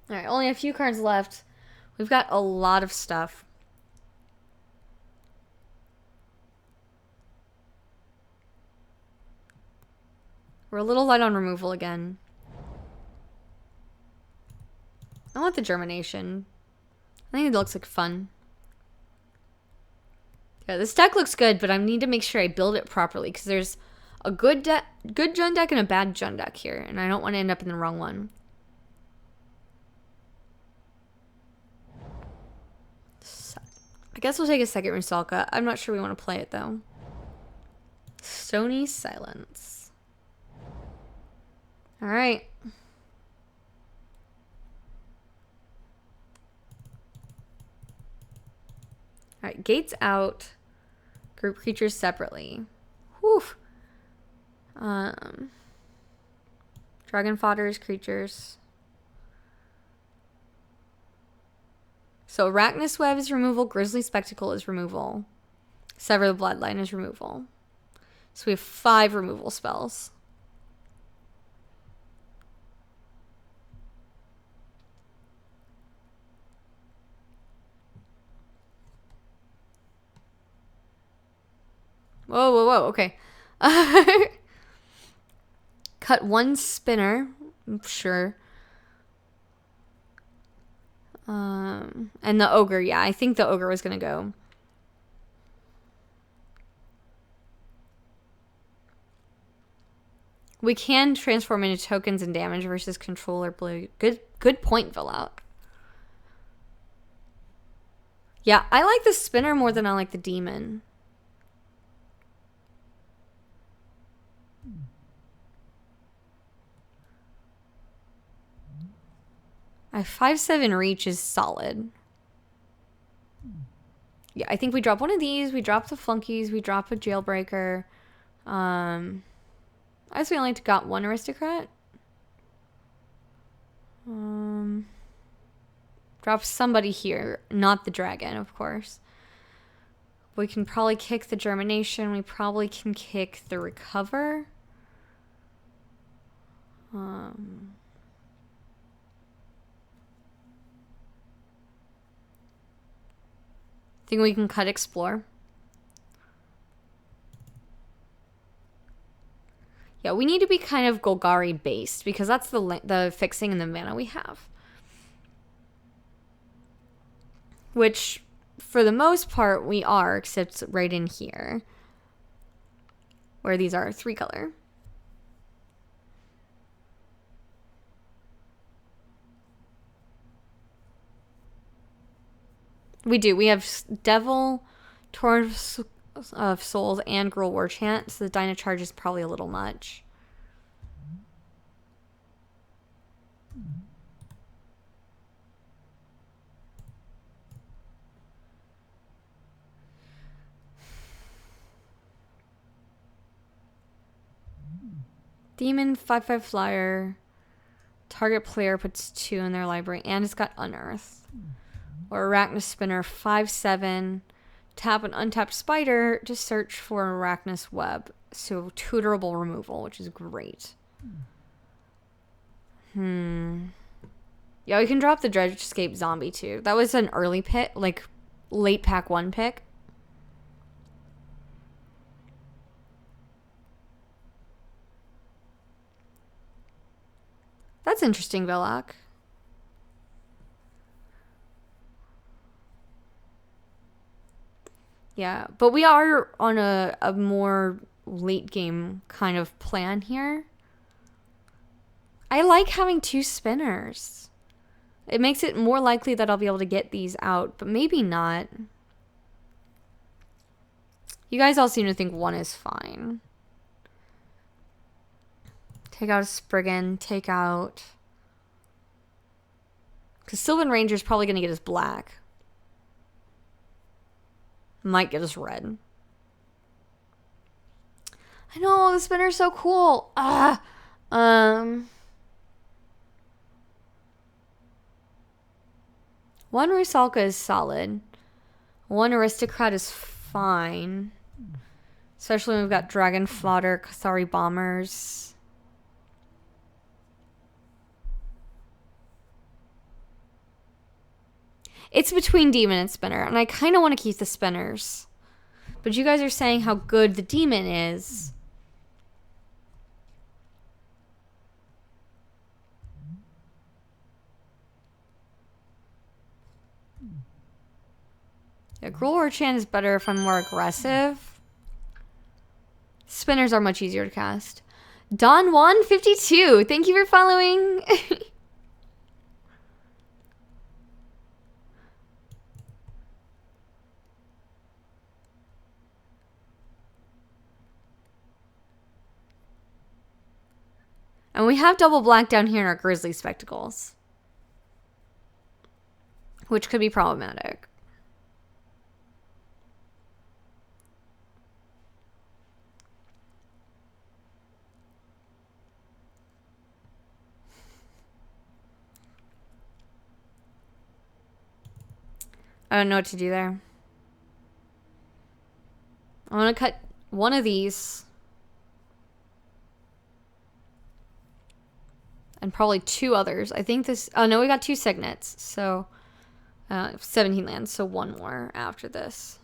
Alright, only a few cards left. We've got a lot of stuff. We're a little light on removal again. I want the Germination. I think it looks like fun. Yeah, this deck looks good, but I need to make sure I build it properly because there's a good Jund deck and a bad Jund deck here, and I don't want to end up in the wrong one. I guess we'll take a second Rusalka. I'm not sure we want to play it though. Stony Silence. All right. All right, gates out. Group creatures separately. Whew. Dragon fodders, creatures. So Arachnus Web is removal, Grizzly Spectacle is removal. Sever the Bloodline is removal. So we have 5 removal spells. Whoa, whoa, whoa, okay. Cut 1 spinner, sure. And the Ogre, yeah, I think the Ogre was gonna go. We can transform into tokens and damage versus control or blue. Good point, Villout. Yeah, I like the spinner more than I like the demon. A 5/7 reach is solid. Yeah, I think we drop one of these. We drop the Flunkies. We drop a Jailbreaker. I guess we only got 1 Aristocrat. Drop somebody here. Not the dragon, of course. We can probably kick the Germination. We probably can kick the Recover. Think we can cut Explore. Yeah, we need to be kind of Golgari based because that's the fixing and the mana we have. Which, for the most part, we are, except right in here. Where these are 3 color. We do. We have Devil, Torrent of Souls, and Gruul War Chant, so the Dyna Charge is probably a little much. Demon, 5/5 flyer. Target player puts 2 in their library, and it's got Unearth. Or Arachnus Spinner, 5/7. Tap an untapped spider to search for Arachnus Web. So tutorable removal, which is great. Yeah, we can drop the Dredgescape Zombie too. That was an early pick, like late pack 1 pick. That's interesting, Villock. Yeah, but we are on a more late game kind of plan here. I like having 2 spinners. It makes it more likely that I'll be able to get these out, but maybe not. You guys all seem to think 1 is fine. Take out a Spriggan, take out... Because Sylvan Ranger's probably going to get us black. Might get us red. I know, the spinner's so cool. One Rusalka is solid. One Aristocrat is fine. Especially when we've got Dragon Fodder, Kathari Bombers. It's between Demon and Spinner, and I kind of want to keep the Spinners. But you guys are saying how good the Demon is. Yeah, Gruul Orchan is better if I'm more aggressive. Spinners are much easier to cast. Don152, thank you for following. And we have double black down here in our Grizzly Spectacles, which could be problematic. I don't know what to do there. I want to cut one of these. And probably two others. I think this... Oh, no, we got two signets. So, 17 lands. So one more after this.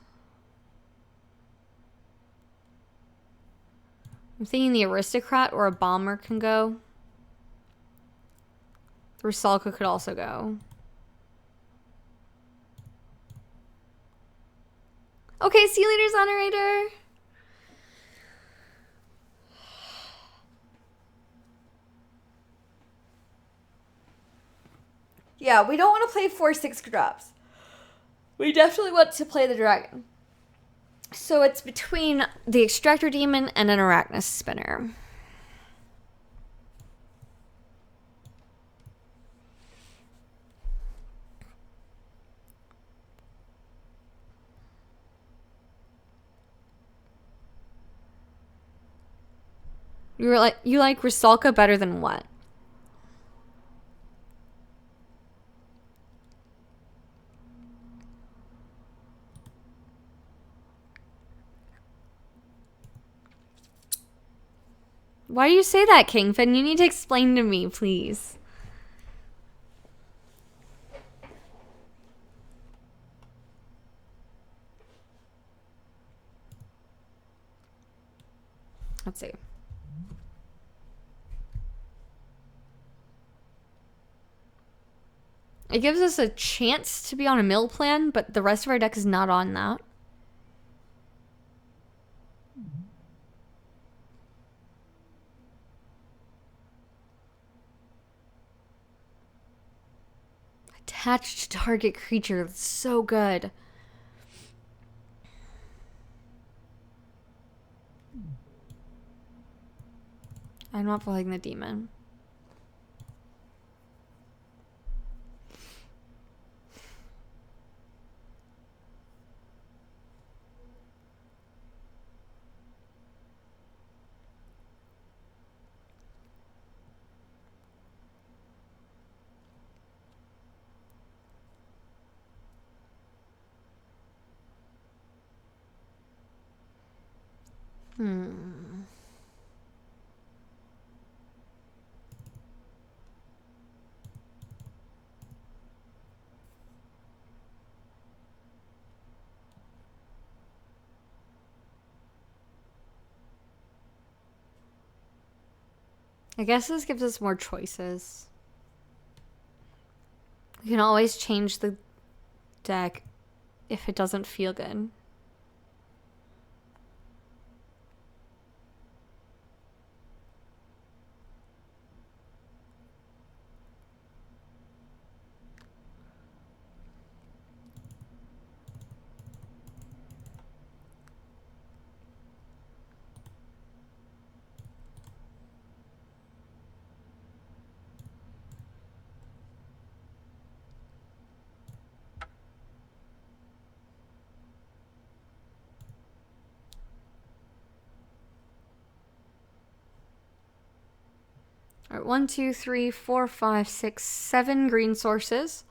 I'm thinking the Aristocrat or a Bomber can go. The Rusalka could also go. Okay, see you later, Zonerator. Yeah, we don't want to play 4/6 drops. We definitely want to play the dragon. So it's between the Extractor Demon and an Arachnus Spinner. You like Rusalka better than what? Why do you say that, Kingfin? You need to explain to me, please. Let's see. It gives us a chance to be on a mill plan, but the rest of our deck is not on that. Attached target creature. That's so good. I'm not playing the demon. I guess this gives us more choices. We can always change the deck if it doesn't feel good. All right, 1, 2, 3, 4, 5, 6, 7 green sources.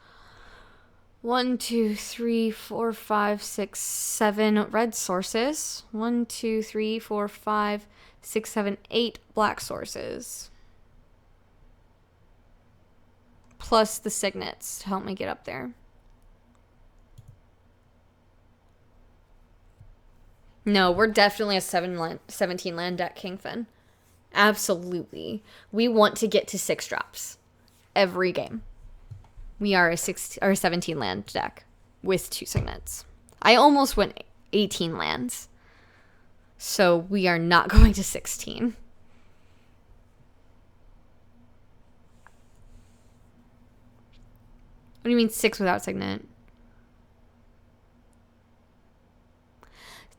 1, 2, 3, 4, 5, 6, 7 red sources. 1, 2, 3, 4, 5, 6, 7, 8 black sources. Plus the signets to help me get up there. No, we're definitely a 17 land deck, Kingfin. Absolutely. We want to get to 6 drops every game. We are a 17 land deck with 2 signets. I almost went 18 lands. So we are not going to 16. What do you mean 6 without signet?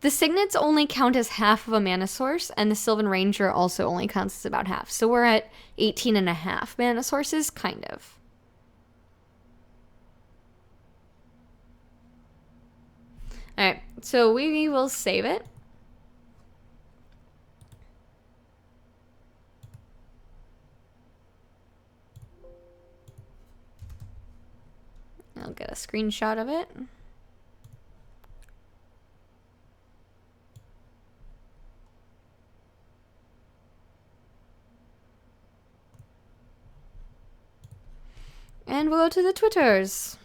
The signets only count as half of a mana source, and the Sylvan Ranger also only counts as about half. So we're at 18 and a half mana sources, kind of. Alright, so we will save it. I'll get a screenshot of it. And we'll go to the Twitters.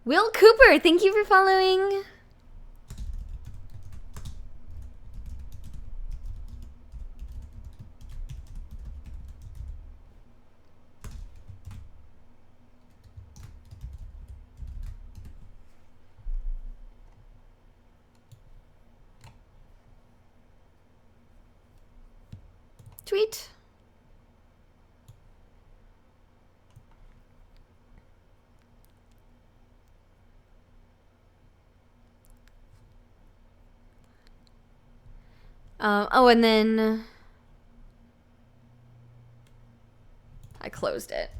Will Cooper, thank you for following. Tweet. Oh, and then I closed it.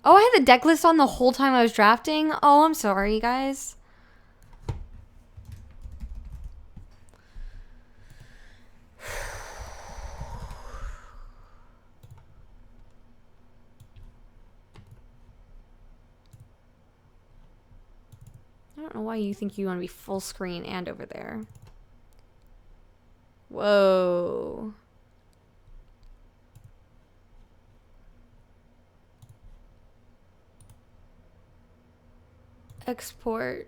Oh, I had the deck list on the whole time I was drafting. Oh, I'm sorry, guys. I don't know why you think you want to be full screen and over there. Whoa. Export.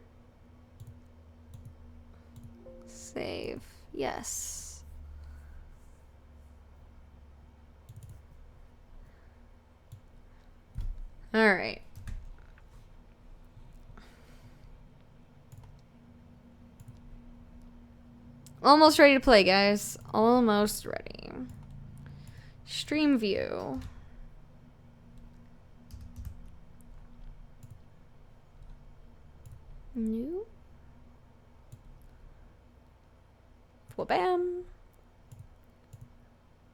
Save. Yes. All right. Almost ready to play, guys. Almost ready. Stream view. New. Bam.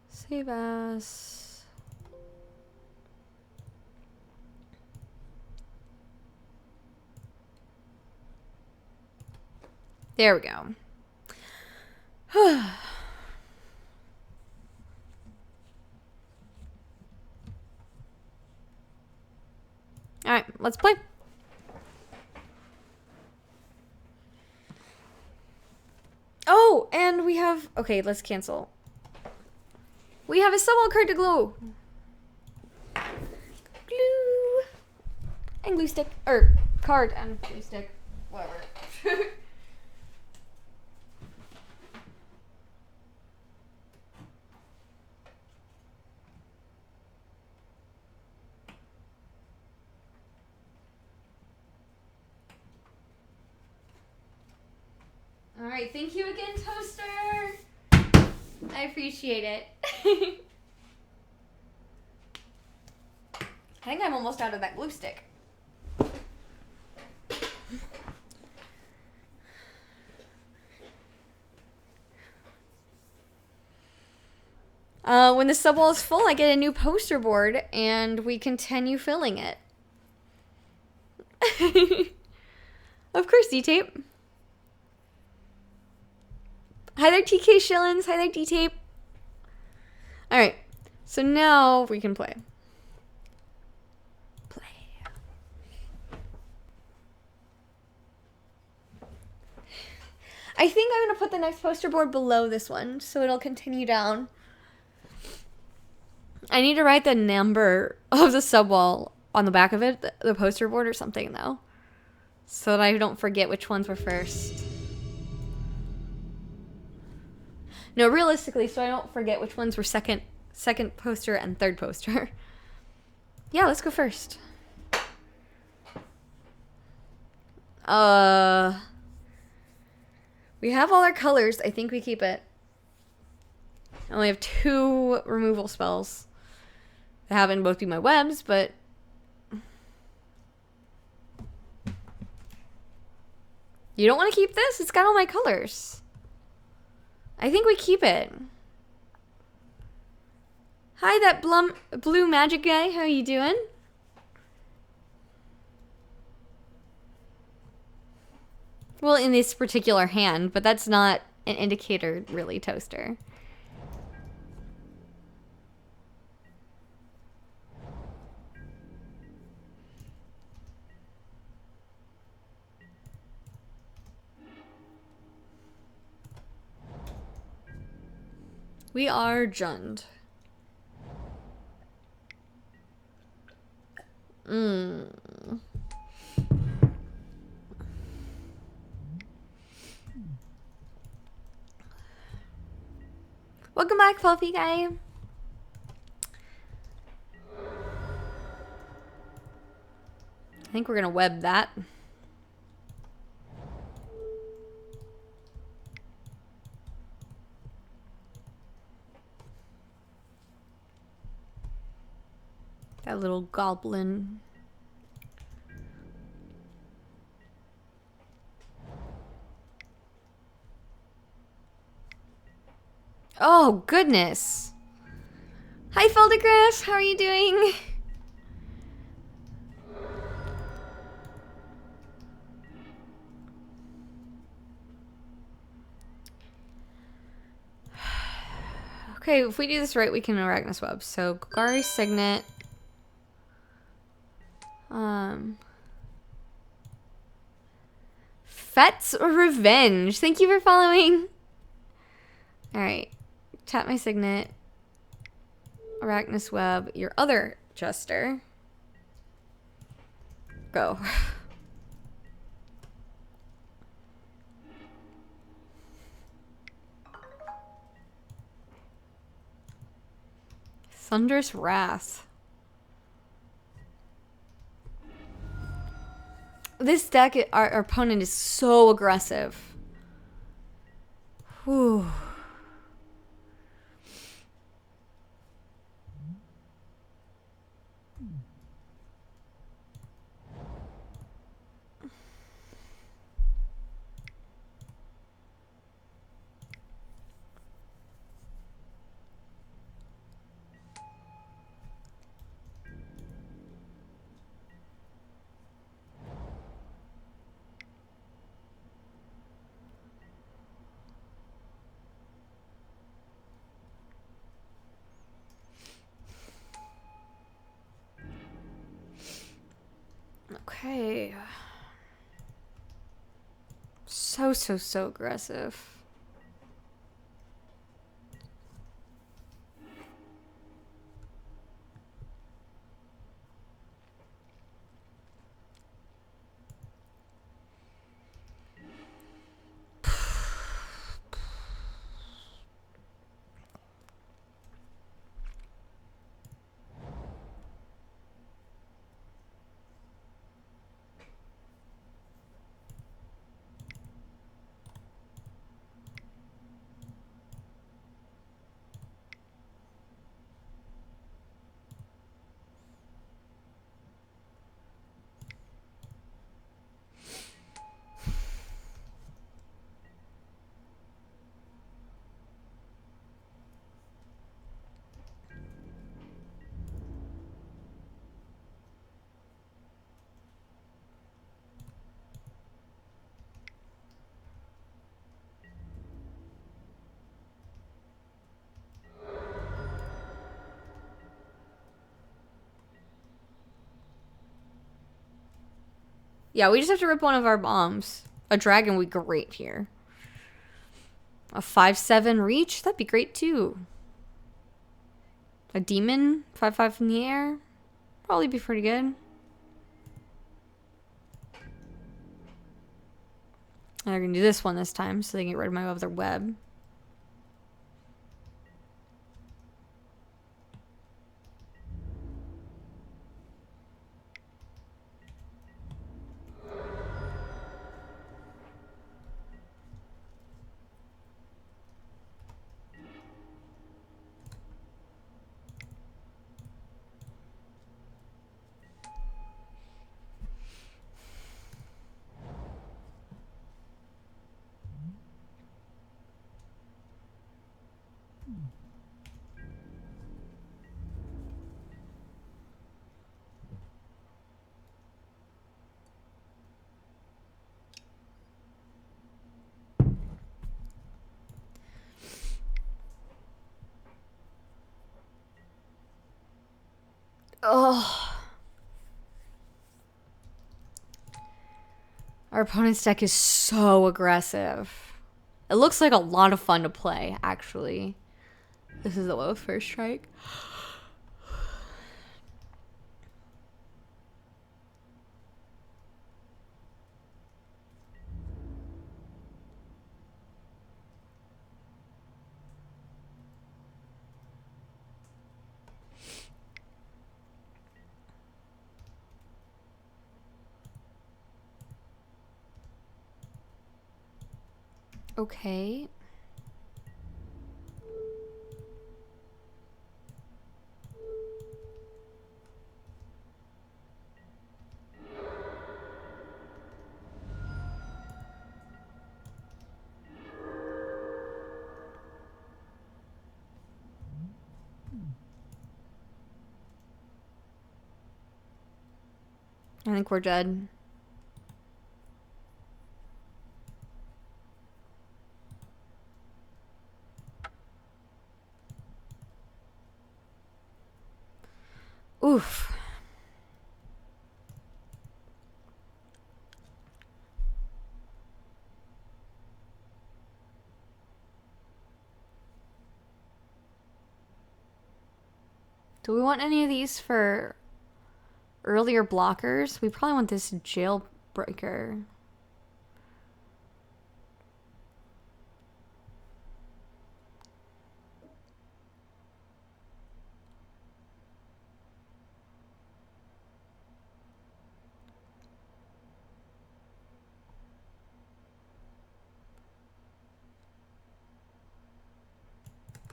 Save as. There we go. All right, let's play. Oh, and we have... Okay, let's cancel. We have a Summon card to glue. Glue. And glue stick. Or, card and glue stick. Whatever. All right, thank you again, Toaster. I appreciate it. I think I'm almost out of that glue stick. When the sub wall is full, I get a new poster board, and we continue filling it. Of course, D-Tape. Hi there, TK Shillings. Hi there, D-Tape. Alright, so now we can play. I think I'm going to put the next poster board below this one, so it'll continue down. I need to write the number of the subwall on the back of it, the poster board or something, though. So that I don't forget which ones were first. No, realistically, so I don't forget which ones were second poster and third poster. Yeah, let's go first. We have all our colors. I think we keep it. I only have 2 removal spells. They happen both be my webs, but... You don't want to keep this? It's got all my colors. I think we keep it. Hi, that blue magic guy. How you doing? Well, in this particular hand, but that's not an indicator, really, Toaster. We are Jund. Welcome back, Fluffy guy. I think we're gonna web that. That little goblin. Oh, goodness. Hi, Feldegrass. How are you doing? Okay, if we do this right, we can Arachnus Web. So, Golgari Signet. Fett's Revenge. Thank you for following. Alright. Tap my Signet. Arachnus Web. Your other Jester. Go. Thunderous Wrath. This deck, our opponent is so aggressive. Whew. Okay. So aggressive. Yeah, we just have to rip one of our bombs. A dragon would be great here. A 5/7 reach? That'd be great too. A demon? 5/5 in the air? Probably be pretty good. And they're gonna do this one this time so they can get rid of my other web. Oh. Our opponent's deck is so aggressive. It looks like a lot of fun to play, actually. This is the low first strike. Okay. I think we're dead. Oof. Do we want any of these for earlier blockers? We probably want this jailbreaker.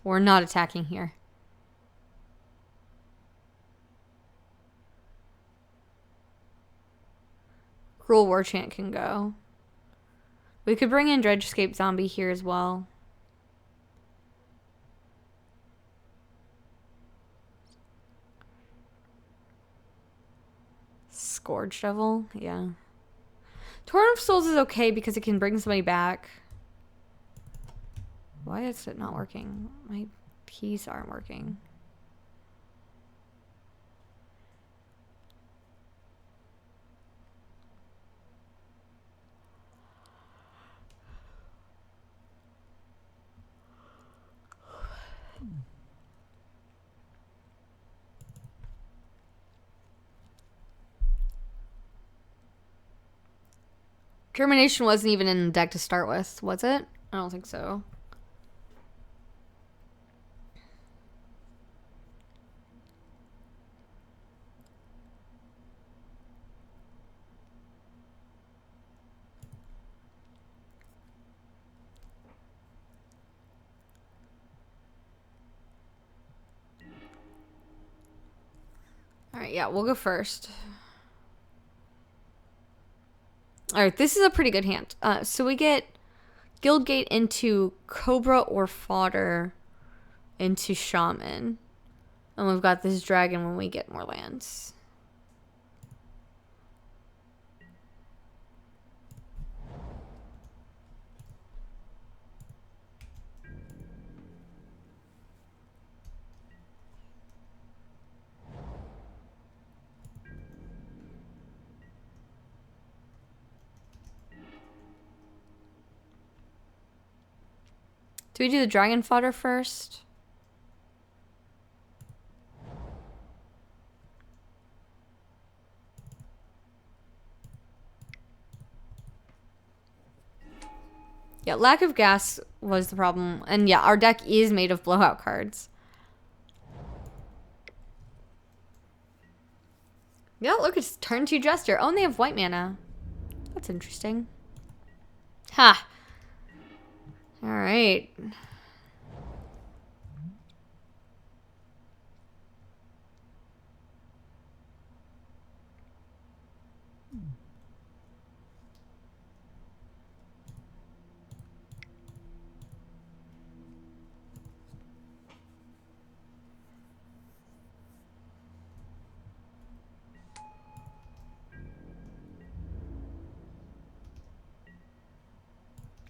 We're not attacking here. Cruel War Chant can go. We could bring in Dredgescape Zombie here as well. Scourge Devil? Yeah. Torrent of Souls is okay because it can bring somebody back. Why is it not working? My keys aren't working. Termination wasn't even in the deck to start with, was it? I don't think so. Alright, yeah, we'll go first. Alright, this is a pretty good hand. So we get Guildgate into Cobra or Fodder into Shaman. And we've got this dragon when we get more lands. Do we do the dragon fodder first? Yeah, lack of gas was the problem. And yeah, our deck is made of blowout cards. Yeah, look, it's turn 2 Jester. Oh, and they have white mana. That's interesting. Ha! Alright.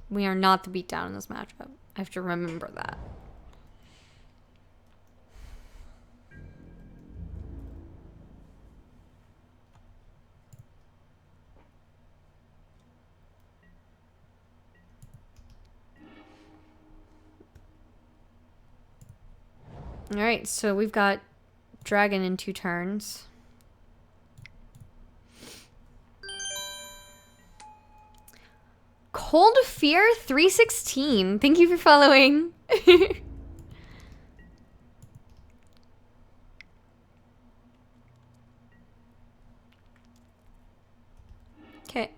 We are not the beatdown in this matchup. I have to remember that. Alright, so we've got dragon in 2 turns. Cold Fear 316. Thank you for following. Okay.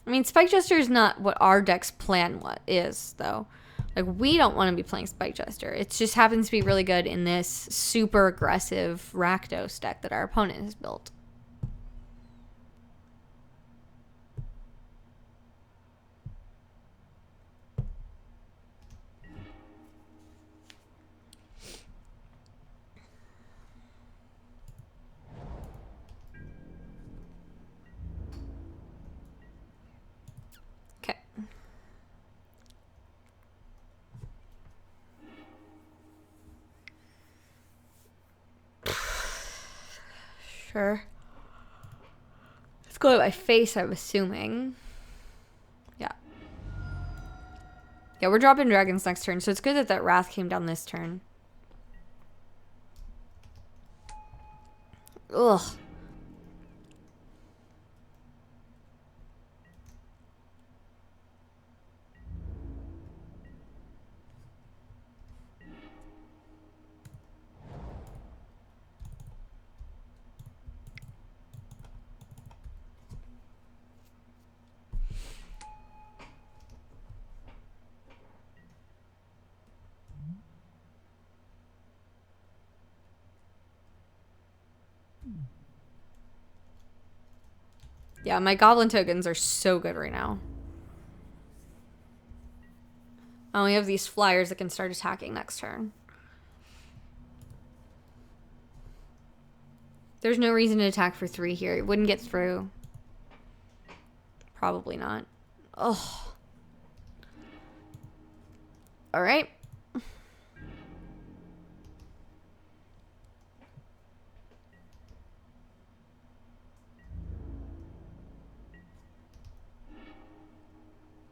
I mean, Spike Jester is not what our deck's plan is, though. Like, we don't want to be playing Spike Jester. It just happens to be really good in this super aggressive Rakdos deck that our opponent has built. Okay. Sure. Let's go to my face, I'm assuming. Yeah. Yeah, we're dropping dragons next turn, so it's good that that Wrath came down this turn. Ugh. Yeah, my goblin tokens are so good right now. I only have these flyers that can start attacking next turn. There's no reason to attack for 3 here. It wouldn't get through. Probably not. Oh. Alright.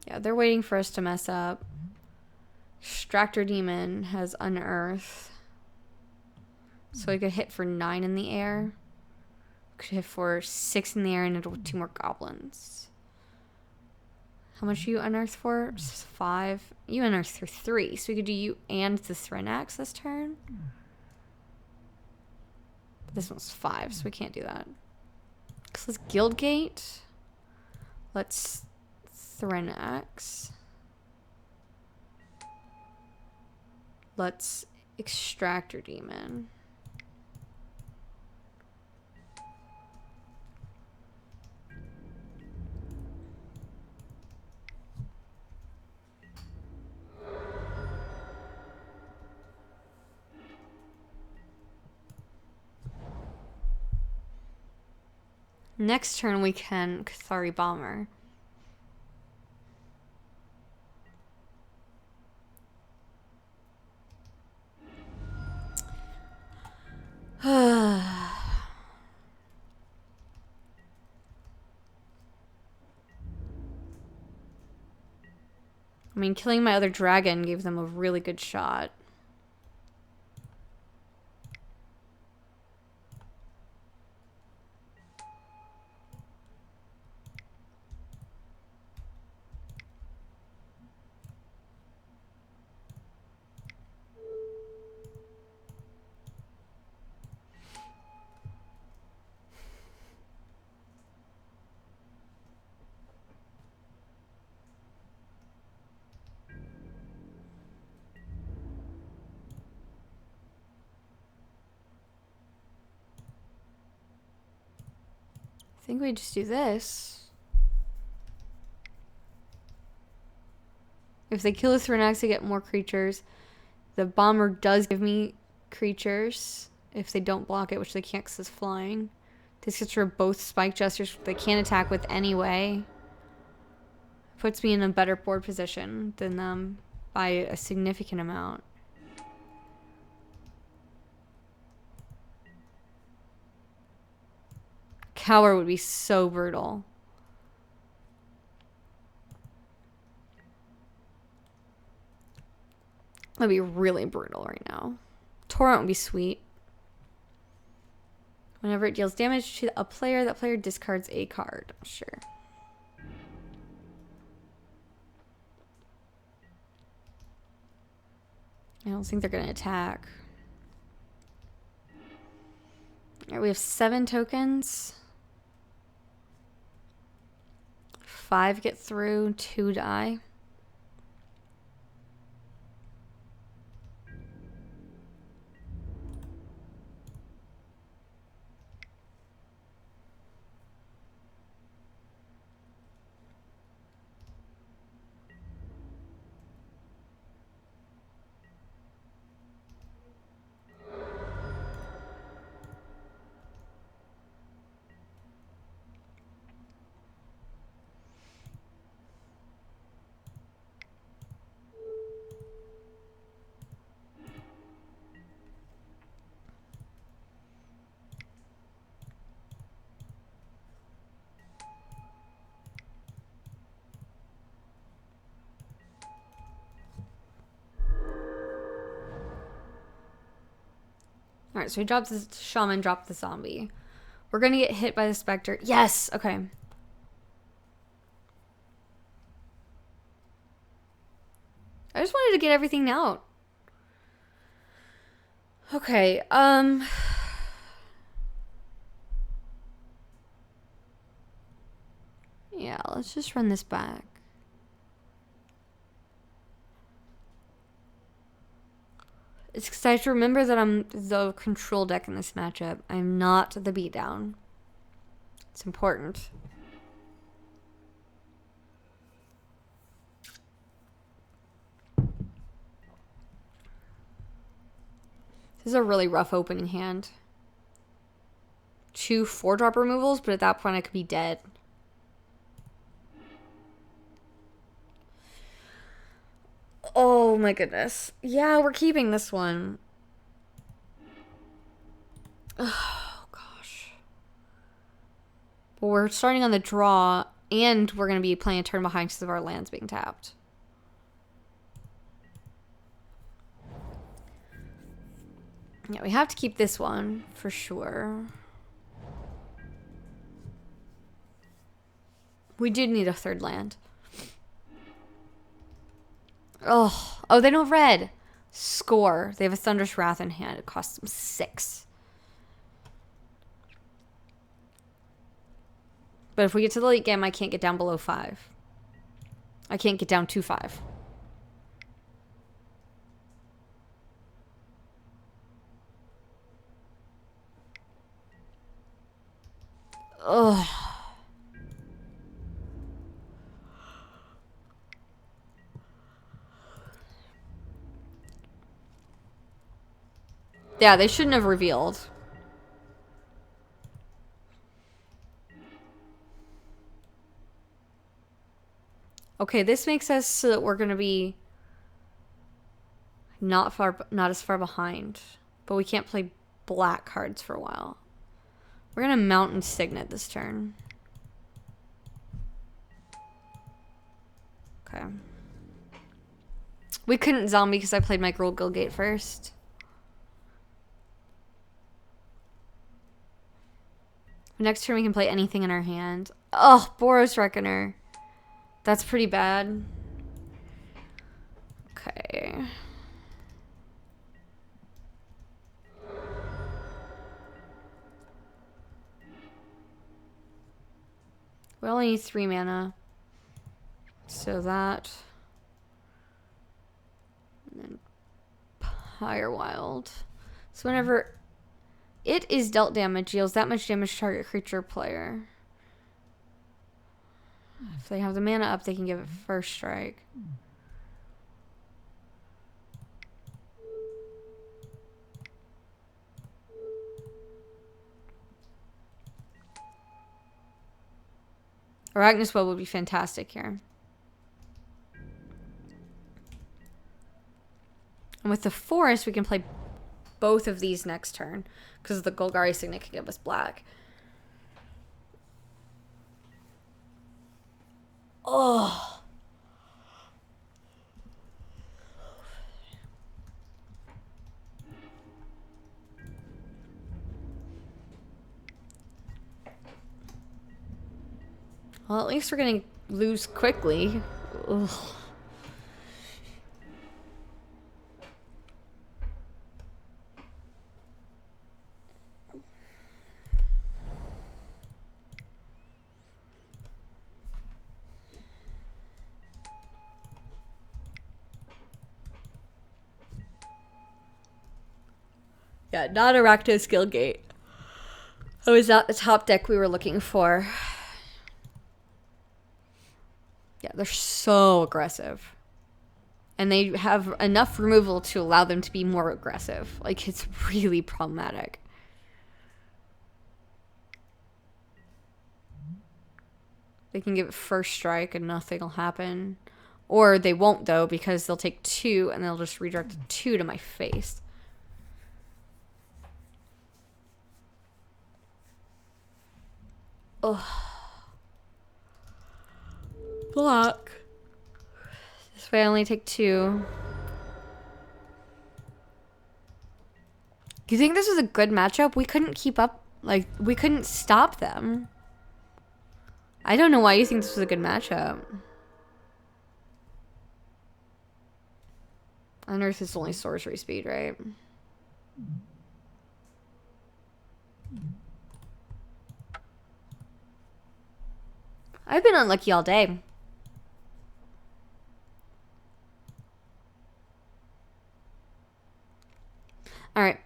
Yeah, they're waiting for us to mess up. Extractor Demon has Unearth. So we could hit for 9 in the air. Could hit for 6 in the air and it'll 2 more goblins. How much do you unearth for? 5. You unearth for 3. So we could do you and the Threnax this turn. But this one's 5, so we can't do that. So let's Guildgate. Let's Threnax. Let's Extractor Demon. Next turn we can Cathari Bomber. I mean, killing my other dragon gave them a really good shot. I think we just do this. If they kill the Thrinax, I get more creatures. The bomber does give me creatures if they don't block it, which they can't because it's flying. This gets rid of both Spike Jesters they can't attack with anyway. Puts me in a better board position than them by a significant amount. Cower would be so brutal. That'd be really brutal right now. Torrent would be sweet. Whenever it deals damage to a player, that player discards a card. Sure. I don't think they're going to attack. All right, we have 7 tokens. 5 get through, 2 die. Alright, so we dropped the shaman, dropped the zombie. We're gonna get hit by the specter. Yes! Okay. I just wanted to get everything out. Okay, yeah, let's just run this back. It's because I have to remember that I'm the control deck in this matchup. I'm not the beatdown. It's important. This is a really rough opening hand. 2 4-drop removals, but at that point I could be dead. Oh my goodness. Yeah, we're keeping this one. Oh gosh. But we're starting on the draw, and we're going to be playing a turn behind because of our lands being tapped. Yeah, we have to keep this one for sure. We did need a 3rd land. Oh, they don't have red. Score. They have a Thunderous Wrath in hand. It costs them 6. But if we get to the late game, I can't get down below 5. I can't get down to 5. Ugh. Yeah, they shouldn't have revealed. Okay, this makes us so that we're going to be not as far behind. But we can't play black cards for a while. We're going to Mountain Signet this turn. Okay. We couldn't zombie because I played my Girl Gilgate first. Next turn we can play anything in our hand. Oh, Boros Reckoner. That's pretty bad. Okay. We only need 3 mana. So that. And then Firewild. So whenever it is dealt damage, deals that much damage to target creature player. If they have the mana up, they can give it first strike. Arachnus Web would be fantastic here. And with the Forest, we can play both of these next turn. Because the Golgari Signet can give us black. Oh. Well, at least we're going to lose quickly. Ugh. Yeah, not Arachnos Gilgate. Oh, is that the top deck we were looking for? Yeah, they're so aggressive. And they have enough removal to allow them to be more aggressive. Like, it's really problematic. They can give it first strike and nothing will happen. Or they won't, though, because they'll take 2 and they'll just redirect 2 to my face. Ugh. Block. This way I only take 2. Do you think this was a good matchup? We couldn't keep up. Like, we couldn't stop them. I don't know why you think this was a good matchup. Unearth is only sorcery speed, right? I've been unlucky all day. Alright.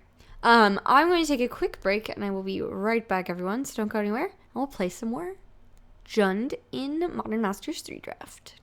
I'm going to take a quick break and I will be right back, everyone. So don't go anywhere. And we'll play some more Jund in Modern Masters 3 Draft.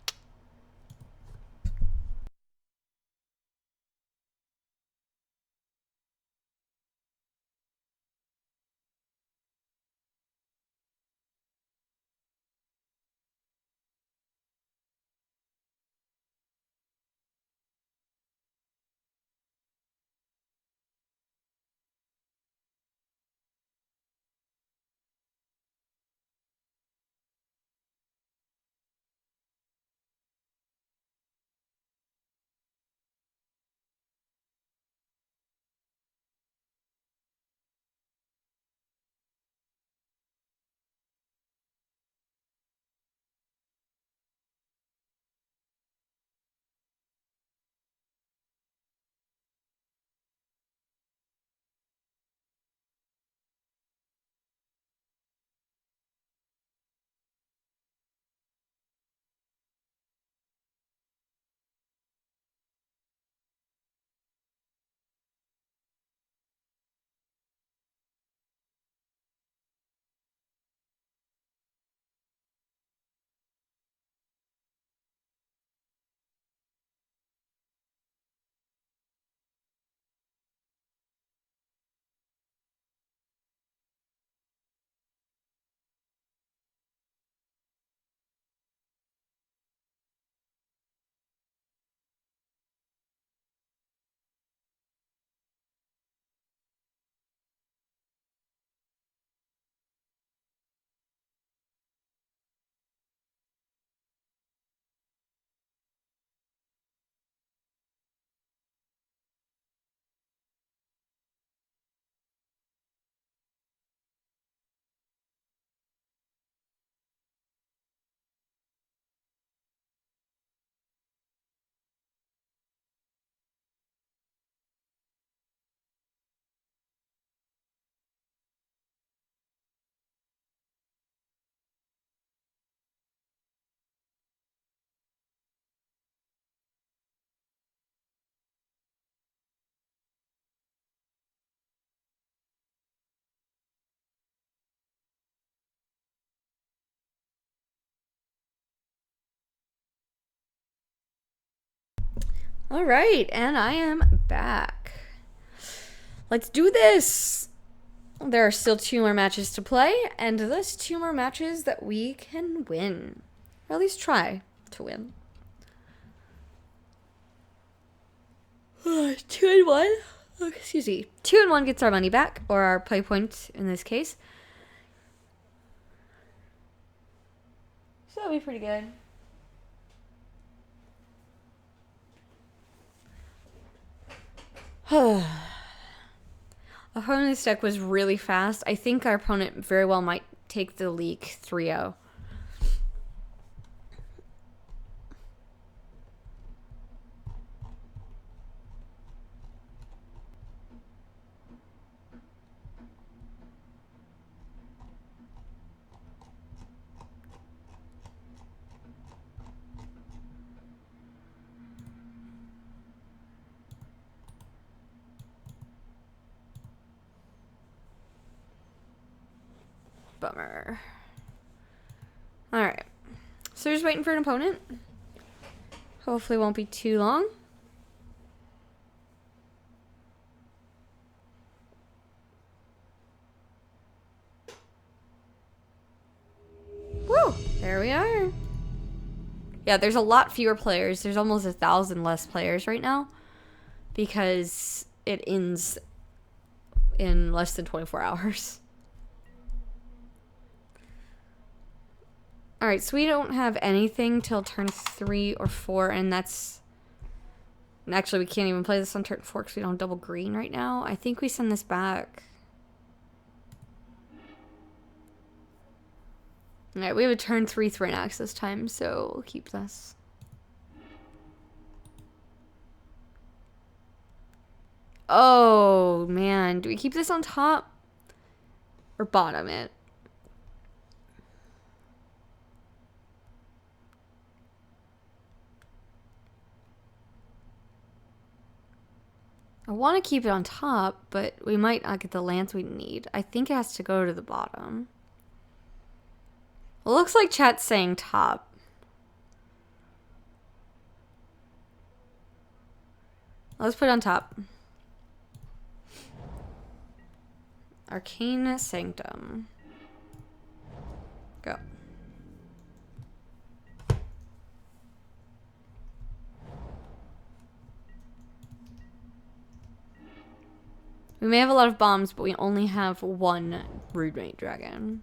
All right, and I am back. Let's do this. There are still 2 more matches to play, and thus 2 more matches that we can win. Or at least try to win. 2 and 1. Oh, excuse me. 2 and 1 gets our money back, or our play points in this case. So that'll be pretty good. Opponent's deck was really fast. I think our opponent very well might take the leak 3-0. Bummer. Alright. So we're just waiting for an opponent. Hopefully it won't be too long. Woo! There we are. Yeah, there's a lot fewer players. There's almost 1,000 less players right now. Because it ends in less than 24 hours. Alright, so we don't have anything till turn 3 or 4, and that's... Actually, we can't even play this on turn 4 because we don't have double green right now. I think we send this back. Alright, we have a turn 3 Thrynax this time, so we'll keep this. Oh, man. Do we keep this on top? Or bottom it? I want to keep it on top, but we might not get the lands we need. I think it has to go to the bottom. It looks like chat's saying top. Let's put it on top. Arcane Sanctum. Go. We may have a lot of bombs, but we only have 1 Broodmate Dragon.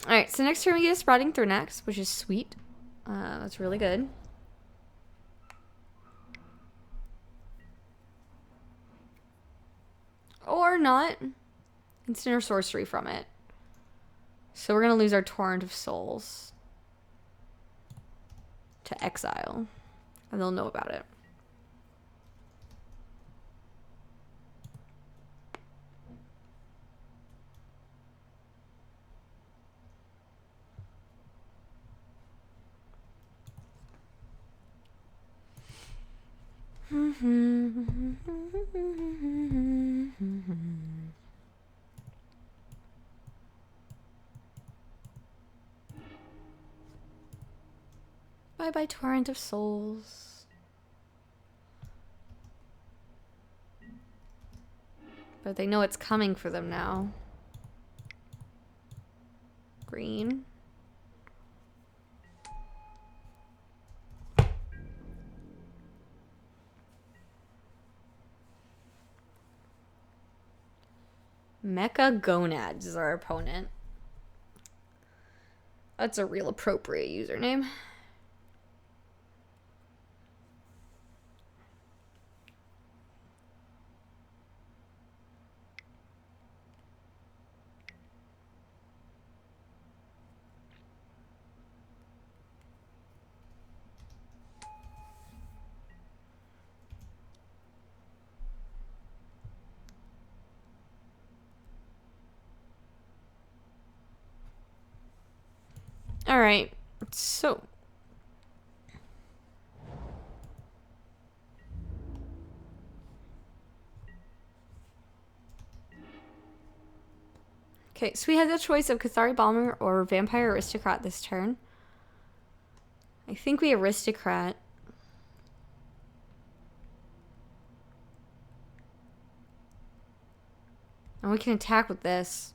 Alright, so next turn we get a Sprouting Thrynax, which is sweet. That's really good. Or not. Instant or sorcery from it. So we're going to lose our Torrent of Souls to exile. And they'll know about it. Bye-bye, Torrent of Souls. But they know it's coming for them now. Green. Mecha Gonads is our opponent. That's a real appropriate username. All right, so okay, so we had the choice of Cathari Bomber or Vampire Aristocrat this turn. I think we aristocrat. And we can attack with this.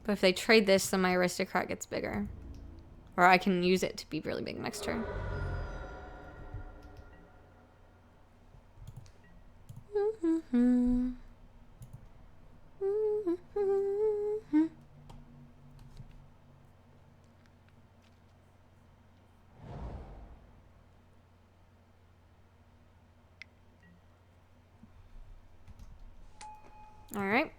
But if they trade this, then my aristocrat gets bigger. Or I can use it to be really big next turn. All right.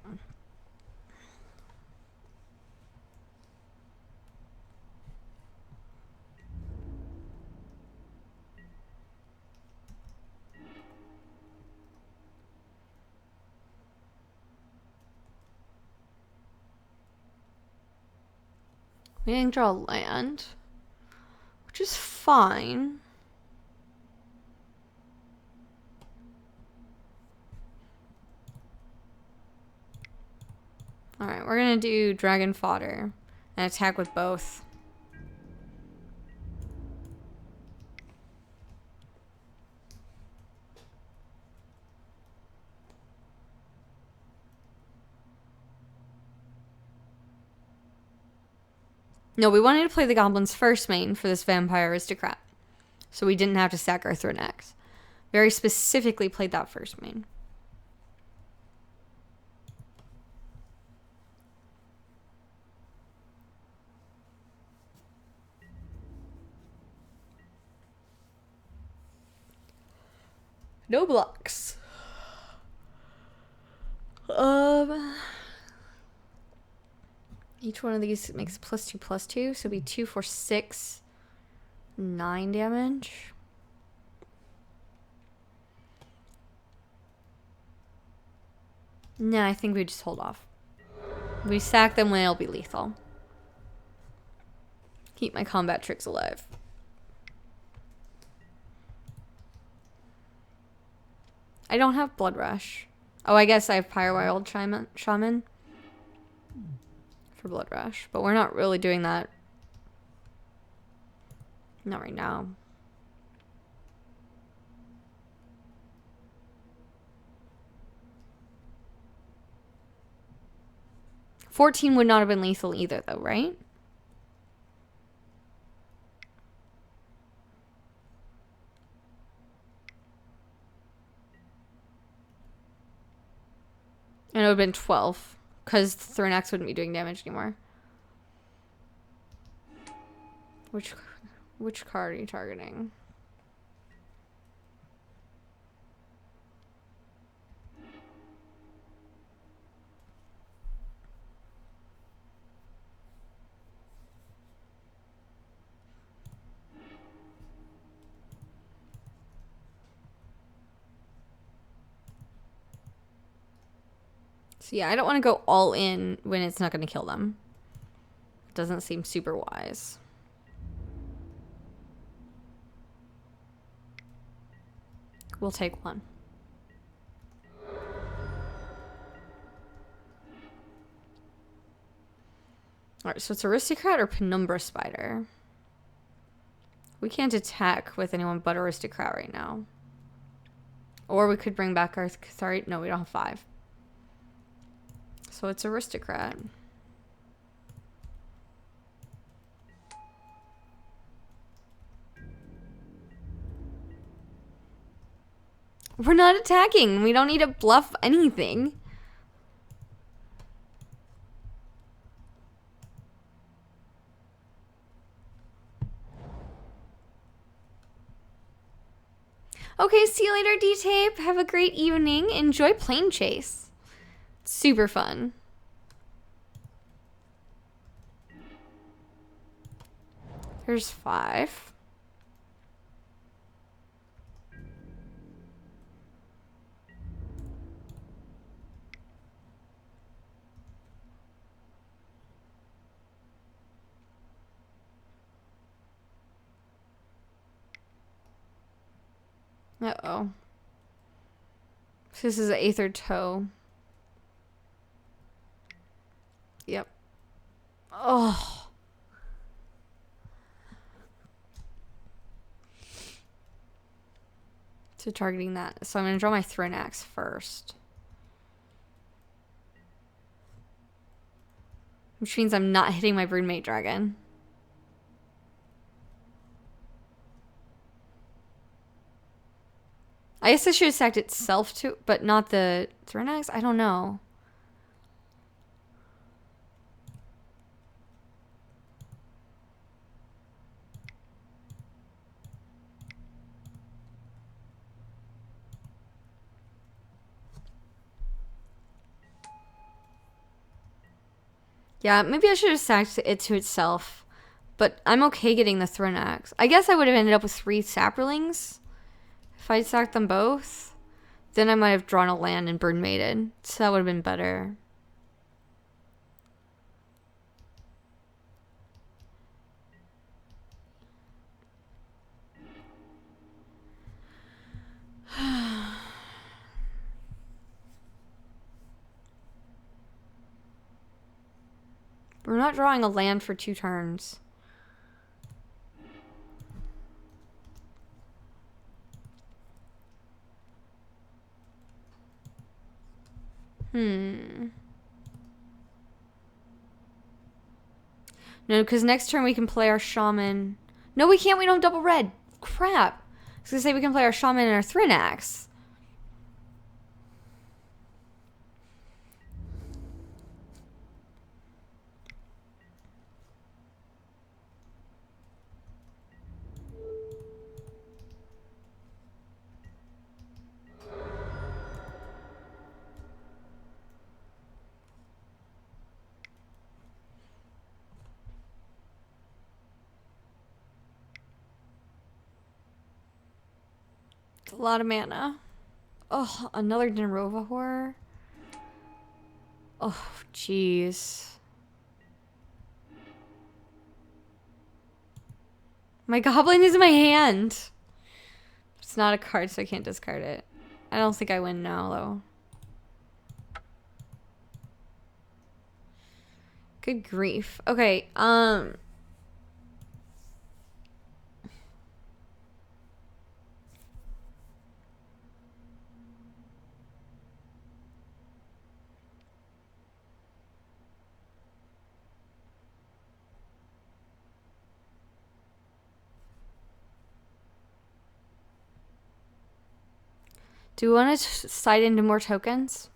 We didn't draw land, which is fine. Alright, we're gonna do dragon fodder and attack with both. No, we wanted to play the goblins first main for this vampire aristocrat. So we didn't have to sack our Thronex. Very specifically played that first main. No blocks. Each one of these makes +2/+2, so it'd be 2, 4, 6, 9 damage. No, I think we just hold off. We sack them when it'll be lethal. Keep my combat tricks alive. I don't have Blood Rush. Oh, I guess I have Pyrowild Shaman for Blood Rush, but we're not really doing that. Not right now. $14 would not have been lethal either, though, right? And it would have been 12, because Thronex wouldn't be doing damage anymore. Which card are you targeting? So yeah, I don't want to go all in when it's not going to kill them. It doesn't seem super wise. We'll take one. Alright, so it's Aristocrat or Penumbra Spider. We can't attack with anyone but Aristocrat right now. Or we could bring back our... Sorry, no, we don't have 5. So it's Aristocrat. We're not attacking. We don't need to bluff anything. Okay, see you later, D-Tape. Have a great evening. Enjoy Plane Chase. It's super fun. There's 5. Uh-oh. So this is an Aether Toe. Yep. Oh. So targeting that. So I'm going to draw my Thronax first. Which means I'm not hitting my Broodmate Dragon. I guess I should have stacked itself too, but not the Thronax? I don't know. Yeah, maybe I should have stacked it to itself. But I'm okay getting the Thronax. I guess I would have ended up with 3 Saprolings if I'd stacked them both. Then I might have drawn a land and Broodmated. So that would have been better. We're not drawing a land for 2 turns. No, because next turn we can play our Shaman. No, we can't. We don't have double red. Crap. I was going to say we can play our Shaman and our Thronax. It's a lot of mana. Oh, another Denrova Horror. Oh, jeez. My Goblin is in my hand. It's not a card, so I can't discard it. I don't think I win now, though. Good grief. Okay, do we want to side into more tokens?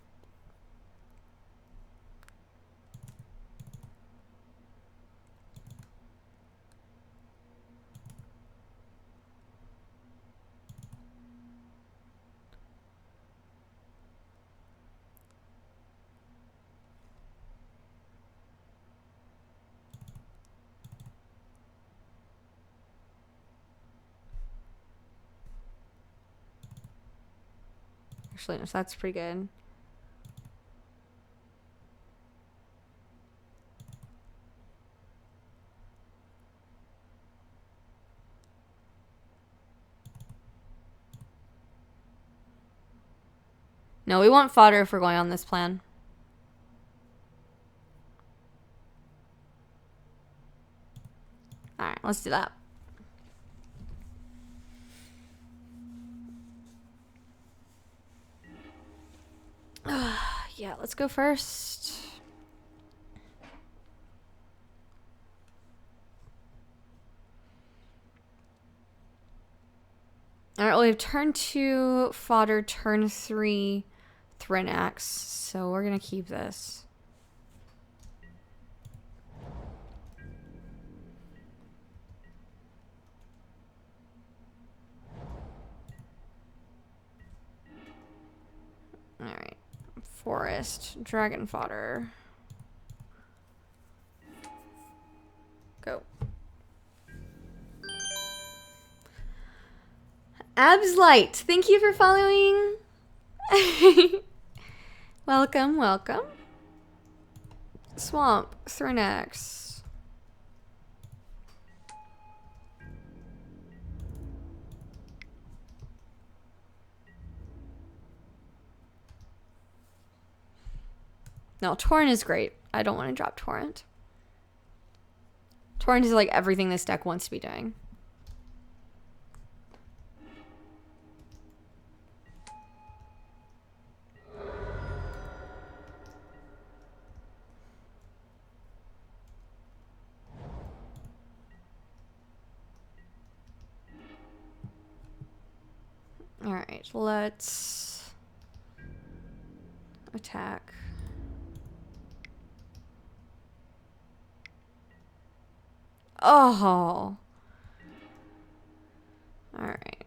Actually, no, so that's pretty good. No, we want fodder if we're going on this plan. Alright, let's do that. Yeah, let's go first. Alright, well, we have turn 2 fodder, turn 3 Thronax, so we're gonna keep this. Alright. Forest, dragon fodder. Go. Abs Light, thank you for following. Welcome, welcome. Swamp, Thronax. No, Torrent is great. I don't want to drop Torrent. Torrent is like everything this deck wants to be doing. Alright, let's attack. Oh. Alright.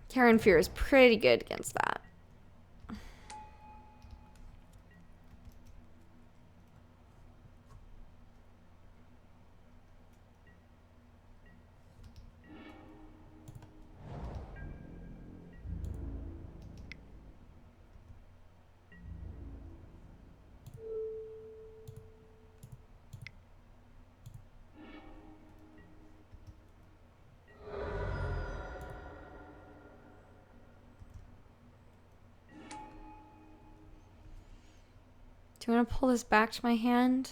Karen Fear is pretty good against that. Do you want to pull this back to my hand?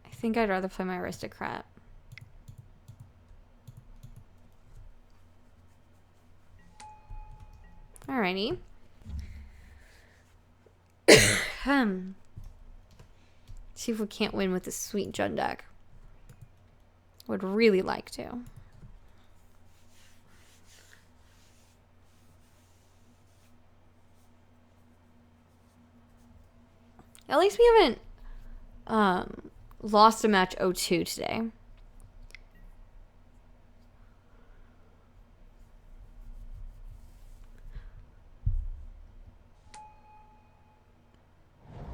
I think I'd rather play my Aristocrat. Alrighty. See if we can't win with this sweet Jund deck. Would really like to. At least we haven't lost a match 0-2 today.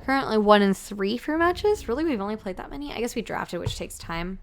Currently 1-3 for matches. Really, we've only played that many? I guess we drafted, which takes time.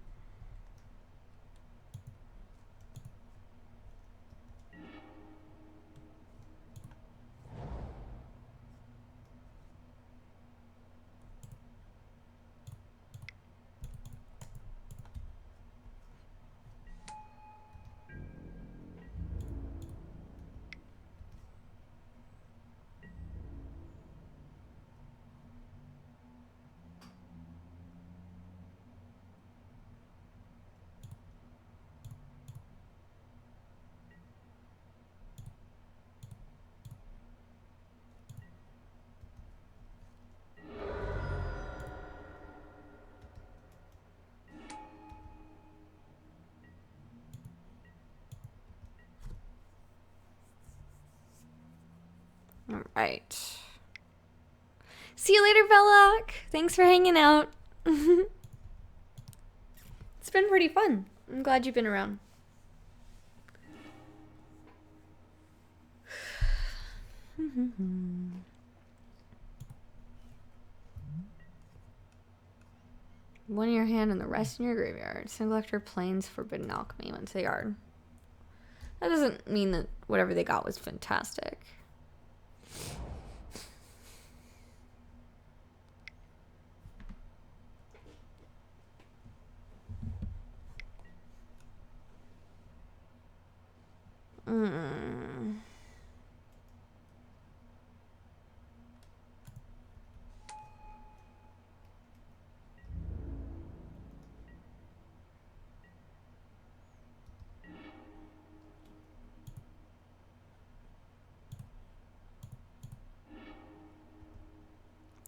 All right. See you later, Belloc. Thanks for hanging out. It's been pretty fun. I'm glad you've been around. One in your hand and the rest in your graveyard. Single-collector Plains Forbidden Alchemy once they are. That doesn't mean that whatever they got was fantastic.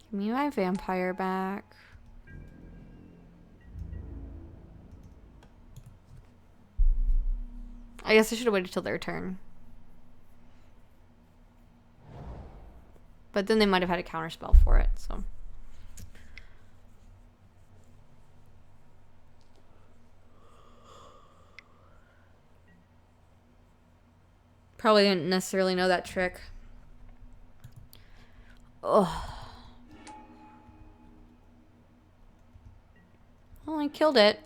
Give me my vampire back. I guess I should have waited till their turn. But then they might have had a counterspell for it, so. Probably didn't necessarily know that trick. Oh. Well, I killed it.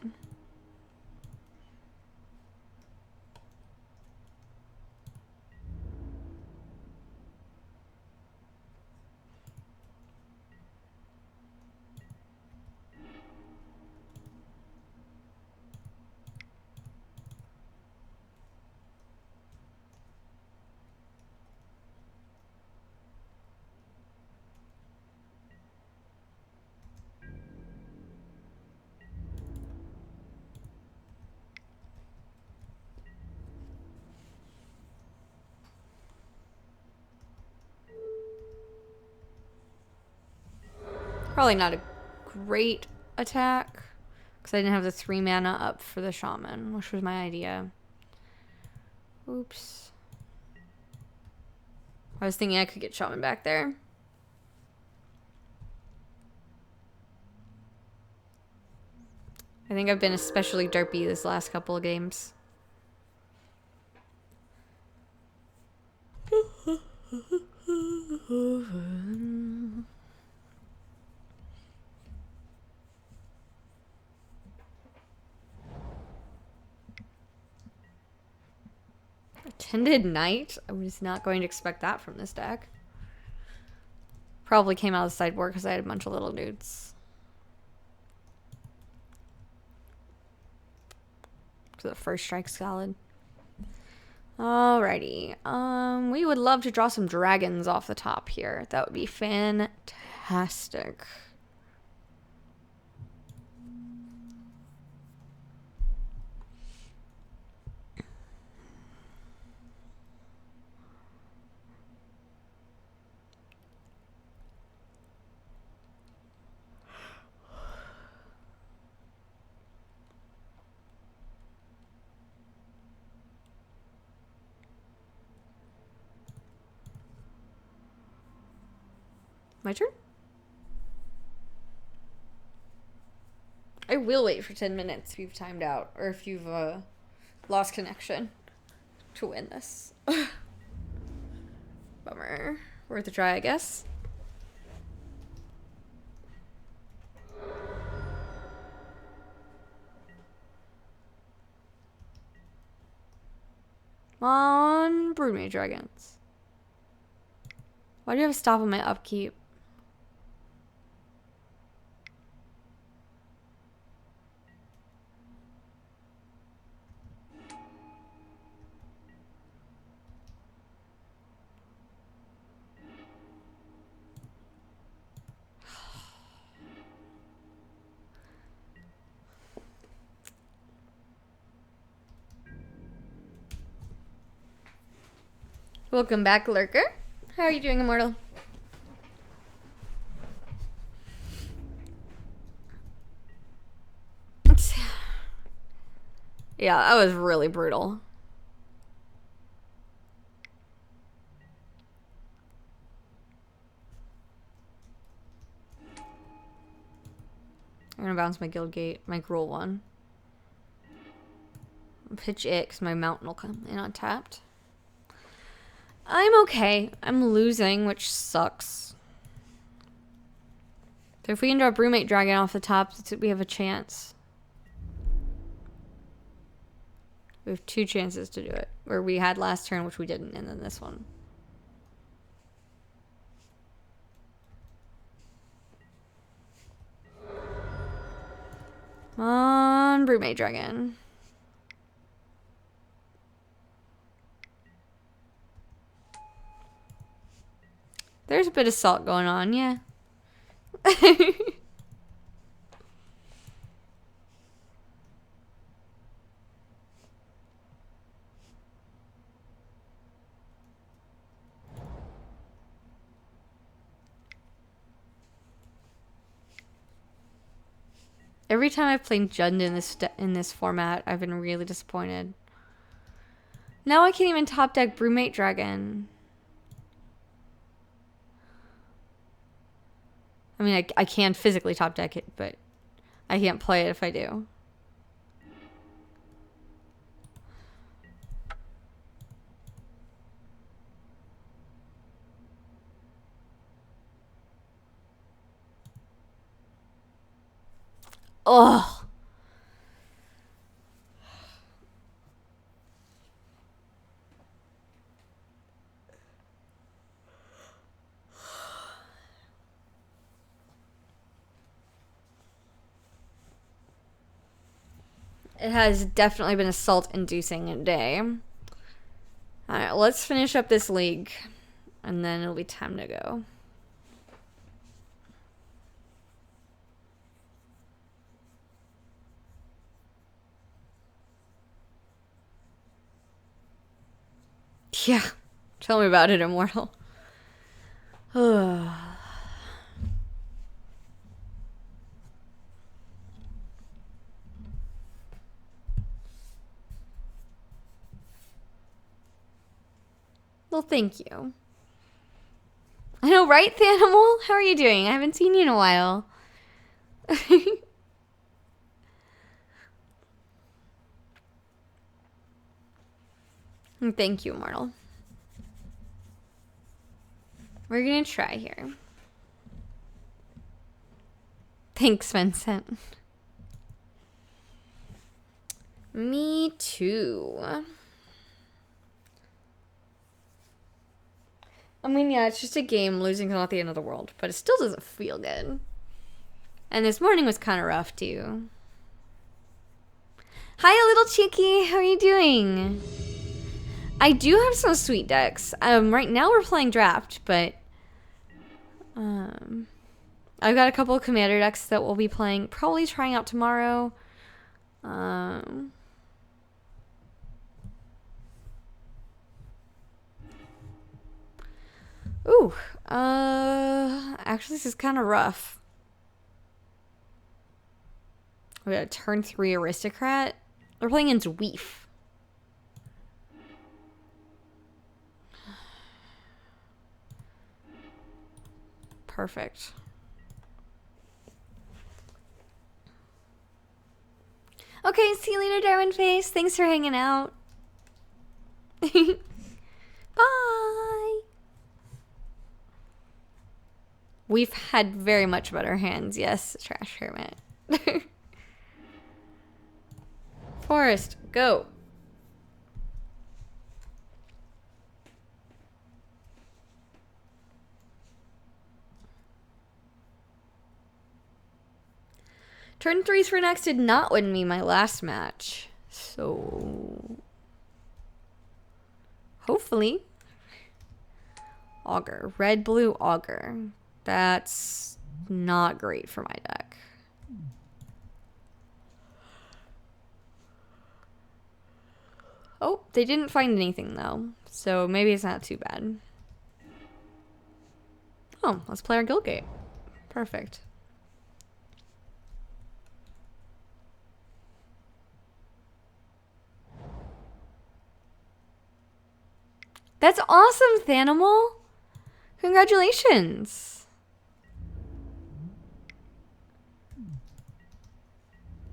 Probably not a great attack. Because I didn't have the 3 mana up for the shaman, which was my idea. Oops. I was thinking I could get shaman back there. I think I've been especially derpy this last couple of games. Attended Knight? I was not going to expect that from this deck. Probably came out of the sideboard because I had a bunch of little dudes. So the first strike's solid. Alrighty. We would love to draw some dragons off the top here. That would be fantastic. My turn? I will wait for 10 minutes if you've timed out or if you've lost connection to win this. Bummer. Worth a try, I guess. Come on, Broodmage Dragons. Why do you have a stop on my upkeep? Welcome back, Lurker. How are you doing, Immortal? Yeah, that was really brutal. I'm gonna bounce my Guildgate, my Gruul one. Pitch it because my mountain will come in untapped. I'm okay. I'm losing, which sucks. So if we can draw a Broodmate Dragon off the top, we have a chance. We have 2 chances to do it. Or we had last turn, which we didn't, and then this one. Come on, Broodmate Dragon. There's a bit of salt going on, yeah. Every time I've played Jund in this format, I've been really disappointed. Now I can't even top deck Broodmate Dragon. I mean, I can physically top deck it, but I can't play it if I do. Ugh. It has definitely been a salt-inducing day. Alright, let's finish up this league. And then it'll be time to go. Yeah. Tell me about it, Immortal. Well, thank you. I know, right, Thanimal? How are you doing? I haven't seen you in a while. Thank you, Immortal. We're gonna try here. Thanks, Vincent. Me too. I mean, yeah, it's just a game. Losing is not the end of the world, but it still doesn't feel good. And this morning was kind of rough, too. Hi, little cheeky. How are you doing? I do have some sweet decks. Right now we're playing draft, but I've got a couple of commander decks that we'll be playing, probably trying out tomorrow. Ooh, actually this is kind of rough. We got a turn 3 aristocrat. We're playing against Weef. Perfect. Okay, see you later, Darwin Face. Thanks for hanging out. Bye. We've had very much better hands. Yes, Trash Hermit. Forest, go. Turn 3's for next did not win me my last match. So hopefully. Augur. Red, blue, Augur. That's not great for my deck. Oh, they didn't find anything though. So maybe it's not too bad. Oh, let's play our Guildgate. Perfect. That's awesome, Thanimal. Congratulations.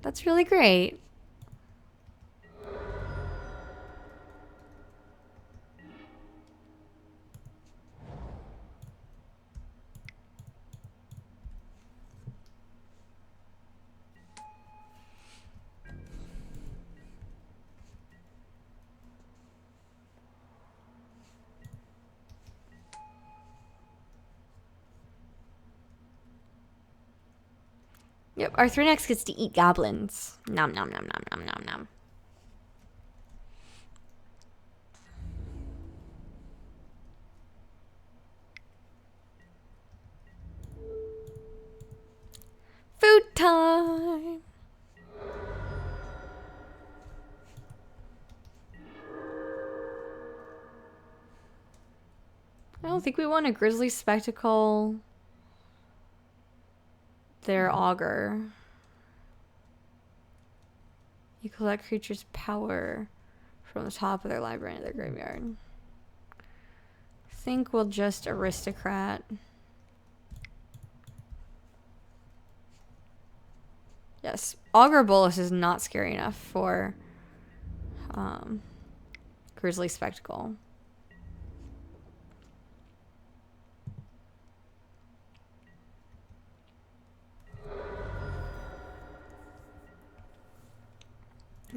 That's really great. Yep, our 3 next gets to eat goblins. Nom nom nom nom nom nom nom. Food time. I don't think we want a Grizzly Spectacle. Their Augur. You collect creatures' power from the top of their library to their graveyard. I think we'll just Aristocrat. Yes, Augur Bolus is not scary enough for Grizzly Spectacle.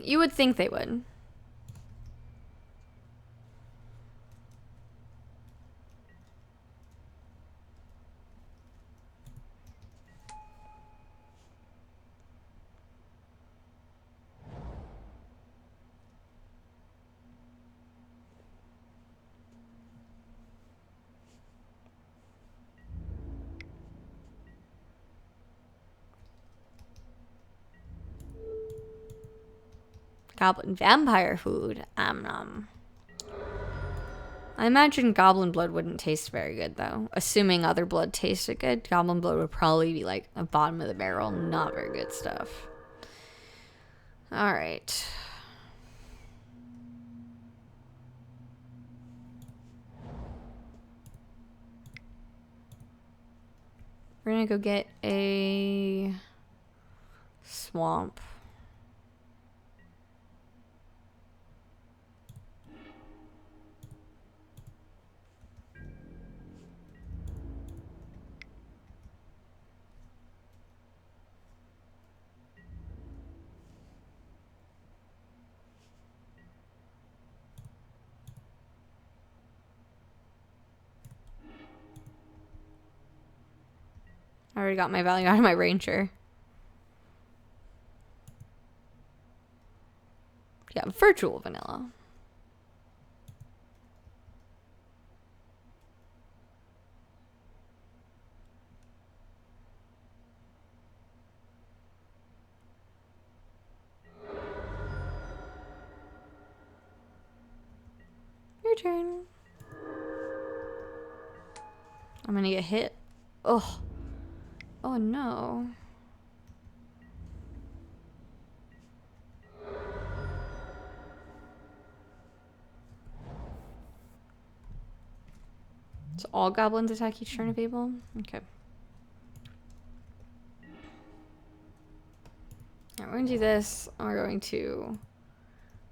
You would think they would. Goblin vampire food. I imagine goblin blood wouldn't taste very good, though. Assuming other blood tasted good, goblin blood would probably be like the bottom of the barrel. Not very good stuff. Alright. We're gonna go get a swamp. I already got my value out of my ranger. Yeah, virtual vanilla. Your turn. I'm gonna get hit. Oh. Oh no. So all goblins attack each turn of Able? Okay. Alright, we're gonna do this. We're going to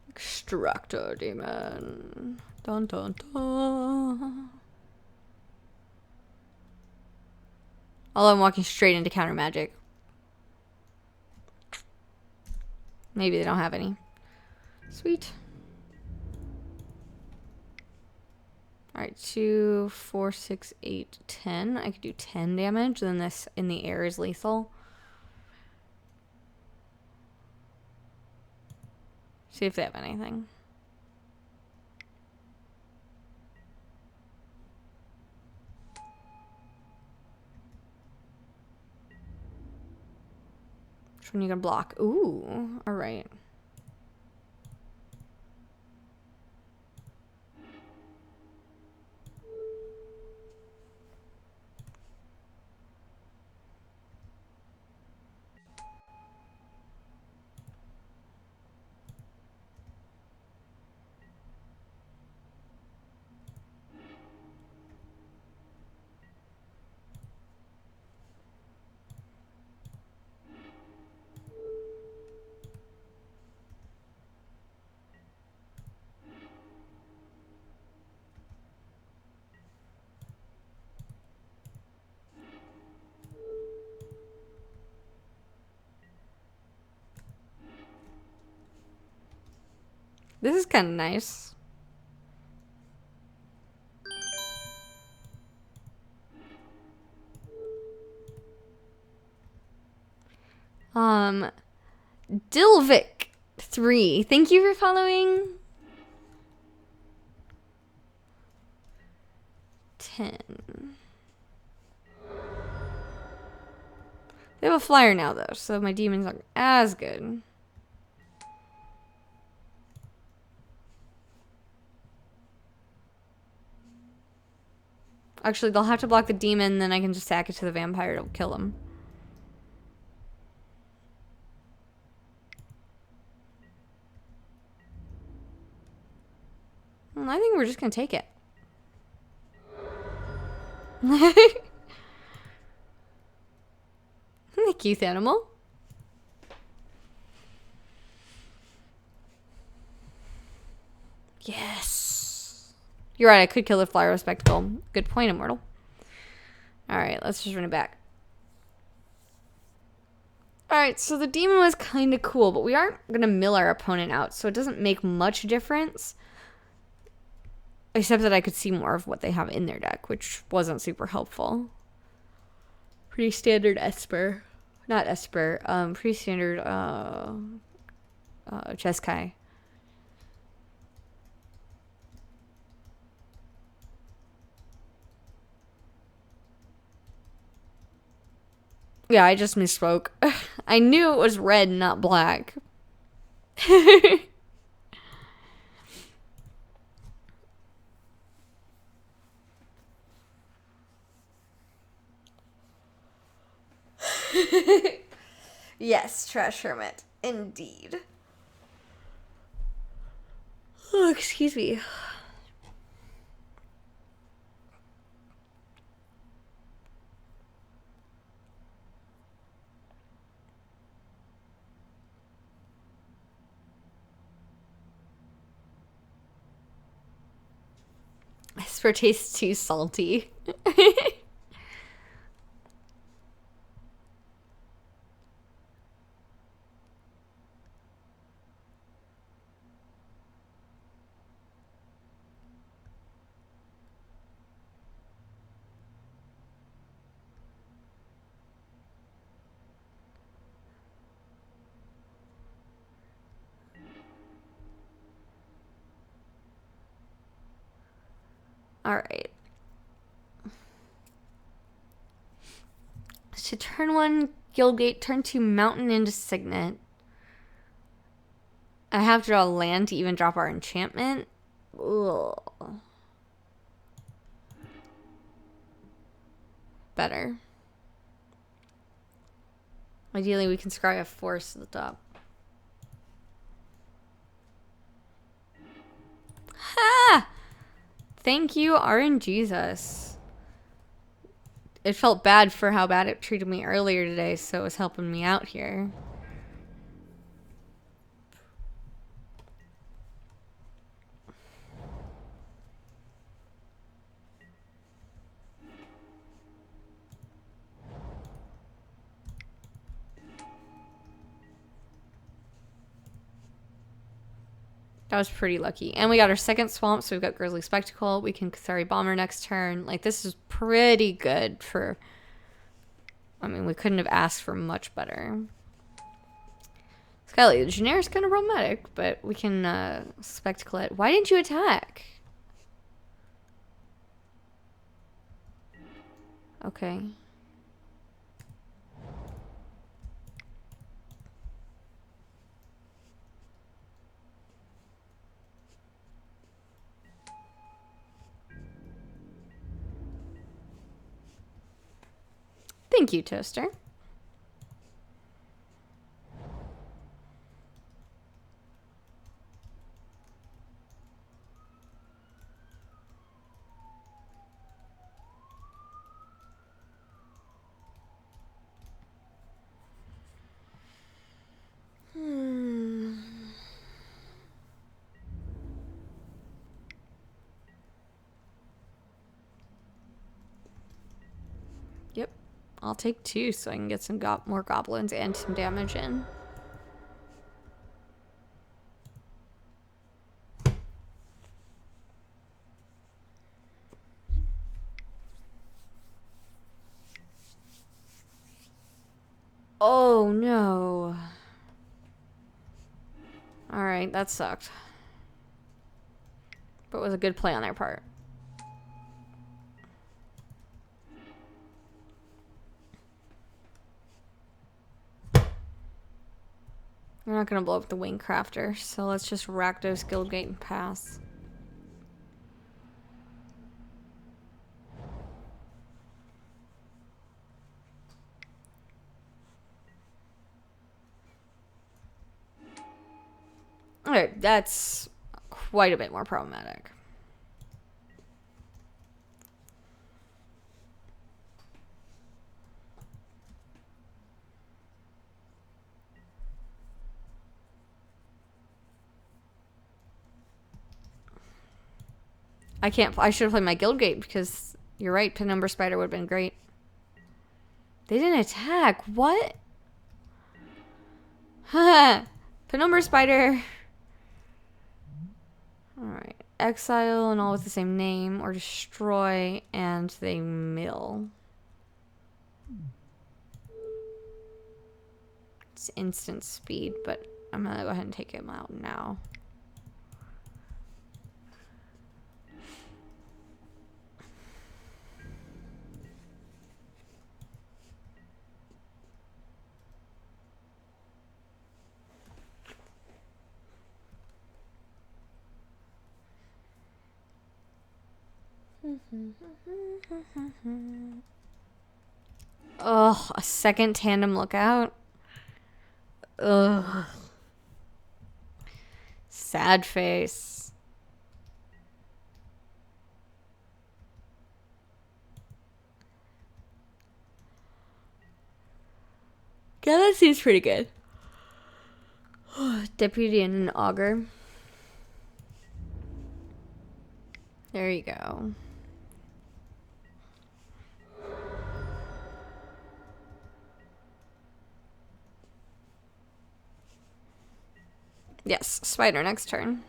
Extractor Demon. Dun dun dun. Although I'm walking straight into counter magic. Maybe they don't have any. Sweet. Alright, 2, 4, 6, 8, 10. I could do 10 damage. Then this in the air is lethal. See if they have anything. Which one are you gonna block? Ooh, alright. This is kind of nice. Dilvik 3. Thank you for following. 10. They have a flyer now though, so my demons aren't as good. Actually, they'll have to block the demon, then I can just sack it to the vampire to kill him. I think we're just gonna take it. Thank you, animal. Yes. You're right, I could kill the flyer with spectacle. Good point, Immortal. Alright, let's just run it back. Alright, so the demon was kind of cool, but we aren't going to mill our opponent out, so it doesn't make much difference. Except that I could see more of what they have in their deck, which wasn't super helpful. Pretty standard Esper. Not Esper. Pretty standard Jeskai. Yeah, I just misspoke. I knew it was red, not black. Yes, Trash Hermit. Indeed. Oh, excuse me. Spur tastes too salty. All right. To turn 1 Guildgate, turn 2 Mountain into Signet. I have to draw land to even drop our enchantment. Ugh. Better. Ideally, we can scry a force at the top. Ha! Thank you, RNGesus. It felt bad for how bad it treated me earlier today, so it was helping me out here. That was pretty lucky. And we got our second swamp, so we've got Grizzly Spectacle. We can Cathari Bomber next turn. Like, this is pretty good for... I mean, we couldn't have asked for much better. Skyly, the generic is kind of romantic, but we can Spectacle it. Why didn't you attack? Okay. Thank you, Toaster. Yep. I'll take 2 so I can get some more goblins and some damage in. Oh no. Alright, that sucked. But it was a good play on their part. We're not going to blow up the Wing Crafter, so let's just Rakdos Guildgate and pass. Alright, that's quite a bit more problematic. I should have played my Guildgate because you're right, Penumbra Spider would have been great. They didn't attack. What? Haha. Penumbra Spider. Alright. Exile and all with the same name, or destroy and they mill. It's instant speed, but I'm gonna go ahead and take him out now. Ugh, a second Tandem Lookout. Ugh. Sad face. Yeah, that seems pretty good. Deputy and an Augur. There you go. Yes, spider next turn.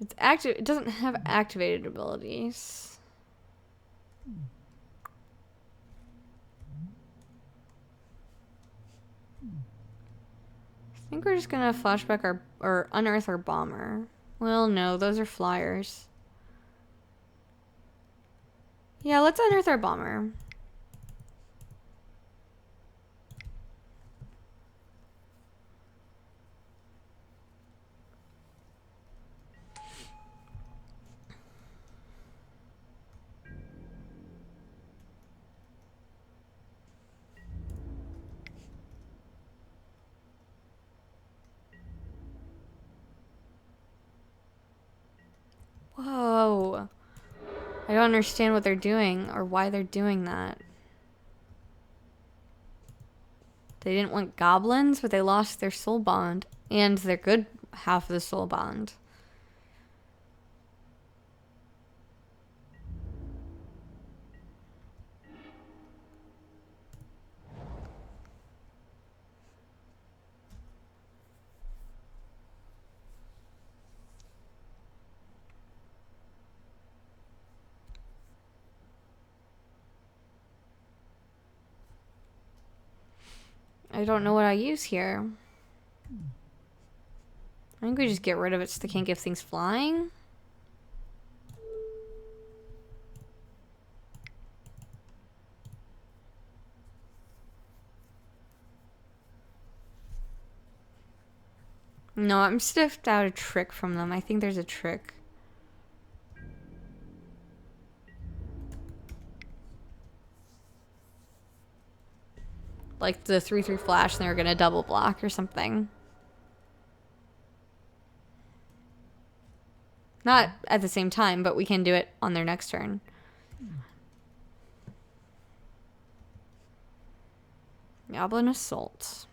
It's active. It doesn't have activated abilities. I think we're just gonna flashback our or unearth our bomber. Well, no, those are flyers. Yeah, let's unearth our bomber. Whoa. I don't understand what they're doing or why they're doing that. They didn't want goblins, but they lost their soul bond and their good half of the soul bond. I don't know what I use here. I think we just get rid of it so they can't give things flying. No, I'm sniffed out a trick from them. I think there's a trick. Like the 3/3 flash and they were gonna double block or something. Not at the same time, but we can do it on their next turn. Goblin Assault.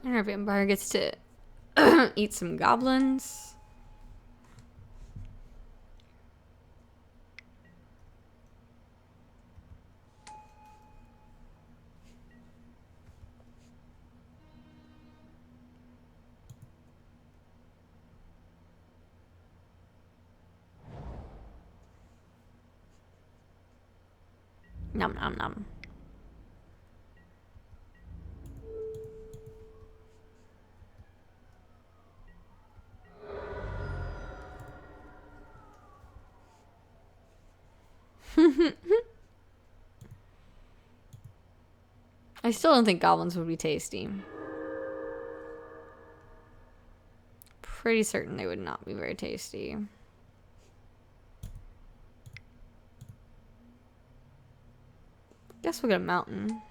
And our vampire gets to eat some goblins. Nom nom nom. I still don't think goblins would be tasty. Pretty certain they would not be very tasty. Guess we'll get a mountain.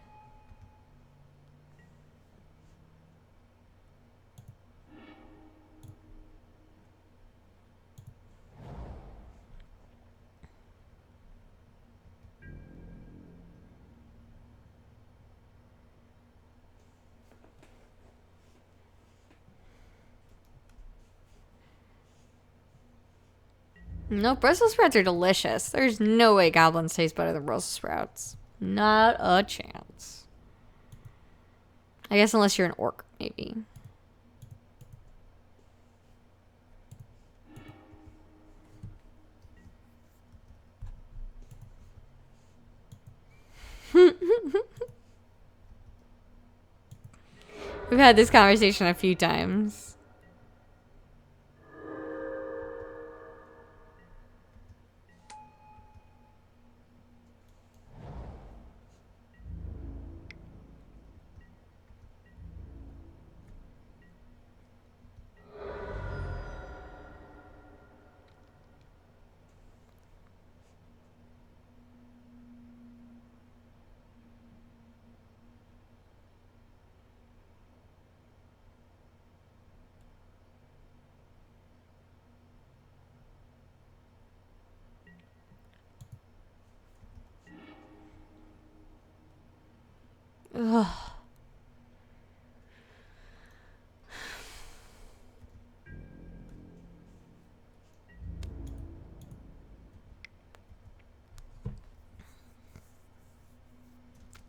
No, Brussels sprouts are delicious. There's no way goblins taste better than Brussels sprouts. Not a chance. I guess unless you're an orc, maybe. We've had this conversation a few times. Ugh.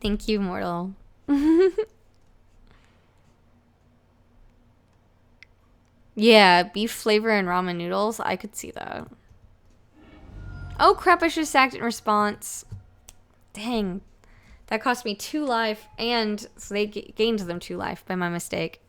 Thank you, Mortal. Yeah, beef flavor and ramen noodles. I could see that. Oh crap, I should have sacked it in response. Dang. That cost me 2 life, and so they gained them 2 life by my mistake.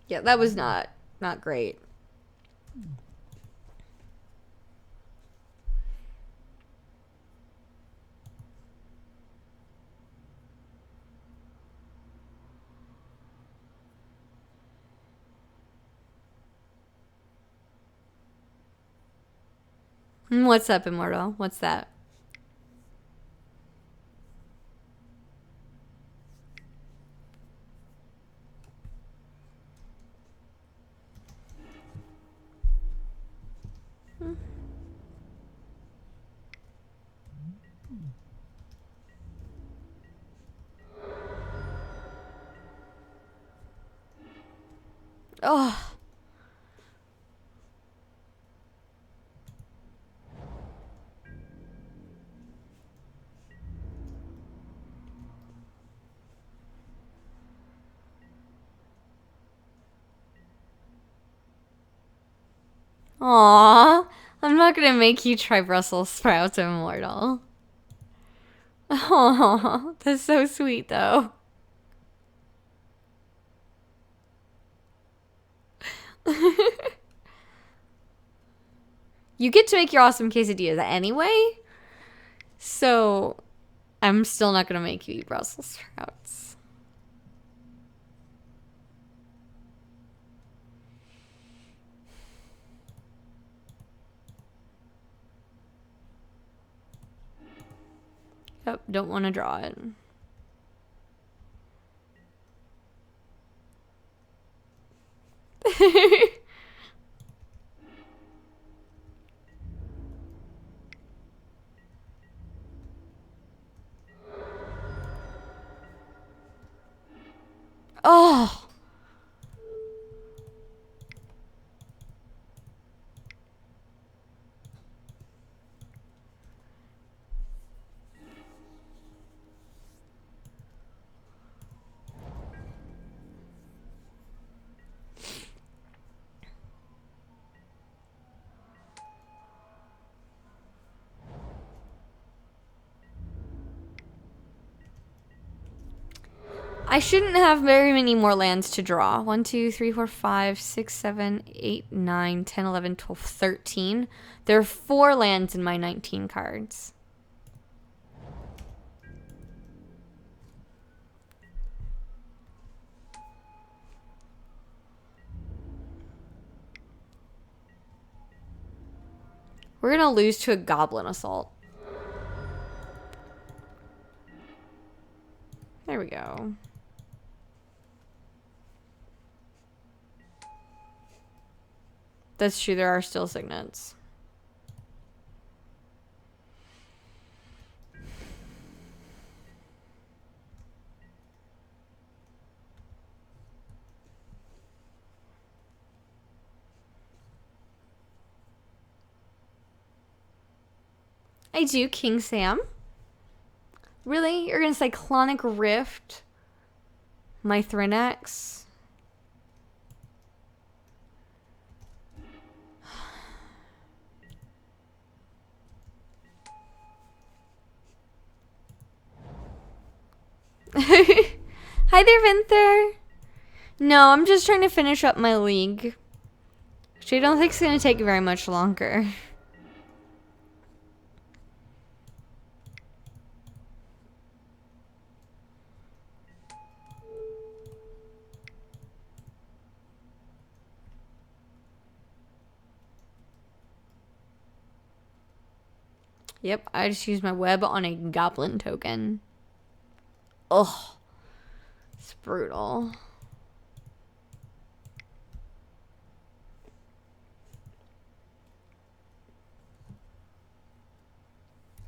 Yeah, that was not great. What's up, Immortal? What's that? Oh. Aww. I'm not gonna make you try Brussels sprouts, Immortal. Aww. That's so sweet, though. You get to make your awesome quesadillas anyway, so I'm still not gonna make you eat Brussels sprouts. Yep, don't want to draw it. Oh. I shouldn't have very many more lands to draw. 1, 2, 3, 4, 5, 6, 7, 8, 9, 10, 11, 12, 13. There are 4 lands in my 19 cards. We're gonna lose to a Goblin Assault. There we go. That's true, there are still signets. I do, King Sam. Really? You're gonna Cyclonic Rift my Thrinax? Hi there, Vinther. No, I'm just trying to finish up my league, which I don't think is going to take very much longer. Yep, I just used my web on a goblin token. Ugh. It's brutal.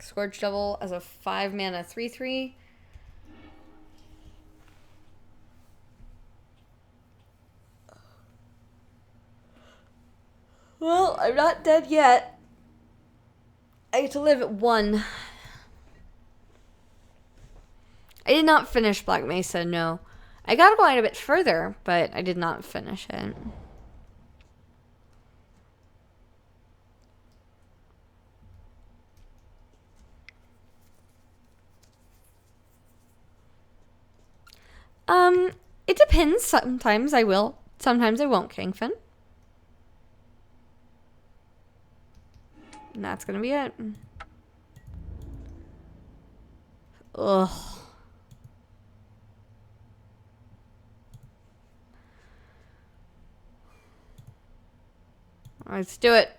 Scourge Devil as a 5-mana 3/3. Well, I'm not dead yet. I get to live at 1. I did not finish Black Mesa, no. I got quite a bit further, but I did not finish it. It depends. Sometimes I will. Sometimes I won't, Kingfin. And that's gonna be it. Ugh. Let's do it.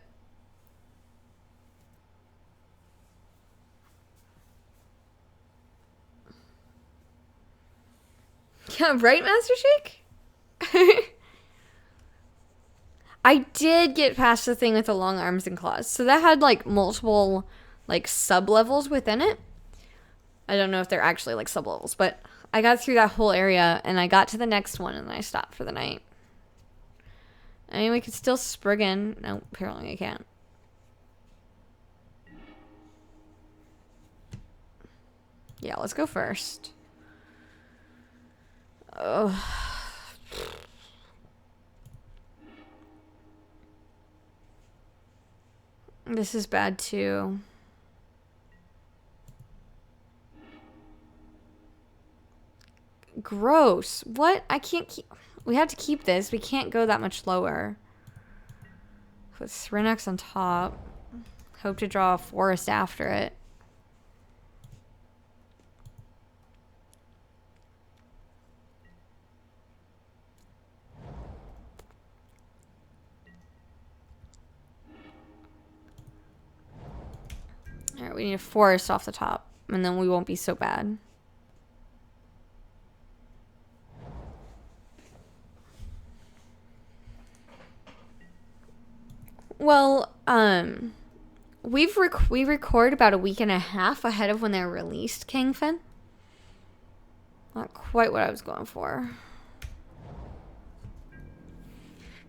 Yeah, right, Master Shake? I did get past the thing with the long arms and claws. So that had, like, multiple, like, sub-levels within it. I don't know if they're actually, like, sub-levels. But I got through that whole area, and I got to the next one, and then I stopped for the night. I mean, we could still Spriggan. No, apparently I can't. Yeah, let's go first. Oh. This is bad too. Gross. What? I can't keep... We have to keep this. We can't go that much lower. Put Thrinax on top. Hope to draw a forest after it. Alright, we need a forest off the top. And then we won't be so bad. Well, we record about a week and a half ahead of when they're released, Kingfin. Not quite what I was going for.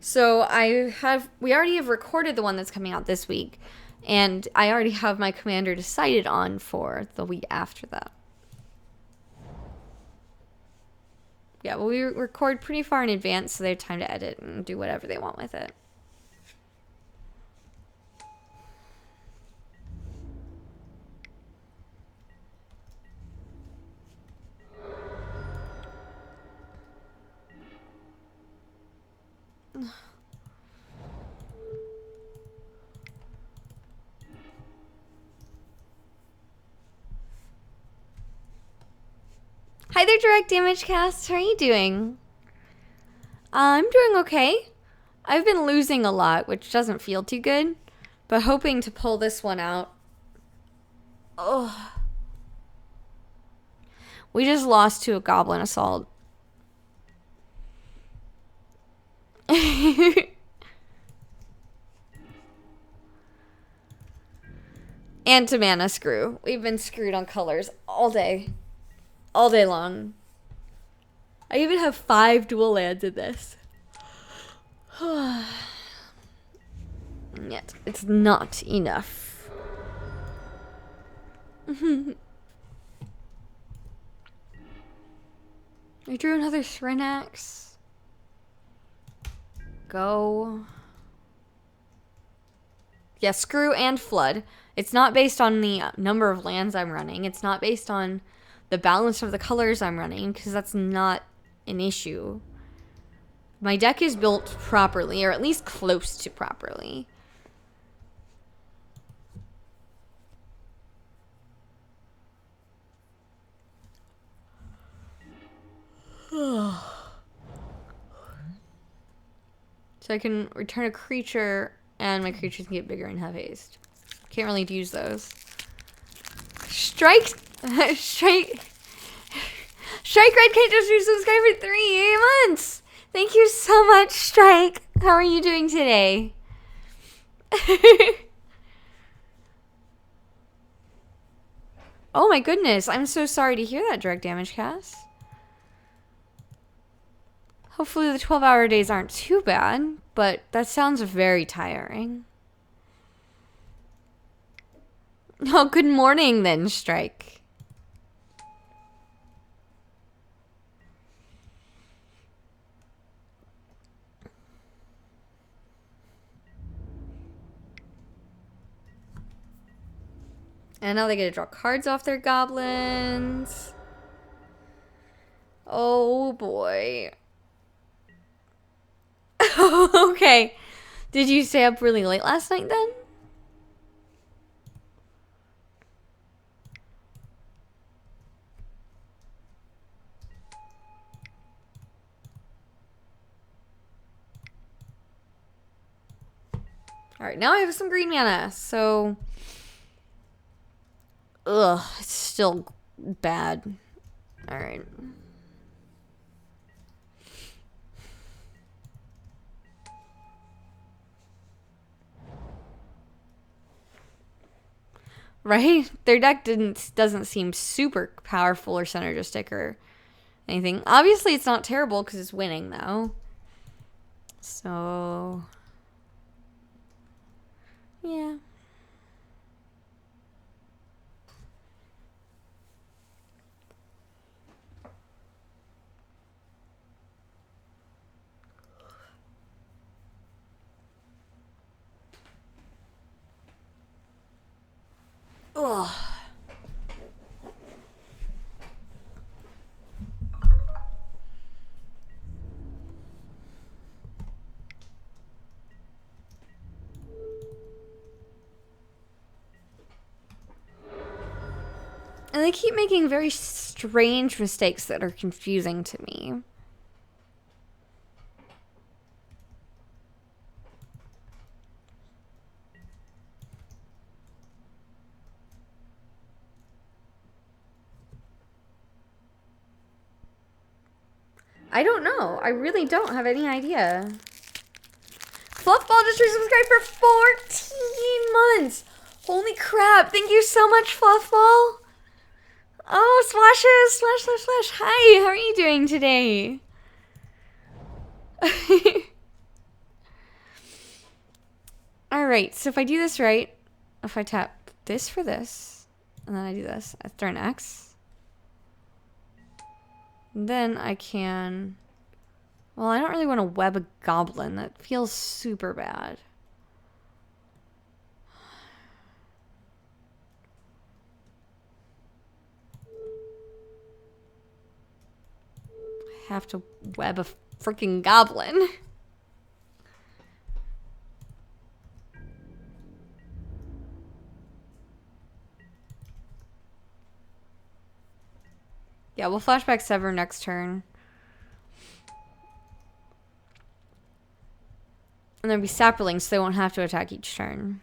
So we already have recorded the one that's coming out this week, and I already have my commander decided on for the week after that. Yeah, well, we record pretty far in advance, so they have time to edit and do whatever they want with it. Hi there, Direct Damage Cast. How are you doing? I'm doing okay. I've been losing a lot, which doesn't feel too good, but hoping to pull this one out. Oh. We just lost to a Goblin Assault. And to Mana Screw. We've been screwed on colors all day. All day long. I even have 5 dual lands in this. Yet, it's not enough. I drew another Threnax. Go. Yeah, screw and flood. It's not based on the number of lands I'm running. It's not based on the balance of the colors I'm running, because that's not an issue. My deck is built properly, or at least close to properly. So I can return a creature, and my creatures can get bigger and have haste. Can't really use those. Strike Red can't just resubscribe for 3 months. Thank you so much, Strike. How are you doing today? Oh my goodness, I'm so sorry to hear that, direct damage cast. Hopefully the 12-hour days aren't too bad, but that sounds very tiring. Oh, good morning then, Strike. And now they get to draw cards off their goblins. Oh boy. Okay. Did you stay up really late last night then? Alright, now I have some green mana, so... Ugh, it's still bad. Alright. Right? Their deck doesn't seem super powerful or synergistic or anything. Obviously, it's not terrible because it's winning, though. So... yeah. Ugh. And they keep making very strange mistakes that are confusing to me. I don't know. I really don't have any idea. Fluffball just resubscribed for 14 months. Holy crap. Thank you so much, Fluffball. Oh, splashes. Splash, splash, splash. Hi, how are you doing today? Alright, so if I do this right, if I tap this for this, and then I do this, I throw an X. Then I can... well, I don't really want to web a goblin. That feels super bad. I have to web a freaking goblin. Yeah, we'll flashback Sever next turn. And there'll be Saprolings, so they won't have to attack each turn.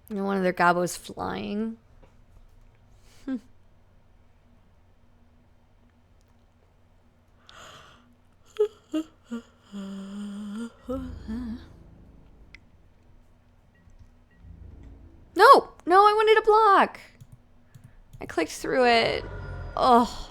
And one of their gobos flying. No, I wanted to block. I clicked through it. Oh.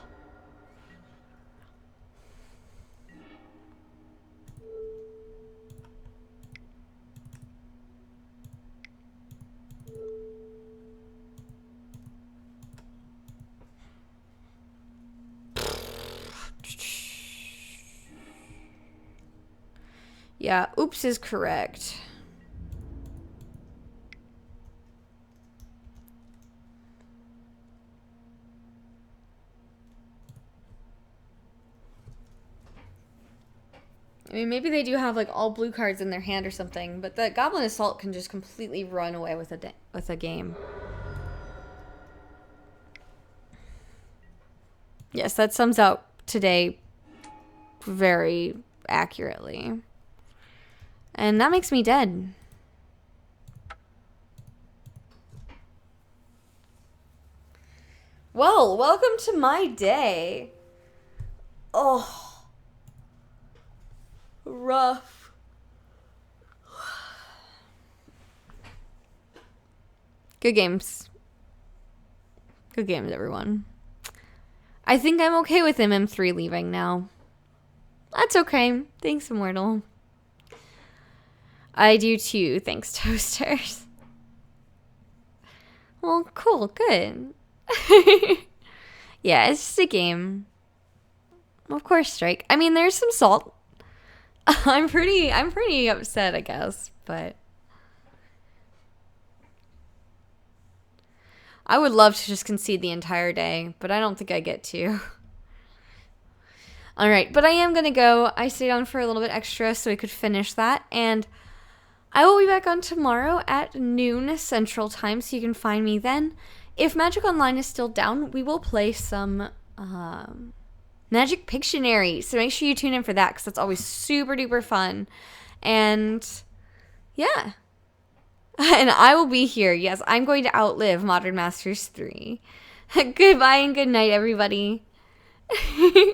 Yeah, oops is correct. I mean, maybe they do have like all blue cards in their hand or something, but the Goblin Assault can just completely run away with a game. Yes, that sums up today very accurately. And that makes me dead. Well, welcome to my day. Oh. Rough. Good games. Good games, everyone. I think I'm okay with MM3 leaving now. That's okay. Thanks, Immortal. I do too. Thanks, Toasters. Well, cool. Good. Yeah, it's just a game. Of course, Strike. I mean, there's some salt. I'm pretty upset, I guess, but I would love to just concede the entire day, but I don't think I get to. All right, but I am going to go. I stayed on for a little bit extra so I could finish that, and I will be back on tomorrow at noon Central Time, so you can find me then. If Magic Online is still down, we will play some Magic Pictionary, so make sure you tune in for that, because that's always super duper fun. And yeah. And I will be here. Yes, I'm going to outlive Modern Masters 3. Goodbye and good night, everybody. Bye.